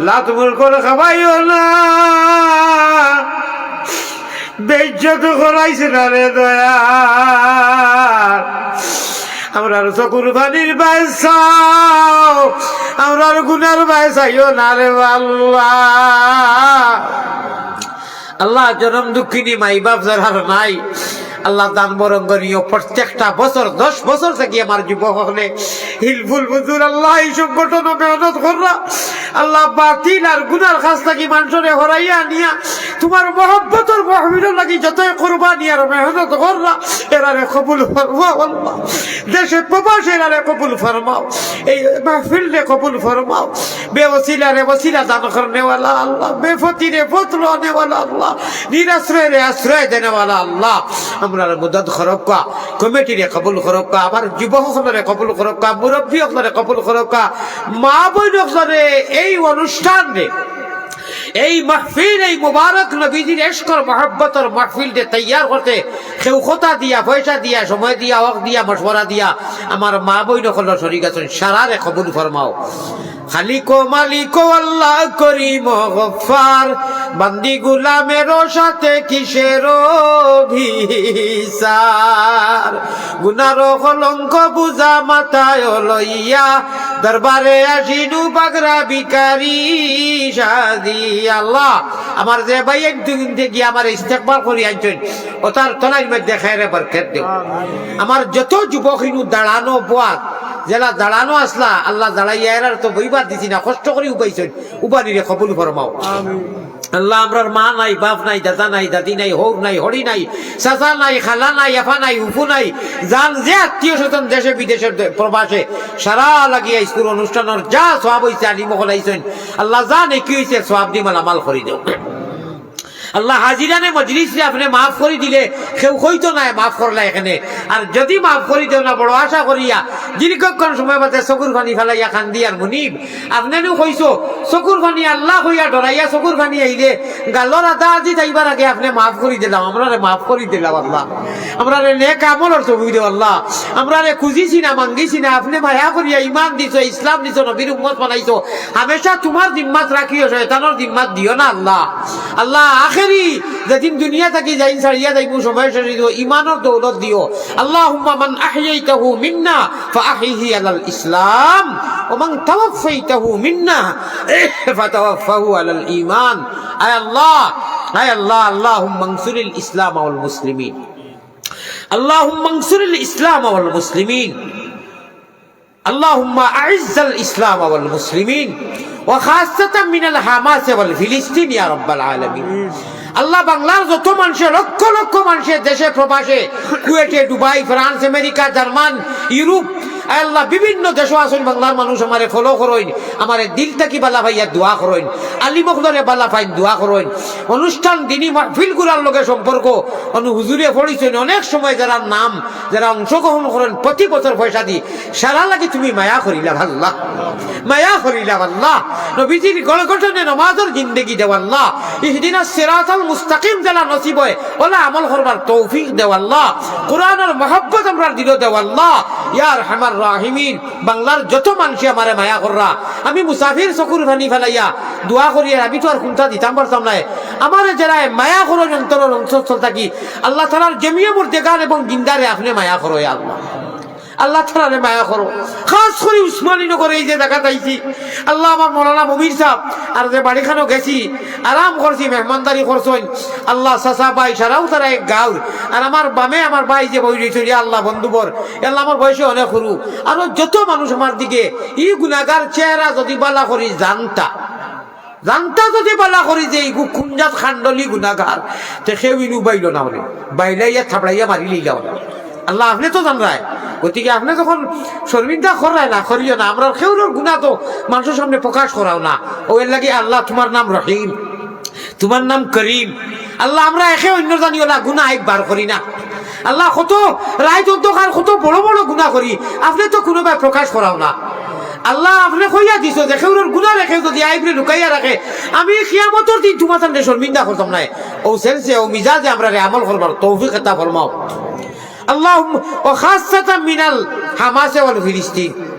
লাতমুর করে খাবাইও না, বেজ্জত করাইছে না রে দয়া, আমরা চকুর পানির বাইসাও, আমরা গুনার বাইসাইও না রে আল্লাহ। আল্লাহ জনম দুঃখিনী মাই বাপ যারা নাই, আল্লাহ দান বরঙ্গনীয় প্রত্যেকটা বছর 10 বছর থেকে আমার যুবক হলে হিলফুল বুজুর আল্লাহ এই সংগঠন মেহনত কররা, আল্লাহ বাতিল আর গুনার কাজ থাকি মানুষরে হরাইয়া নিয়া তোমার মহব্বতর মহবিল লাগি যতই কোরবানি আর মেহনত কররা, এরারে কবুল ফরমাও আল্লাহ, দেশে প্রবাসে এরারে কবুল ফরমাও, এই মাহফিলে কবুল ফরমাও, বেওসিলারে ওসিলা দান করনেওয়ালা আল্লাহ, বেফতিরে ফতলো আনেওয়ালা আল্লাহ, নিরাশ্রয়রে আশ্রয় দেনেওয়ালা আল্লাহ, আমরা মদদ করক্কা, কমিটিরে কবুল করক্কা, আমার যুবক সকলরে কবুল করক্কা, মুরব্বী সকলরে কবুল করক্কা, মা বোন সকলরে এই অনুষ্ঠান রে, এই মাহফিল, এই মুবারক নবীজির ইশকর মহব্বতর মাহফিল দে তৈয়ার করতে কেউ কথা দিয়া, পয়সা দিয়া, সময় দিয়া, ওয়াক্ত দিয়া, মশওয়ারা দিয়া আমার মা বোন সকলের শরীক আছেন, সারারে কবুল ফরমাও। খালিকো মালিকো আল্লাহ করিম গফফার, বান্দি গুলামের সাথে কিসের ভিসার, গুনার কলঙ্ক বুঝা মাথায় লইয়া দরবারে আসিনু বাগরা ভিখারি সাদি। আল্লাহ আমার যে ভাই একদিন গিয়ে আমার ইস্তেকবার করি আনছেন, ও তার তলার মধ্যে খায়রে বরকত দেও। আমার যত যুবক দাঁড়ানো বোয়াত জেলা দাঁড়ানো আসলা, আল্লাহ দাঁড়াইয়া এরার তো বইবার দিছি না, কষ্ট করে উপাইছেন, উপানিরে কবুল ফরমাও আল্লাহ। আমরার মা নাই, বাপ নাই, দাদা নাই, দাদি নাই, হৌর নাই, হরি নাই, চাচা নাই, খালা নাই, এফা নাই, উফু নাই, যান যে আত্মীয় স্বজন দেশে বিদেশের প্রবাসে সারা লাগিয়া স্কুল অনুষ্ঠানের যা সওয়াব হইছে আলিমহল আইছেন, আল্লাহ জানে কি হইছে, সওয়াব দি মালামাল করে দেও আল্লাহ। হাজিরানে মজলিসে আপনি মাফ করে দিলে কেউ হইতো না মাফ করলা এখানে, আর যদি মাফ করে দেও না বড় আশা করিয়া দীর্ঘক্ষণ সময় বাদে চকুর পানি ফেলাইয়া কান্দি আর মুনিব আপনিও কইছো চকুর পানি আল্লাহ হইয়া ডরাইয়া চকুর পানি আইলে গালর আদা আজি যাইবার আগে আপনি মাফ করে দিলাম, আমরা মাফ করে দিলাম আল্লাহ, আমরা নেক আমলের ছবি দেও আল্লাহ, আমরা খুঁজিছি না, মাঙ্গিছি না, আপনি মায়া করিয়া ইমান দিছো, ইসলাম দিছো, নবীর উম্মত বানাইছো, হামেশা তোমার জিম্মাত রাখিও, শয়তানের জিম্মাত দিও না আল্লাহ। আল্লাহ আখেরি যেদিন দুনিয়া থাকি যাইন ছাড়িয়া যাইবো সময় শেষ দিও, ইমানের দৌলত দিও। আল্লাহুম্মা মান আহইয়াইতাহু মিন্না ফাআহইহি আলাল ইসলাম ওয়া মান তাওয়াফাইতাহু মিন্না ফাতাওয়াফাহু আলাল ঈমান। আয় আল্লাহ, আয় আল্লাহ, আল্লাহুম্মা আনসুরিল ইসলাম ওয়াল মুসলিমিন, আল্লাহুম্মা আনসুরিল ইসলাম ওয়াল মুসলিমিন, আল্লাহুম্মা আইজ্জাল ইসলাম ওয়াল মুসলিমিন ওয়া খাসাতান মিনাল হামাস ওয়াল ফিলিস্তিন ইয়া রাব্বাল আলামিন।
আল্লাহ বাংলার যত মানুষের লক্ষ লক্ষ মানুষের দেশে প্রবাসে কুয়েটে Dubai France America German Europe Allah বিভিন্ন দেশও আসেন বাংলার মানুষ আমারে ফলো করইন আমারে দিল থাকি বালা ভাইয়া দোয়া করইন আলী মখদরে বালা ভাই দোয়া করইন অনুষ্ঠান দিনী মাহফিল গুলার লগে সম্পর্ক হুজুরে পড়িছেন অনেক সময় যারা নাম যারা অংশগ্রহণ করেন প্রতি বছর পয়সা দি সারা লাগে তুমি মায়া করিলা আল্লাহ মায়া করিলা আল্লাহ নবীজির গলগঠনে নমাজের জিন্দেগি দেও আল্লাহ ইহদিনা সিরাতাল মুস্তাকিম যারা নসিব হয় ওলা আমল করবার তৌফিক দেও আল্লাহ কোরআনের মহব্বত আমরা দিল দেও আল্লাহ ইয়া আরহামার রাহিমিন বাংলার যত মানুষ আমারে মায়া কররা আমি মুসাফির চকুর ভানি ফেলাইয়া দোয়া করিয়া আমি তো আর কোনটা দিতাম পারতাম না আমারে যারা মায়া করো অন্তরের অঞ্চল থাকি আল্লাহ তাআলার জমিয়ে মুর্দেগান এবং জিন্দারে আপনি মায়া করো ইয়া আল্লাহ আল্লাহ তাআলারে মায়া করো খাস করে উসমানী নগরে এই যে দেখা যাইছি আল্লাহ আমার মৌলানা মুমির সাহেব আর যে বাড়িখানেও গেছি আরাম করছি মেহমানদারি করছেন আল্লাহ চাচা ভাই সারাও তারা এক গাঁর আর আমার বামে আমার ভাই যে বই রয়েছে আল্লাহ বন্ধুবর আল্লাহ আমার বয়সে অনেক সরু আর যত মানুষ আমার দিকে ই গুনাহগার চেহারা যদি বালা করি জানতা যদি বালা করি যে ইগু খুঞ্জাত খান্ডলি গুনাহগার তে সেও ইনু বাইল না বলে বাইলাইয়া থাপড়াইয়া মারি লইলা আল্লাহ আপনি তো জান রায় গতিকে আপনি যখন শর্মিন্দা করায় না করিও না আমরা কেউর গুণা তো মানুষের সামনে প্রকাশ করাও না ওর লাগে আল্লাহ তোমার নাম রহিম তোমার নাম করিম আল্লাহ আমরা একে অন্য জানিও না গুণা একবার করি না আল্লাহ কত রায় দোকান কত বড় বড় গুণা করি আপনি তো কোনোভাবে প্রকাশ করাও না আল্লাহ আপনি কইয়া দিছ যে কেউর গুণা রেখে যদি আইবরে লুকাইয়া রাখে আমি কিয়ামতের দিন তোমার সামনে শর্মিন্দা করতাম না ও সেন্সে ও মিজাজে আমরা আমল করবার তৌফিক আতা ফরমাও اللهم وخاصة من الحماس والفلسطين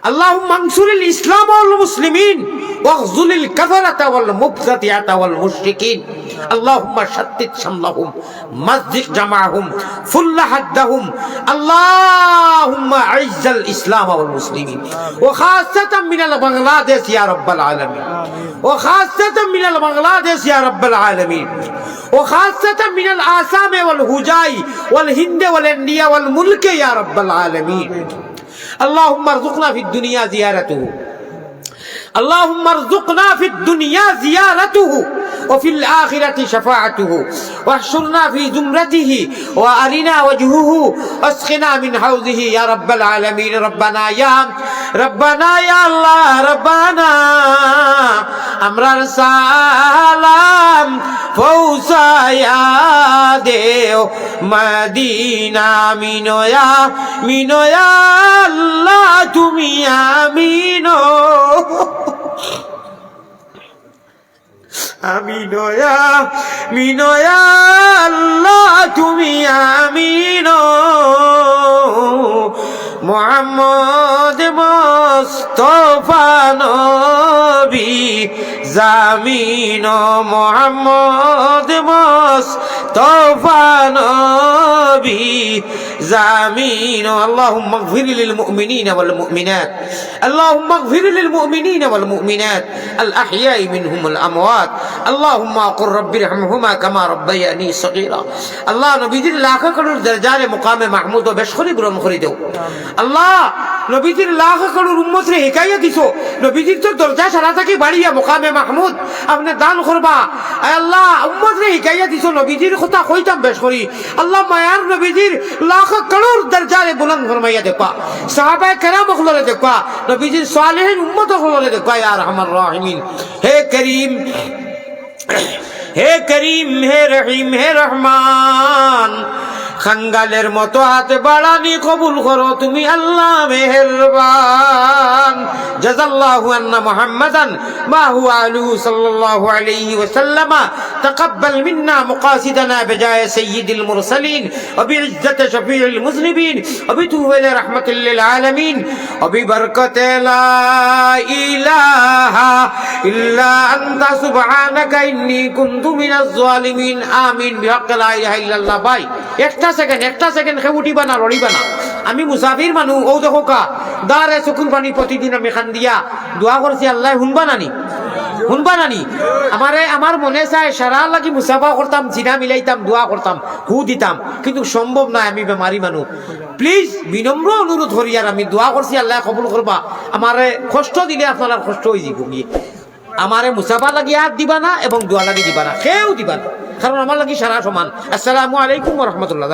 اللهم انصر الإسلام والمسلمين واخذل الكفرة والمبتدعة والمشركين اللهم شتت شملهم مزق جمعهم فل حدهم اللهم اعز الإسلام والمسلمين وخاصة من بنغلاديش يا رب العالمين وخاصة من بنغلاديش يا رب العالمين وخاصة من الآسام والهجاي والهند والإنديا والملك يا رب العالمين اللهم ارزقنا في الدنيا زيارته اللهم ارزقنا في الدنيا زيارته وفي الآخرة شفاعته واحشرنا في زمرته وأرنا وجهه واسقنا من حوضه يا رب العالمين ربنا يا الله ربنا أمرار سلام فوسا يا ديو مدينة مينو يا الله تمي آمينو আমিনো ইয়া আল্লাহ তুমি আমিনো মুহাম্মদ মুস্তাফা নবী জামিনো মুহাম্মদ মুস্তাফা নবী জামিনো اللهم اغفر للمؤمنين والمؤمنات اللهم اغفر للمؤمنين والمؤمنات الأحياء منهم الأموات اللهم قل رب ارحمهما كما ربياني صغيرا الله নবীজির লাখ করোড় দরজারে মুকামে মাহমুদ ও বেশখরি গ্রহণ করে দেও আল্লাহ নবীজির লাখ করোড় উম্মতরে হিকায়াত দিছো নবীজির তো দরজা সারা থাকি বাড়িয়া মুকামে মাহমুদ আপনি দান করবা আল্লাহ উম্মতরে হিকায়াত দিছো নবীজির কথা কইতাম বেশখরি আল্লাহ মায়ার নবীজির লাখ করোড় দরজারে বুলন্দ ফরমাইয়া দেখবা সাহাবায়ে কেরাম হলরে দেখবা নবীজির সালেহিন উম্মত হলরে দেখবা ইয়া আরহামার রাহিমিন হে করিম হে রহিম হে রহমান খাঙ্গালের মতো হাতে বাড়ানি কবুল করো তুমি আল্লাহ মেহেরবান জাযাল্লাহু আন্না মুহাম্মাদান মা হুয়া আলাইহি সাল্লাল্লাহু আলাইহি ওয়াসাল্লাম তাকাব্বাল মিন্না মুকাসিদানা বিজায় সাইয়্যিদিল মুরসালিন ওয়া বিইজ্জাতি শাফিউল মুযনিবিন ওয়া বিতুওয়াল রাহমাতিল লিল আলামিন ওয়া বিবরকাতি লা ইলাহা ইল্লা আনতা সুবহানাকা ইন্নী কুনতু মিনাজ জালিমিন আমিন বিহাক্কি লা ইলাহা ইল্লাল্লাহ ভাই একটা সেকেন্ড খে উঠিবা না লড়িবা না আমি মুসাফির মানুষ ও দেখো কা দারে চকুর পানি প্রতিদিন আমি খান দিয়া দোয়া করছি আল্লাহ শুনবা নানি আমার মনে চায় সারা লাগি মুসাফা করতাম জিনা মিলাইতাম দোয়া করতাম হু দিতাম কিন্তু সম্ভব নয় আমি বেমারি মানুষ প্লিজ বিনম্র অনুরোধ করি আর আমি দোয়া করছি আল্লাহ কবুল করবা আমারে কষ্ট দিলে আপনার কষ্ট হয়ে যাব আমারে মুসাফা লাগি হাত দিবা না এবং দোয়া লাগি দিবা না, কেউ দিবা না, কারণ আমার লাগি সারা সমান। আসসালামু আলাইকুম ওয়া রাহমাতুল্লাহ।